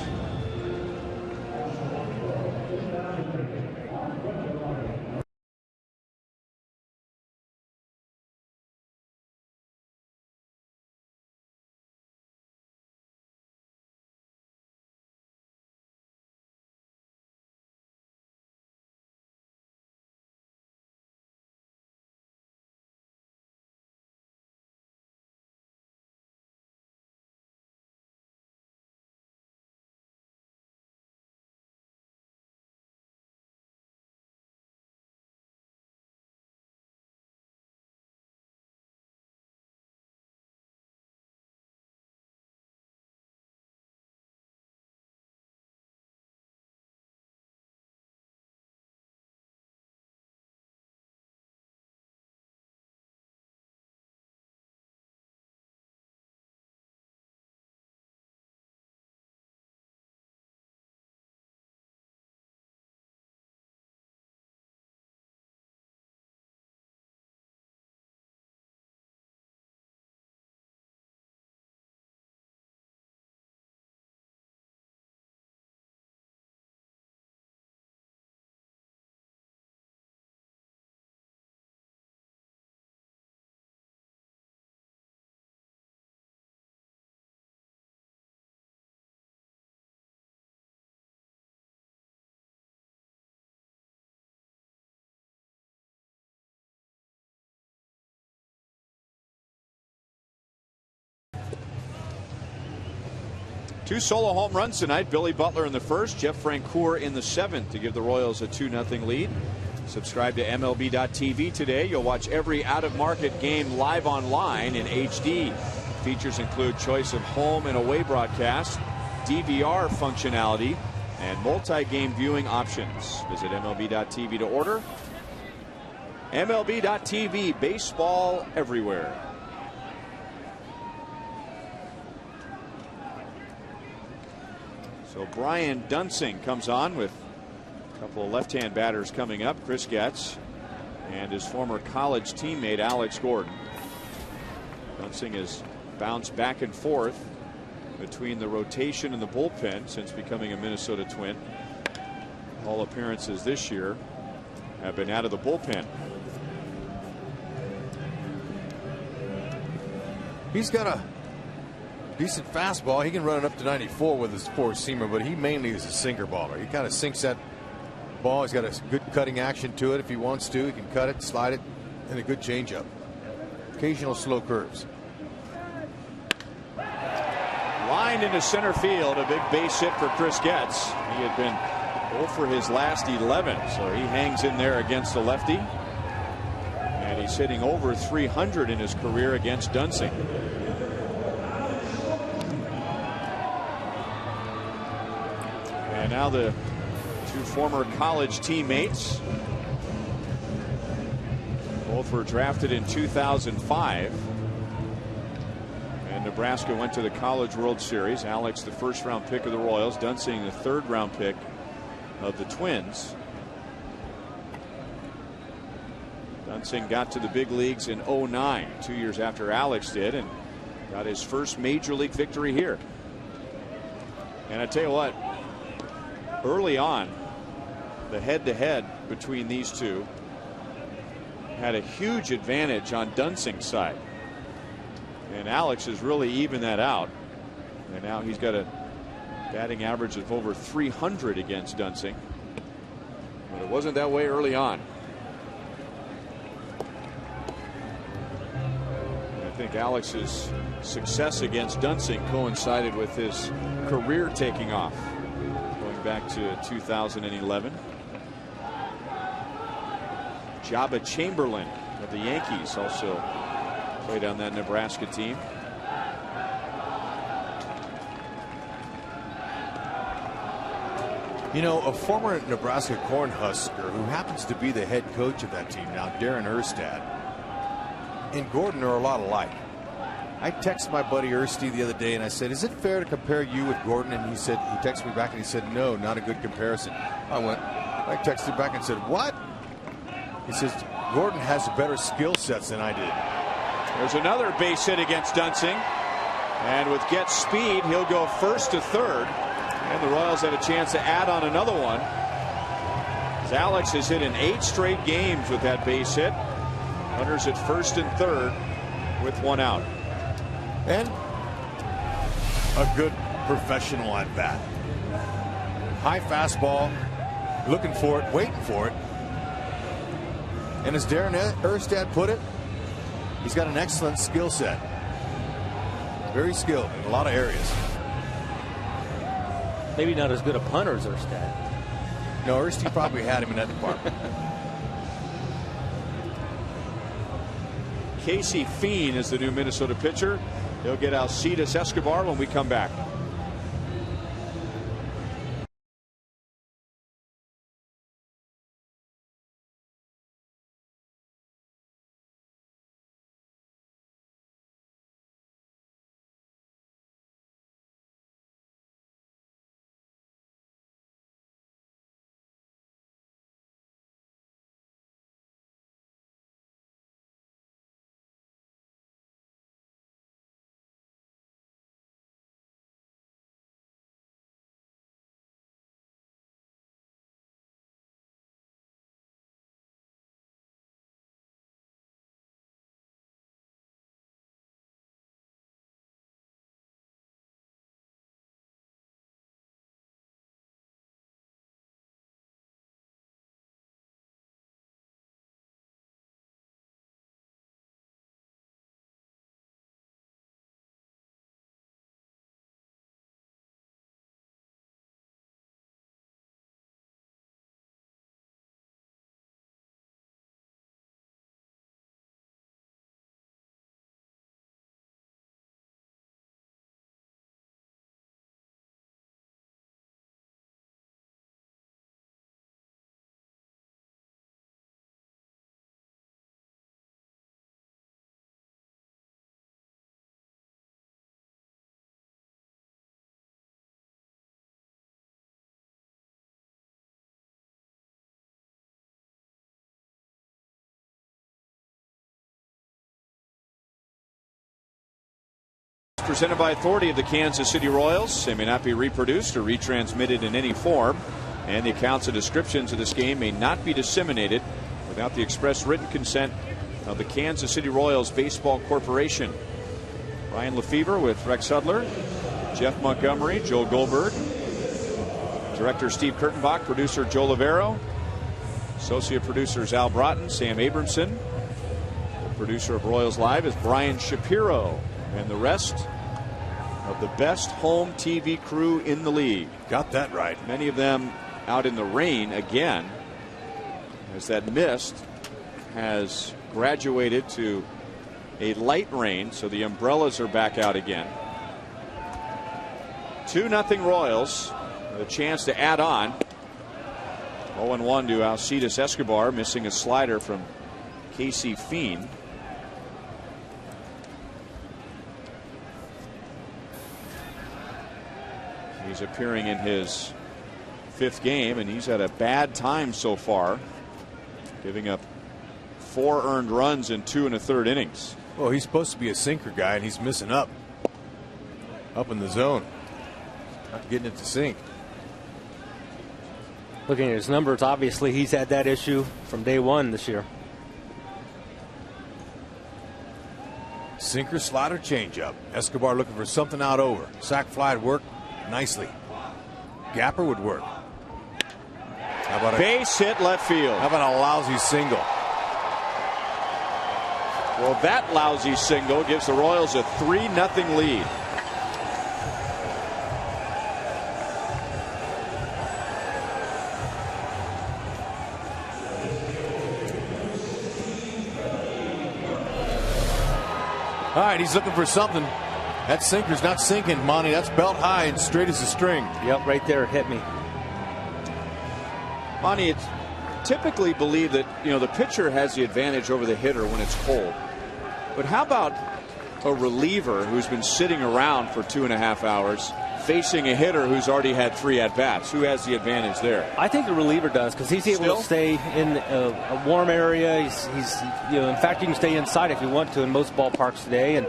Two solo home runs tonight. Billy Butler in the first, Jeff Francoeur in the seventh to give the Royals a 2-0 lead. Subscribe to MLB.tv today. You'll watch every out-of-market game live online in HD. Features include choice of home and away broadcasts, DVR functionality, and multi-game viewing options. Visit MLB.tv to order. MLB.tv, baseball everywhere. So Brian Dunsing comes on with a couple of left-hand batters coming up. Chris Getz and his former college teammate Alex Gordon. Dunsing has bounced back and forth between the rotation and the bullpen since becoming a Minnesota Twin. All appearances this year have been out of the bullpen. He's got a decent fastball. He can run it up to 94 with his four-seamer, but he mainly is a sinker baller. He kind of sinks that ball. He's got a good cutting action to it if he wants to. He can cut it, slide it, and a good changeup. Occasional slow curves. Lined into center field, a big base hit for Chris Getz. He had been 0 for his last 11, so he hangs in there against the lefty. And he's hitting over 300 in his career against Dunsing. And now the two former college teammates. Both were drafted in 2005. And Nebraska went to the College World Series. Alex, the first-round pick of the Royals. Dunsing, the third-round pick of the Twins. Dunsing got to the big leagues in 2009, 2 years after Alex did, and got his first major league victory here. And I tell you what, early on, the head-to-head between these two had a huge advantage on Dunsing's side. And Alex has really evened that out. And now he's got a batting average of over 300 against Dunsing. But it wasn't that way early on. And I think Alex's success against Dunsing coincided with his career taking off, going back to 2011. Jabba Chamberlain of the Yankees also played on that Nebraska team. You know, a former Nebraska Cornhusker who happens to be the head coach of that team now, Darren Erstad, and Gordon are a lot alike. I texted my buddy Ersty the other day and I said, is it fair to compare you with Gordon? And he texted me back and he said, no, not a good comparison. I texted back and said, what? He says, Gordon has better skill sets than I did. There's another base hit against Dunsing. And with Getz speed, he'll go first to third. And the Royals had a chance to add on another one, as Alex has hit in 8 straight games with that base hit. Runners at first and third with one out. And a good professional at bat. High fastball, looking for it, waiting for it. And as Darren Erstad put it, he's got an excellent skill set. Very skilled in a lot of areas. Maybe not as good a punter as Erstad. No, Ersty probably had him in that department. Casey Fiend is the new Minnesota pitcher. He'll get Alcides Escobar when we come back. presented by authority of the Kansas City Royals. They may not be reproduced or retransmitted in any form, and the accounts and descriptions of this game may not be disseminated without the express written consent of the Kansas City Royals Baseball Corporation. Ryan Lefevre with Rex Hudler, Jeff Montgomery, Joe Goldberg, director Steve Kurtenbach, producer Joe Lavero, associate producers Al Broughton, Sam Abramson. The producer of Royals Live is Brian Shapiro, and the rest of the best home TV crew in the league. Got that right. Many of them out in the rain again, as that mist has graduated to a light rain, so the umbrellas are back out again. 2-0 Royals with a chance to add on. 0-1 to Alcides Escobar, missing a slider from Casey Fiend. He's appearing in his 5th game, and he's had a bad time so far, giving up 4 earned runs in 2 1/3 innings. Well, he's supposed to be a sinker guy, and he's missing up in the zone, not getting it to sink. Looking at his numbers, obviously he's had that issue from day one this year. Sinker, slider, changeup. Escobar looking for something out over. Sac fly would work nicely. Gapper would work. How about a base hit left field? How about a lousy single? Well, that lousy single gives the Royals a 3-0 lead. All right, he's looking for something. That sinker's not sinking, Monty. That's belt high and straight as a string. Yep, right there, it hit me. Monty, it's typically believed that, the pitcher has the advantage over the hitter when it's cold. But how about a reliever who's been sitting around for 2.5 hours facing a hitter who's already had 3 at-bats? Who has the advantage there? I think the reliever does, because he's able to stay in a warm area. He's in fact, you can stay inside if you want to in most ballparks today. And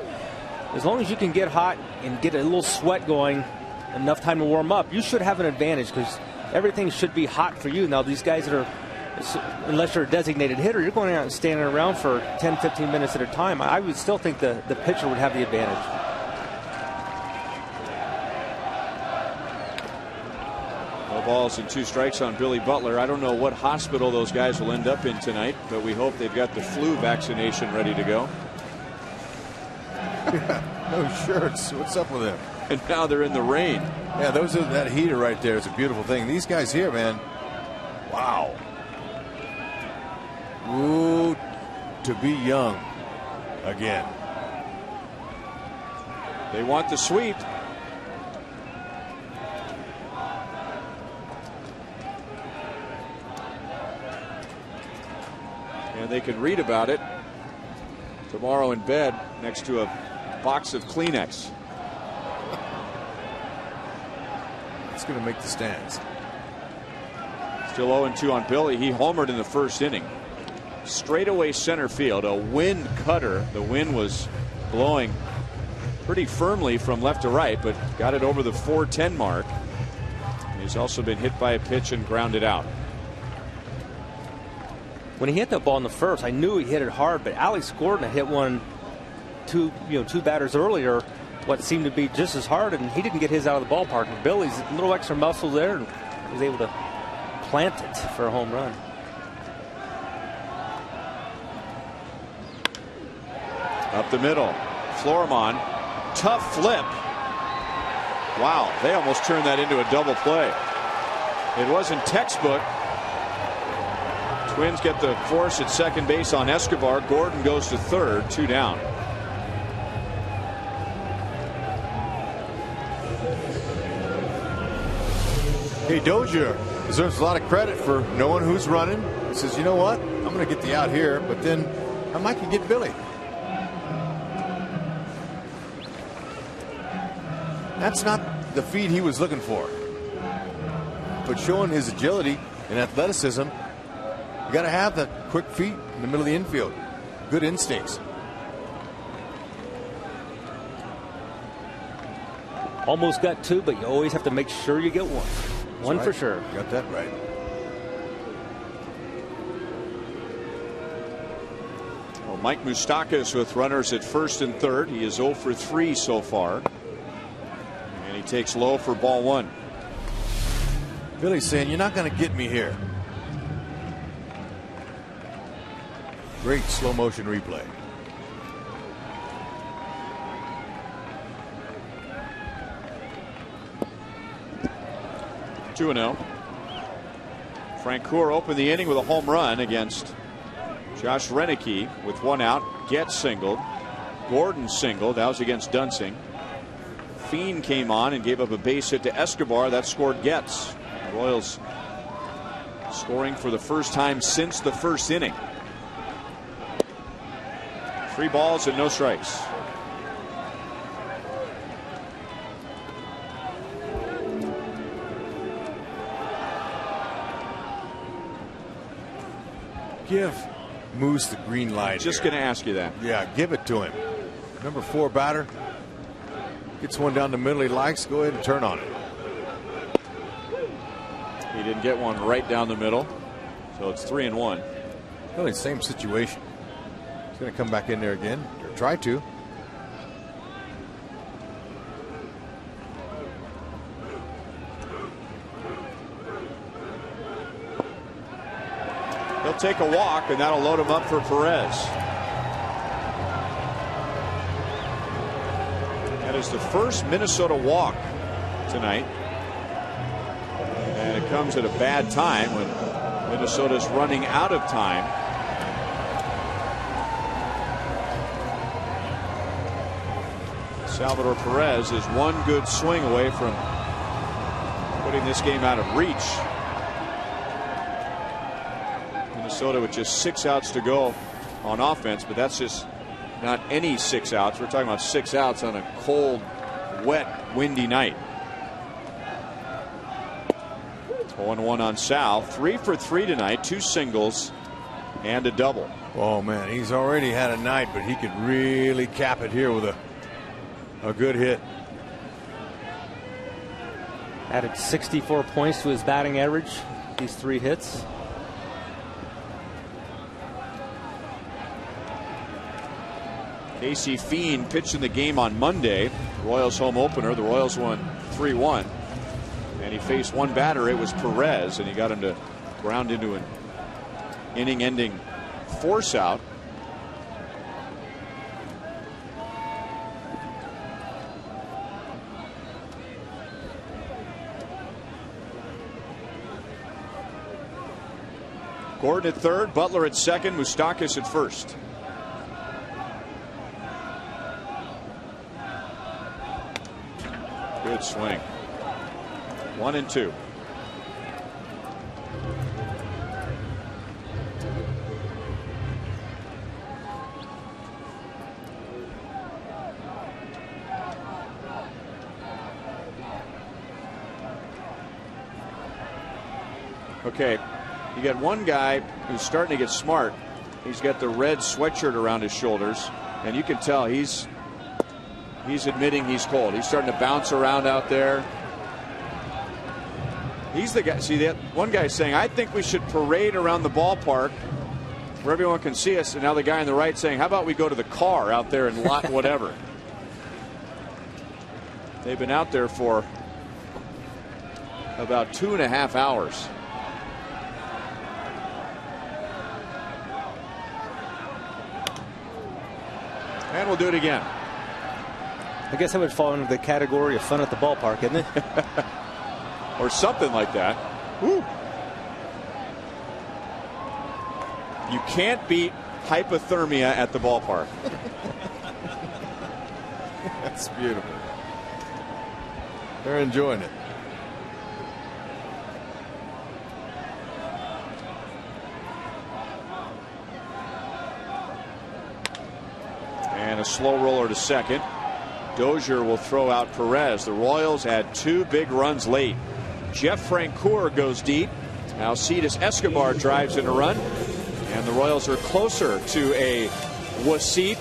as long as you can get hot and get a little sweat going, enough time to warm up, you should have an advantage, because everything should be hot for you. Now, these guys that are, unless you're a designated hitter, you're going out and standing around for 10-15 minutes at a time. I would still think the pitcher would have the advantage. No balls and 2 strikes on Billy Butler. I don't know what hospital those guys will end up in tonight, but we hope they've got the flu vaccination ready to go. No shirts. What's up with them? And now they're in the rain. Yeah, that heater right there is a beautiful thing. These guys here, man. Wow. Ooh, to be young again. They want the sweep. And they can read about it tomorrow in bed next to a box of Kleenex. It's going to make the stands. Still 0-2 on Billy. He homered in the 1st inning. Straightaway center field, a wind cutter. The wind was blowing pretty firmly from left to right, but got it over the 410 mark. He's also been hit by a pitch and grounded out. When he hit that ball in the 1st, I knew he hit it hard, but Alex Gordon had hit one two batters earlier, what seemed to be just as hard, and he didn't get his out of the ballpark. And Billy's a little extra muscle there, and he was able to plant it for a home run. Up the middle, Florimon, tough flip. Wow, they almost turned that into a double play. It wasn't textbook. Twins get the force at second base on Escobar. Gordon goes to 3rd, 2 down. Hey, Dozier deserves a lot of credit for knowing who's running. He says, you know what? I'm going to get the out here, but then I might can get Billy. That's not the feed he was looking for. But showing his agility and athleticism, you got to have the quick feet in the middle of the infield. Good instincts. almost got 2, but you always have to make sure you get 1. One right. for sure. Got that right. Well, Mike Moustakas with runners at first and third. He is 0 for 3 so far. And he takes low for ball 1. Billy's saying, you're not going to get me here. Great slow motion replay. Two 2-0. Francoeur opened the inning with a home run against Josh Renicky with 1 out. Getz singled. Gordon singled. That was against Dunsing. Fien came on and gave up a base hit to Escobar. That scored Getz. The Royals scoring for the first time since the first inning. 3 balls and no strikes. Give Moose the green light. Just going to ask you that. Yeah, give it to him. Number 4 batter gets one down the middle he likes. Go ahead and turn on it. He didn't get one right down the middle, so it's 3-1. Really, same situation. He's going to come back in there again, or try to. He'll take a walk, and that'll load him up for Perez. That is the first Minnesota walk tonight. And it comes at a bad time when Minnesota's running out of time. Salvador Perez is one good swing away from putting this game out of reach. Minnesota with just 6 outs to go on offense, but that's just not any 6 outs. We're talking about 6 outs on a cold, wet, windy night. 0-1 on Sal. 3 for 3 tonight. 2 singles and a double. Oh man, he's already had a night, but he could really cap it here with a good hit. Added 64 points to his batting average. These 3 hits. Casey Fien pitched in the game on Monday. Royals home opener. The Royals won 3-1. And he faced one batter. It was Perez, and he got him to ground into an inning-ending force out. Gordon at third, Butler at second, Moustakas at first. Good swing. 1-2. Okay, you got one guy who's starting to get smart. He's got the red sweatshirt around his shoulders, and you can tell he's admitting he's cold. He's starting to bounce around out there. He's the guy. See, that one guy's saying, I think we should parade around the ballpark where everyone can see us. And now the guy on the right saying, how about we go to the car out there and lot whatever. They've been out there for about 2.5 hours. And we'll do it again. I guess that would fall under the category of fun at the ballpark, isn't it? Or something like that. Woo. You can't beat hypothermia at the ballpark. That's beautiful. They're enjoying it. And a slow roller to second. Dozier will throw out Perez. The Royals had 2 big runs late. Jeff Francoeur goes deep. Alcides Escobar drives in a run. And the Royals are closer to a Wasip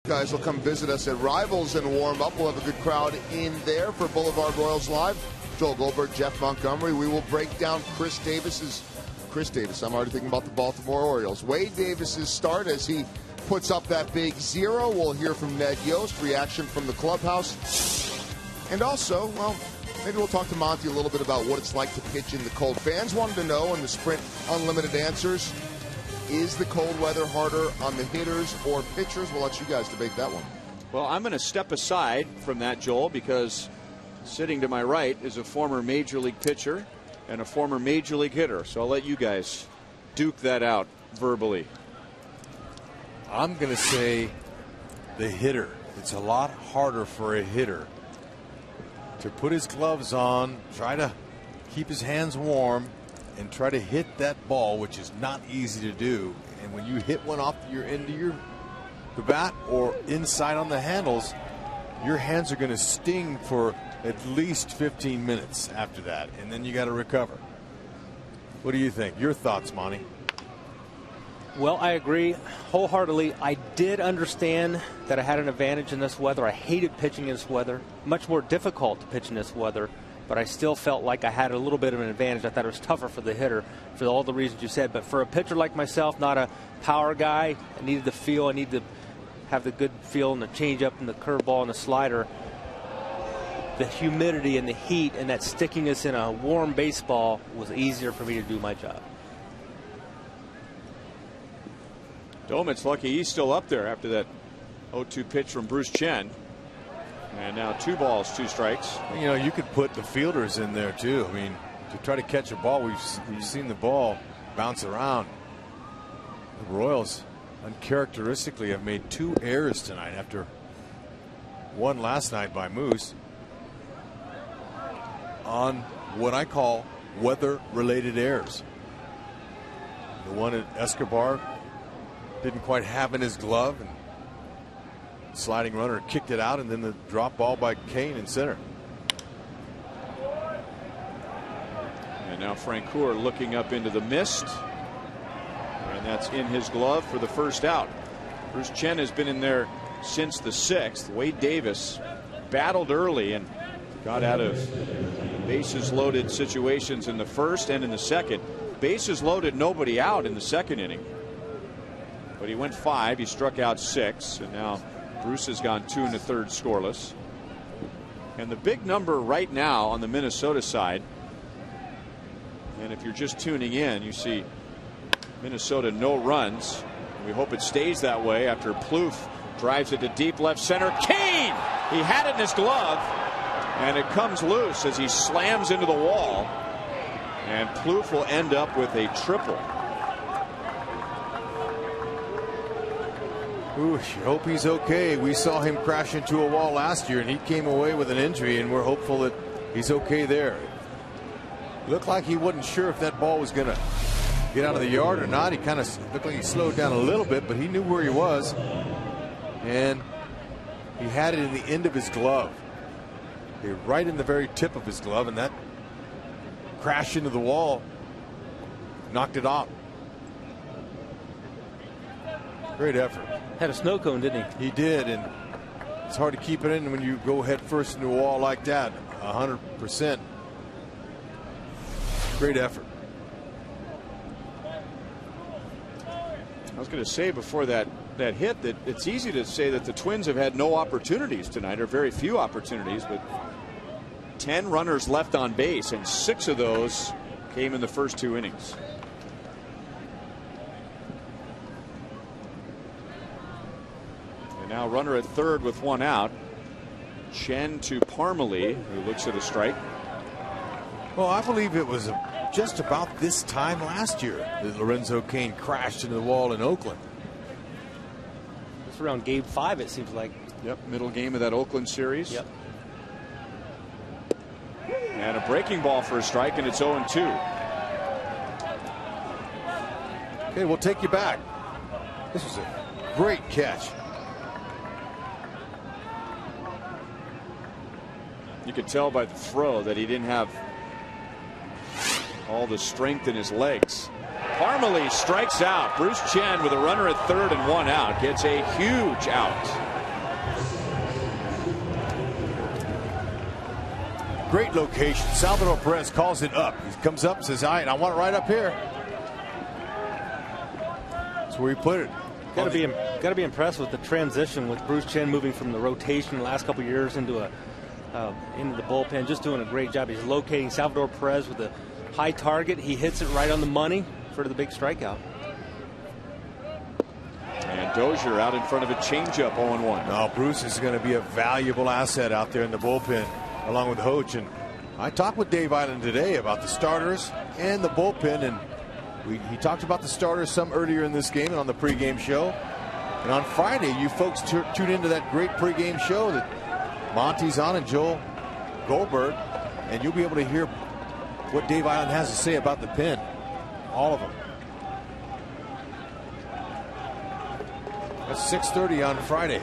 Guys will come visit us at Rivals and warm up. We'll have a good crowd in there for Boulevard Royals Live. Joel Goldberg, Jeff Montgomery. We will break down Chris Davis, I'm already thinking about the Baltimore Orioles. Wade Davis's start as he puts up that big 0. We'll hear from Ned Yost, reaction from the clubhouse. And also, well, maybe we'll talk to Monty a little bit about what it's like to pitch in the cold. Fans wanted to know in the Sprint Unlimited Answers, is the cold weather harder on the hitters or pitchers? We'll let you guys debate that one. Well, I'm going to step aside from that, Joel, because sitting to my right is a former Major League pitcher and a former Major League hitter. So I'll let you guys duke that out verbally. I'm going to say the hitter. It's a lot harder for a hitter to put his gloves on, try to keep his hands warm, and try to hit that ball, which is not easy to do. And when you hit one off your end of the bat or inside on the handles, your hands are going to sting for at least 15 minutes after that, and then you got to recover. What do you think? Your thoughts, Monty? Well, I agree wholeheartedly. I did understand that I had an advantage in this weather. I hated pitching in this weather. Much more difficult to pitch in this weather. But I still felt like I had a little bit of an advantage. I thought it was tougher for the hitter for all the reasons you said. But for a pitcher like myself, not a power guy, I needed the feel. I needed to have the good feel and the changeup and the curveball and the slider. The humidity and the heat and that stickiness in a warm baseball was easier for me to do my job. Domit's lucky he's still up there after that 0-2 pitch from Bruce Chen. And now 2 balls, 2 strikes. You know, you could put the fielders in there too. I mean, to try to catch a ball, we've seen the ball bounce around. The Royals uncharacteristically have made 2 errors tonight after one last night by Moose on what I call weather-related errors. The one at Escobar didn't quite have in his glove, and sliding runner kicked it out, and then the drop ball by Kane in center. And now Francoeur looking up into the mist, and that's in his glove for the first out. Bruce Chen has been in there since the 6th. Wade Davis battled early and got out of bases loaded situations in the 1st and in the 2nd. Bases loaded, nobody out in the 2nd inning. But he went 5. He struck out 6, and now Bruce has gone 2 1/3 scoreless. And the big number right now on the Minnesota side, and if you're just tuning in, you see Minnesota no runs. We hope it stays that way after Plouffe drives it to deep left center. Kane! He had it in his glove, and it comes loose as he slams into the wall. And Plouffe will end up with a triple. Ooh, hope he's okay. We saw him crash into a wall last year, and he came away with an injury, and we're hopeful that he's okay there. Looked like he wasn't sure if that ball was going to get out of the yard or not. He kind of looked like he slowed down a little bit, but he knew where he was, and he had it in the end of his glove, right in the very tip of his glove, and that crash into the wall knocked it off. Great effort. Had a snow cone, didn't he? He did, and it's hard to keep it in when you go head first into a wall like that. 100%. Great effort. I was going to say before that hit that it's easy to say that the Twins have had no opportunities tonight, or very few opportunities, but 10 runners left on base, and 6 of those came in the first 2 innings. And now runner at 3rd with 1 out. Chen to Parmelee, who looks at a strike. Well, I believe it was just about this time last year that Lorenzo Cain crashed into the wall in Oakland. It's around game 5, it seems like. Yep, middle game of that Oakland series. Yep. And a breaking ball for a strike, and it's 0-2. Okay, we'll take you back. This was a great catch. You could tell by the throw that he didn't have all the strength in his legs. Parmelee strikes out. Bruce Chen with a runner at 3rd and 1 out gets a huge out. great location. Salvador Perez calls it up. He comes up and says, all right, I want it right up here. That's where he put it. Got to be impressed with the transition with Bruce Chen moving from the rotation the last couple of years into the bullpen. Just doing a great job. He's locating Salvador Perez with a high target. He hits it right on the money for the big strikeout. And Dozier out in front of a changeup, 0-1. Oh, Bruce is going to be a valuable asset out there in the bullpen, along with Hoach. And I talked with Dave Island today about the starters and the bullpen, and he talked about the starters some earlier in this game and on the pregame show. And on Friday, you folks tune into that great pregame show that Monty's on and Joel Goldberg, and you'll be able to hear what Dave Island has to say about the pen. All of them. That's 6:30 on Friday.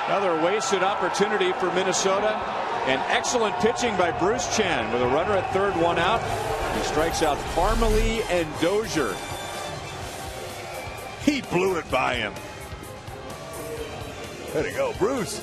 Another wasted opportunity for Minnesota. And excellent pitching by Bruce Chen with a runner at third, one out. He strikes out Parmalee and Dozier. He blew it by him. Way to go, Bruce.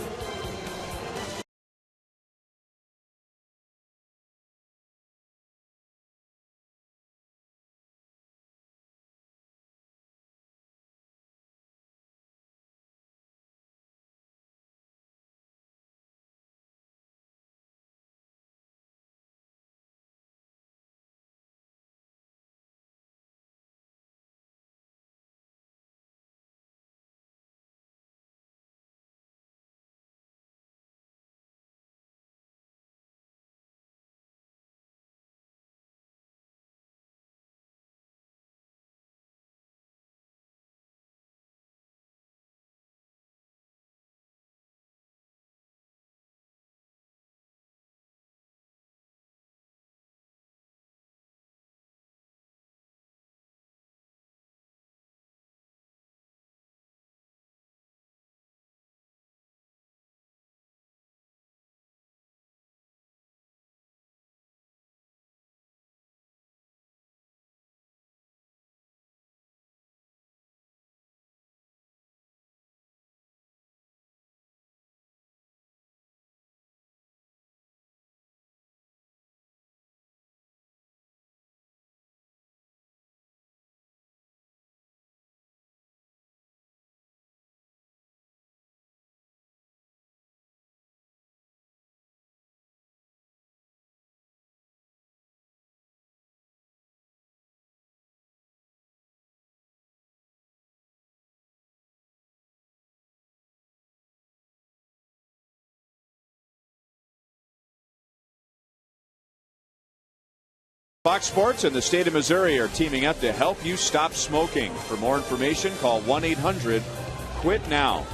Fox Sports and the state of Missouri are teaming up to help you stop smoking. For more information, call 1-800-QUIT-NOW.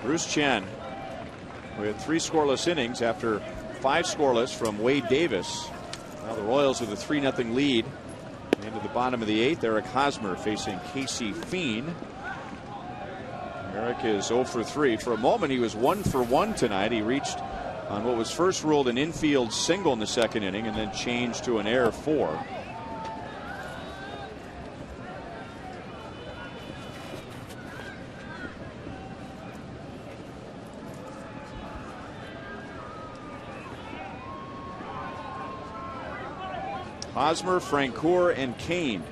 Bruce Chen with 3 scoreless innings after 5 scoreless from Wade Davis. Now the Royals with a 3-0 lead. Into the bottom of the 8th, Eric Hosmer facing Casey Fien. Eric is 0 for 3. For a moment, he was 1 for 1 tonight. He reached on what was first ruled an infield single in the second inning and then changed to an error 4. Hosmer, Francoeur, and Kane.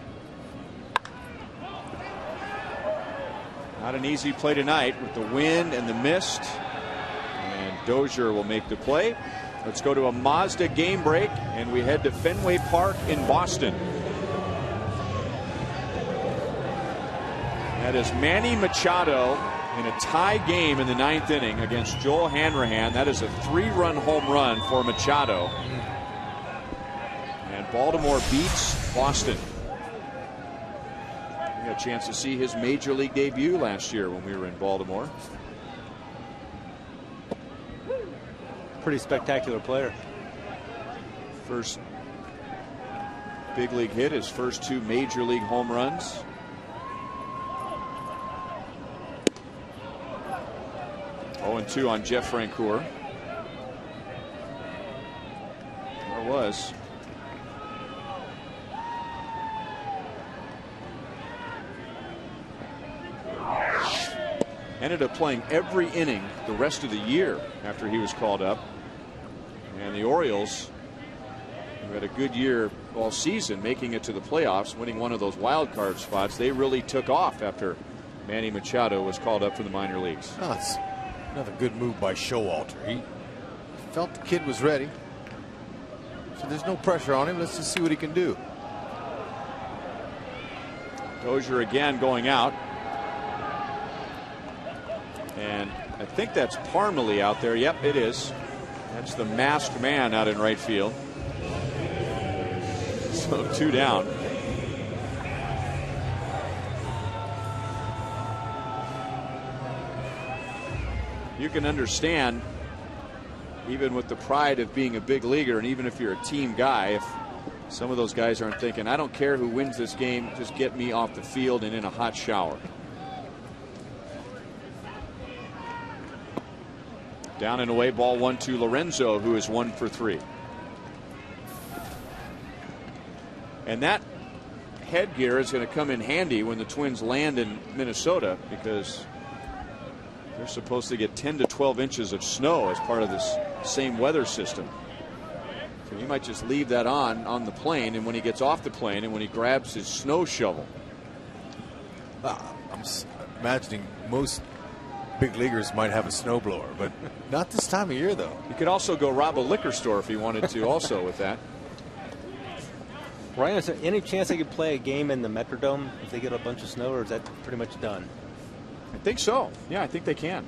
Not an easy play tonight with the wind and the mist. And Dozier will make the play. Let's go to a Mazda game break, and we head to Fenway Park in Boston. That is Manny Machado in a tie game in the 9th inning against Joel Hanrahan. That is a 3-run home run for Machado. And Baltimore beats Boston. We had a chance to see his major league debut last year when we were in Baltimore. Pretty spectacular player. First big league hit, his first 2 major league home runs. Oh, 0-2 on Jeff Francoeur. There was. Ended up playing every inning the rest of the year after he was called up. And the Orioles, who had a good year all season, making it to the playoffs, winning one of those wild card spots, they really took off after Manny Machado was called up for the minor leagues. Oh, it's another good move by Showalter. He felt the kid was ready. So there's no pressure on him. Let's just see what he can do. Dozier again going out. And I think that's Parmalee out there. Yep, it is. That's the masked man out in right field. So 2 down. You can understand, even with the pride of being a big leaguer, and even if you're a team guy, if some of those guys aren't thinking, I don't care who wins this game, just get me off the field and in a hot shower. Down and away, ball 1-2. Lorenzo, who is 1 for 3. And that headgear is going to come in handy when the Twins land in Minnesota, because they're supposed to get 10 to 12 inches of snow as part of this same weather system. So he might just leave that on the plane, and when he gets off the plane and when he grabs his snow shovel. I'm imagining most big leaguers might have a snowblower, but not this time of year, though. He could also go rob a liquor store if he wanted to also with that. Ryan, is there any chance they could play a game in the Metrodome if they get a bunch of snow, or is that pretty much done? I think so. Yeah, I think they can.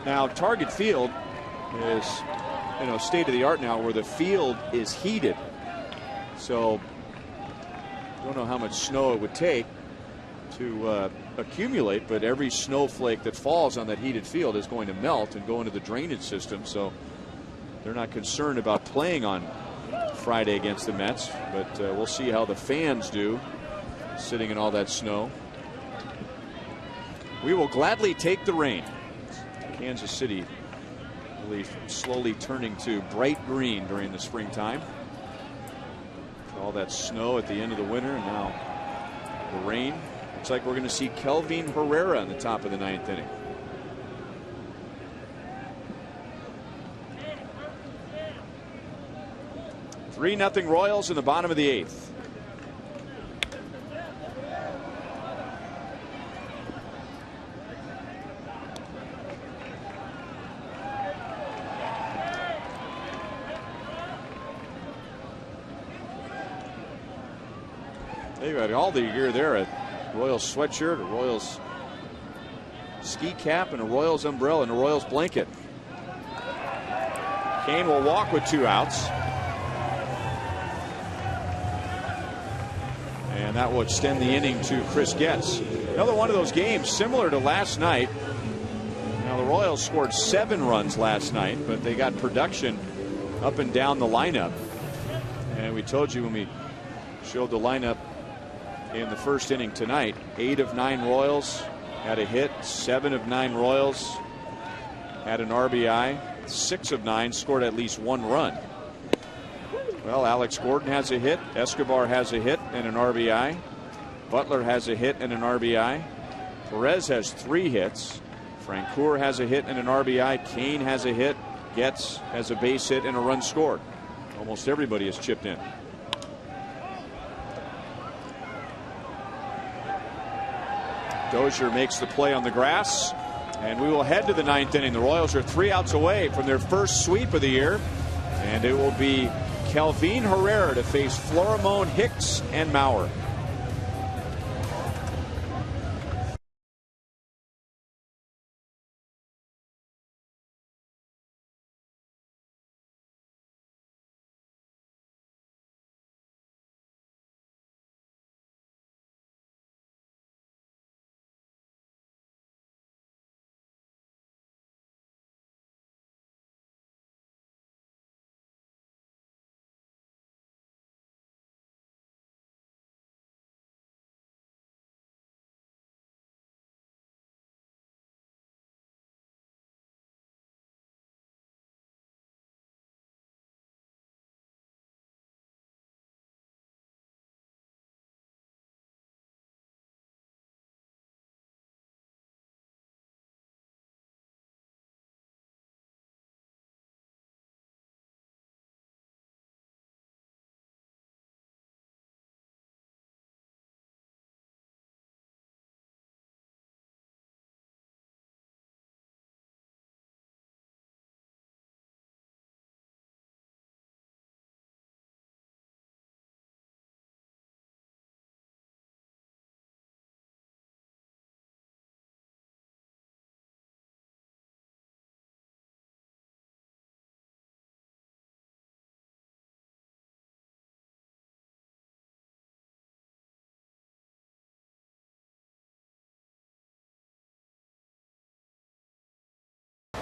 Now, Target Field is, state of the art now, where the field is heated. So, I don't know how much snow it would take to accumulate, but every snowflake that falls on that heated field is going to melt and go into the drainage system. So, they're not concerned about playing on Friday against the Mets, but we'll see how the fans do sitting in all that snow. We will gladly take the rain. Kansas City, I believe, slowly turning to bright green during the springtime. All that snow at the end of the winter, and now the rain. Looks like we're going to see Kelvin Herrera in the top of the 9th inning. Three 3-0 Royals in the bottom of the 8th. They've got all the gear there, a Royals sweatshirt, a Royals ski cap, and a Royals umbrella, and a Royals blanket. Kane will walk with 2 outs. And that will extend the inning to Chris Getz. Another one of those games similar to last night. Now, the Royals scored 7 runs last night, but they got production up and down the lineup. And we told you when we showed the lineup in the first inning tonight, 8 of 9 Royals had a hit, 7 of 9 Royals had an RBI, 6 of 9 scored at least 1 run. Well, Alex Gordon has a hit, Escobar has a hit and an RBI, Butler has a hit and an RBI, Perez has 3 hits, Francoeur has a hit and an RBI, Kane has a hit, Getz has a base hit and a run scored. Almost everybody has chipped in. Dozier makes the play on the grass, and we will head to the 9th inning. The Royals are 3 outs away from their first sweep of the year, and it will be Kelvin Herrera to face Florimon Hicks and Maurer.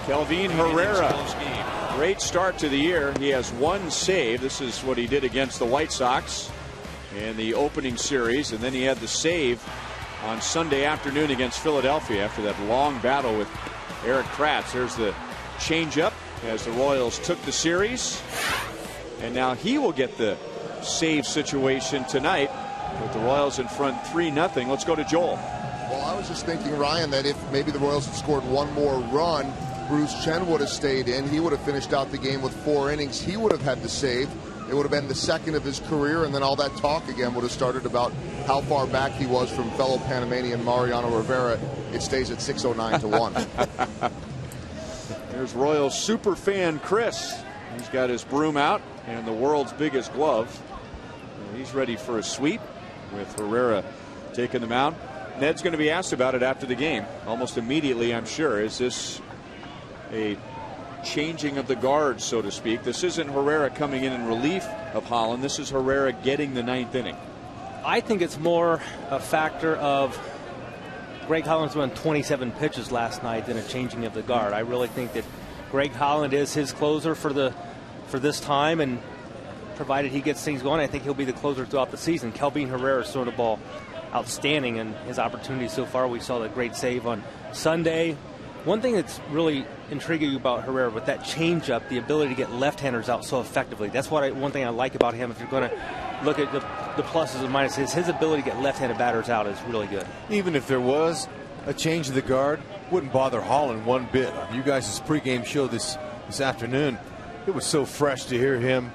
Kelvin Herrera. Great start to the year. He has one save. This is what he did against the White Sox in the opening series. And then he had the save on Sunday afternoon against Philadelphia after that long battle with Eric Kratz. There's the changeup as the Royals took the series. And now he will get the save situation tonight with the Royals in front 3-0. Let's go to Joel. Well, I was just thinking, Ryan, that if maybe the Royals had scored one more run, Bruce Chen would have stayed in. He would have finished out the game with 4 innings. He would have had the save. It would have been the second of his career, and then all that talk again would have started about how far back he was from fellow Panamanian Mariano Rivera. It stays at 609 to 1. There's Royals super fan Chris. He's got his broom out and the world's biggest glove. And he's ready for a sweep with Herrera taking the mound. Ned's going to be asked about it after the game almost immediately, I'm sure. Is this a changing of the guard, so to speak? This isn't Herrera coming in relief of Holland. This is Herrera getting the 9th inning. I think it's more a factor of Greg Holland's run 27 pitches last night than a changing of the guard. I really think that Greg Holland is his closer for this time, and provided he gets things going, I think he'll be the closer throughout the season. Kelvin Herrera's thrown the ball outstanding in his opportunities so far. We saw that great save on Sunday. One thing that's really intriguing about Herrera with that changeup, the ability to get left-handers out so effectively. That's one thing I like about him. If you're going to look at the pluses and minuses, his ability to get left-handed batters out is really good. Even if there was a change of the guard, wouldn't bother Holland one bit. You guys' pregame show this afternoon, it was so fresh to hear him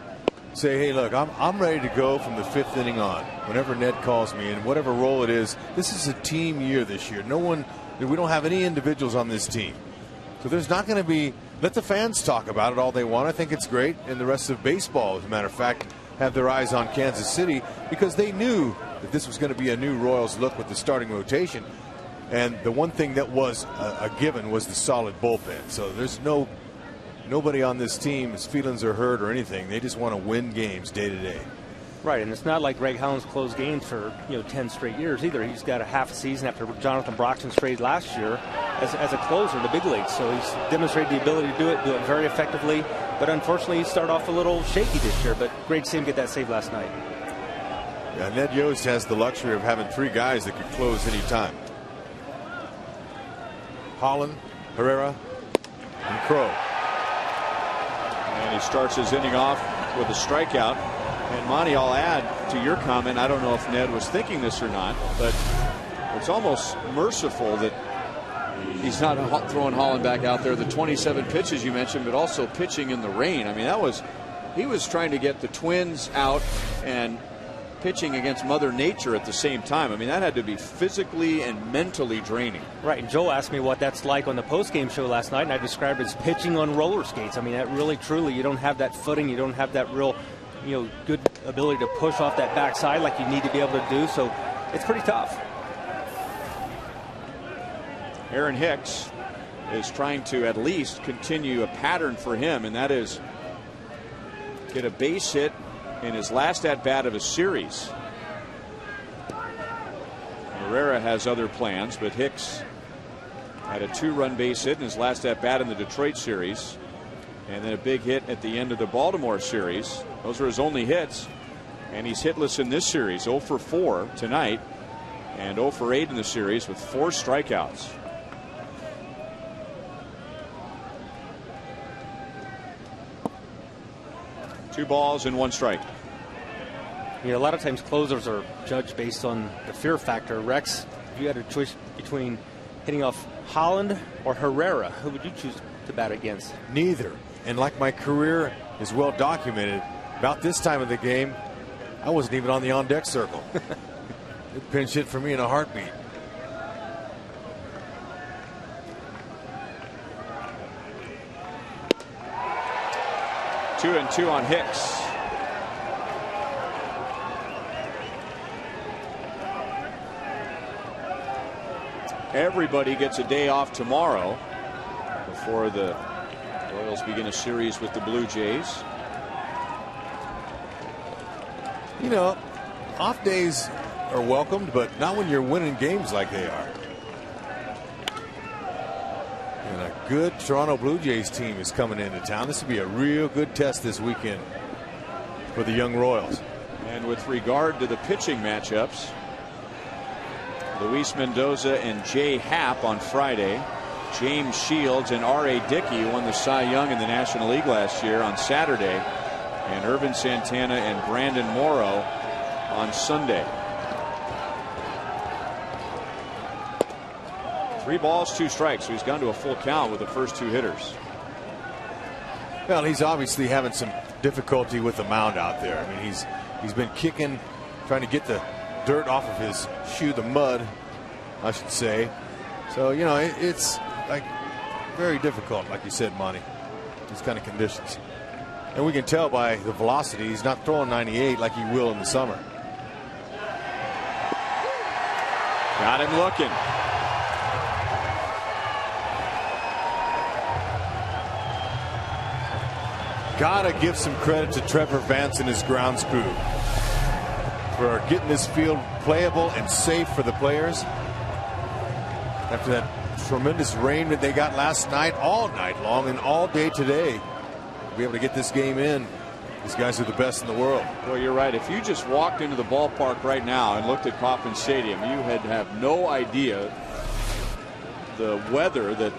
say, hey, look, I'm ready to go from the 5th inning on. Whenever Ned calls me, in whatever role it is, this is a team year this year. We don't have any individuals on this team. So there's not going to be, let the fans talk about it all they want. I think it's great. And the rest of baseball, as a matter of fact, have their eyes on Kansas City because they knew that this was going to be a new Royals look with the starting rotation. And the one thing that was a given was the solid bullpen. So there's nobody on this team, his feelings are hurt or anything. They just want to win games day to day. Right, and it's not like Greg Holland's closed games for 10 straight years either. He's got a half a season after Jonathan Broxton's trade last year as a closer in the big leagues. So he's demonstrated the ability to do it very effectively. But unfortunately, he started off a little shaky this year. But great to see him get that save last night. Yeah, Ned Yost has the luxury of having 3 guys that could close any time. Holland, Herrera, and Crow. And he starts his inning off with a strikeout. And Monty, I'll add to your comment, I don't know if Ned was thinking this or not, but it's almost merciful that he's not throwing Holland back out there. The 27 pitches you mentioned, but also pitching in the rain. I mean, he was trying to get the Twins out and pitching against Mother Nature at the same time. I mean, that had to be physically and mentally draining. Right, and Joel asked me what that's like on the post-game show last night, and I described it as pitching on roller skates. I mean, that really, truly, you don't have that footing, you don't have that real good ability to push off that backside like you need to be able to do. So it's pretty tough. Aaron Hicks is trying to at least continue a pattern for him, and that is get a base hit in his last at-bat of a series. Herrera has other plans, but Hicks had a 2-run base hit in his last at-bat in the Detroit series, and then a big hit at the end of the Baltimore series. Those are his only hits, and he's hitless in this series. 0 for 4 tonight and 0 for 8 in the series with 4 strikeouts. Two balls and 1 strike. A lot of times closers are judged based on the fear factor. Rex, if you had a choice between hitting off Holland or Herrera, who would you choose to bat against? Neither. And like my career is well documented, about this time of the game, I wasn't even on the on-deck circle. It pinch hit for me in a heartbeat. Two and 2 on Hicks. Everybody gets a day off tomorrow before the Royals begin a series with the Blue Jays. Off days are welcomed, but not when you're winning games like they are. And a good Toronto Blue Jays team is coming into town. This will be a real good test this weekend for the young Royals. And with regard to the pitching matchups, Luis Mendoza and Jay Happ on Friday. James Shields and R.A. Dickey, who won the Cy Young in the National League last year, on Saturday. And Irvin Santana and Brandon Morrow on Sunday. 3 balls, 2 strikes. So he's gone to a full count with the first 2 hitters. Well, he's obviously having some difficulty with the mound out there. I mean, he's been kicking, trying to get the dirt off of his shoe, the mud, I should say. So, you know, it's like very difficult, like you said, Monty, these kind of conditions. And we can tell by the velocity, he's not throwing 98 like he will in the summer. Got him looking. Gotta give some credit to Trevor Vance and his grounds crew for getting this field playable and safe for the players. After that tremendous rain that they got last night, all night long and all day today, to be able to get this game in. These guys are the best in the world. Well, you're right. If you just walked into the ballpark right now and looked at Kauffman Stadium, you had have no idea the weather that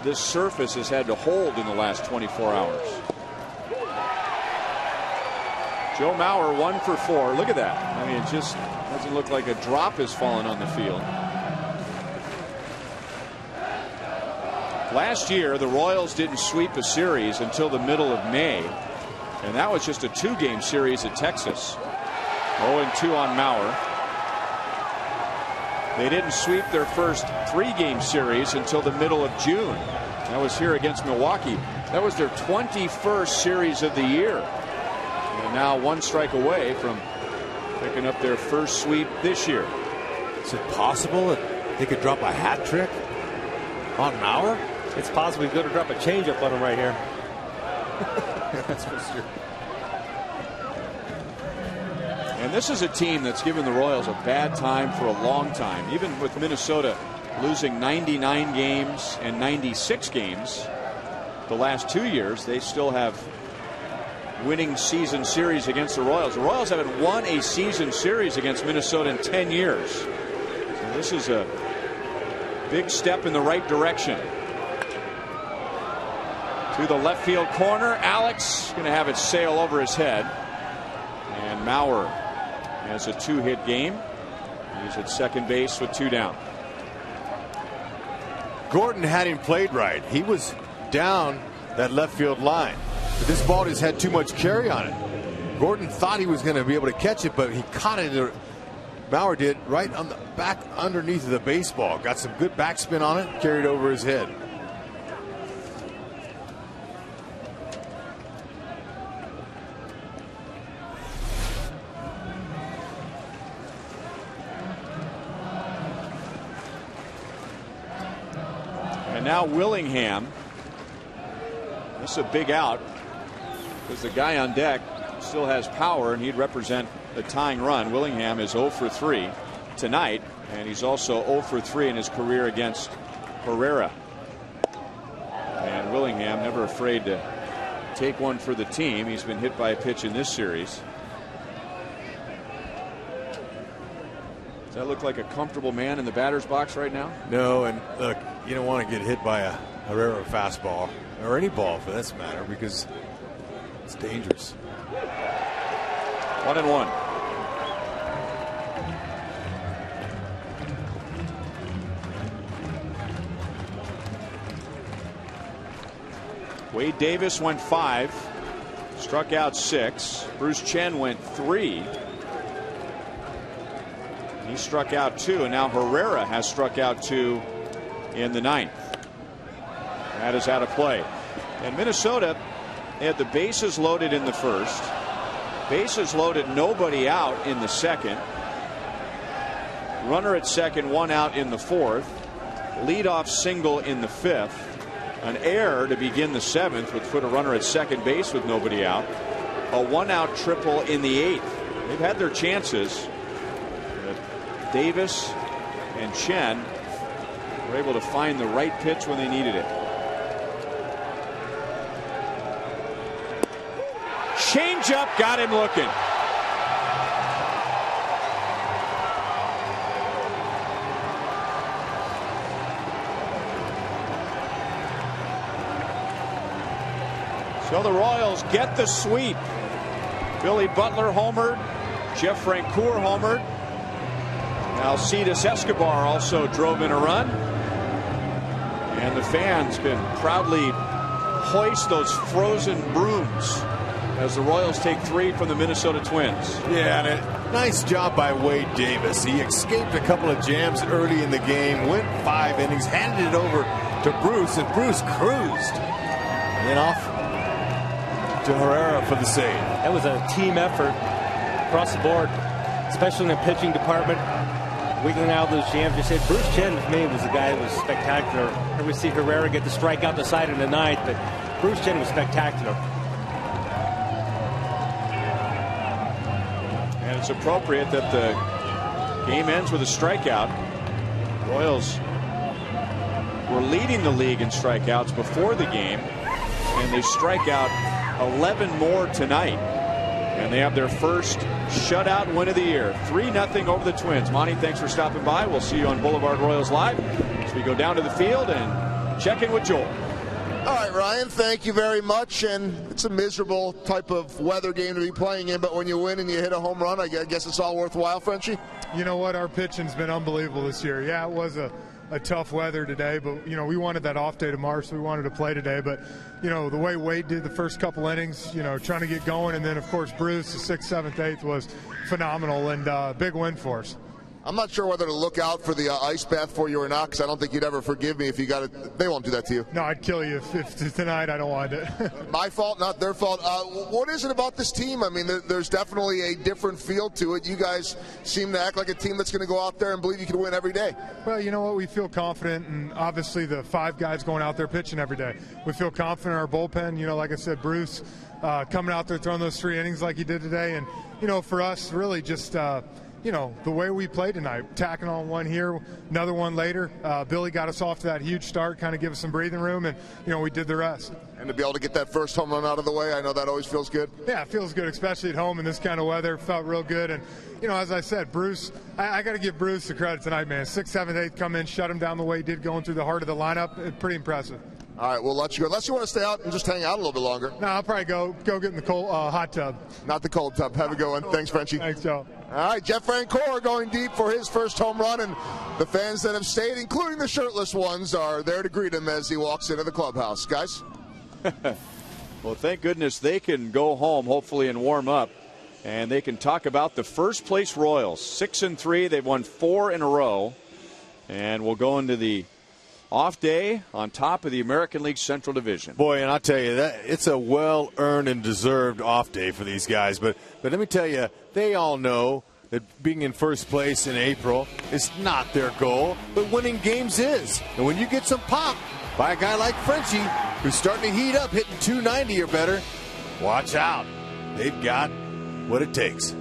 this surface has had to hold in the last 24 hours. Joe Mauer 1 for 4. Look at that. I mean, it just doesn't look like a drop has fallen on the field. Last year, the Royals didn't sweep a series until the middle of May, and that was just a 2-game series at Texas. 0-2 on Mauer. They didn't sweep their first 3-game series until the middle of June. That was here against Milwaukee. That was their 21st series of the year. And now 1 strike away from picking up their first sweep this year. Is it possible that they could drop a hat trick on Mauer? It's possible he's going to drop a changeup on him right here. That's for sure. And this is a team that's given the Royals a bad time for a long time. Even with Minnesota losing 99 games and 96 games the last 2 years, they still have winning season series against the Royals. The Royals haven't won a season series against Minnesota in 10 years. So this is a big step in the right direction. To the left field corner, Alex going to have it sail over his head. And Mauer has a 2-hit game. He's at second base with 2 down. Gordon had him played right. He was down that left field line. But this ball just had too much carry on it. Gordon thought he was going to be able to catch it, but he caught it. Mauer did right on the back underneath of the baseball. Got some good backspin on it, carried over his head. And now Willingham. This is a big out because the guy on deck still has power and he'd represent a tying run. Willingham is 0 for 3 tonight, and he's also 0 for 3 in his career against Herrera. And Willingham never afraid to take one for the team. He's been hit by a pitch in this series. Does that look like a comfortable man in the batter's box right now? No, and look, you don't want to get hit by a Herrera fastball, or any ball for that matter, because it's dangerous. 1-1. Wade Davis went 5, struck out 6. Bruce Chen went 3. He struck out 2, and now Herrera has struck out 2 in the 9th. That is out of play. And Minnesota had the bases loaded in the first. Bases loaded, nobody out in the second. Runner at second, 1 out in the 4th. Leadoff single in the 5th. An error to begin the 7th, which put a runner at second base with nobody out. A 1-out triple in the 8th. They've had their chances. Davis and Chen were able to find the right pitch when they needed it. Changeup got him looking. So the Royals get the sweep. Billy Butler homered. Jeff Francoeur homered. Alcides Escobar also drove in a run. And the fans can proudly hoist those frozen brooms as the Royals take 3 from the Minnesota Twins. Yeah, and a nice job by Wade Davis. He escaped a couple of jams early in the game, went 5 innings, handed it over to Bruce, and Bruce cruised. And then off to Herrera for the save. That was a team effort across the board, especially in the pitching department. Wiggling out those jams. You said Bruce Chen, to me, was the guy that was spectacular. Here we see Herrera get the strikeout the side in the ninth, but Bruce Chen was spectacular. And it's appropriate that the game ends with a strikeout. Royals were leading the league in strikeouts before the game, and they strike out 11 more tonight. And they have their first shutout win of the year. 3-0 over the Twins. Monty, thanks for stopping by. We'll see you on Boulevard Royals Live as we go down to the field and check in with Joel. All right, Ryan, thank you very much. And it's a miserable type of weather game to be playing in, but when you win and you hit a home run, I guess it's all worthwhile, Frenchie? You know what? Our pitching's been unbelievable this year. Yeah, it was a tough weather today, but, you know, we wanted that off day tomorrow, so we wanted to play today. But, you know, the way Wade did the first couple innings, you know, trying to get going, and then, of course, Bruce, the 6th, 7th, 8th was phenomenal, and big win for us. I'm not sure whether to look out for the ice bath for you or not, because I don't think you'd ever forgive me if you got it. They won't do that to you. No, I'd kill you if tonight I don't want it. My fault, not their fault. What is it about this team? I mean, there's definitely a different feel to it. You guys seem to act like a team that's going to go out there and believe you can win every day. Well, you know what? We feel confident, and obviously the 5 guys going out there pitching every day. We feel confident in our bullpen. You know, like I said, Bruce coming out there throwing those 3 innings like he did today. And, you know, for us, really just you know, the way we played tonight, tacking on one here, another one later. Billy got us off to that huge start, kind of give us some breathing room, and, you know, we did the rest. And to be able to get that first home run out of the way, I know that always feels good. Yeah, it feels good, especially at home in this kind of weather. Felt real good. And, you know, as I said, Bruce, I got to give Bruce the credit tonight, man. 6th, 7th, 8th come in, shut him down the way he did going through the heart of the lineup. Pretty impressive. All right, we'll let you go. Unless you want to stay out and just hang out a little bit longer. No, I'll probably go get in the cold hot tub. Not the cold tub. Have a good one. Thanks, Frenchie. Thanks, Joe. All right, Jeff Francoeur going deep for his first home run, and the fans that have stayed, including the shirtless ones, are there to greet him as he walks into the clubhouse. Guys? Well, thank goodness they can go home, hopefully, and warm up. And they can talk about the first-place Royals. 6-3. They've won 4 in a row. And we'll go into the off day on top of the American League Central Division. Boy, and I'll tell you, that it's a well-earned and deserved off day for these guys. But let me tell you, they all know that being in first place in April is not their goal, but winning games is. And when you get some pop by a guy like Frenchie, who's starting to heat up, hitting 290 or better, watch out. They've got what it takes.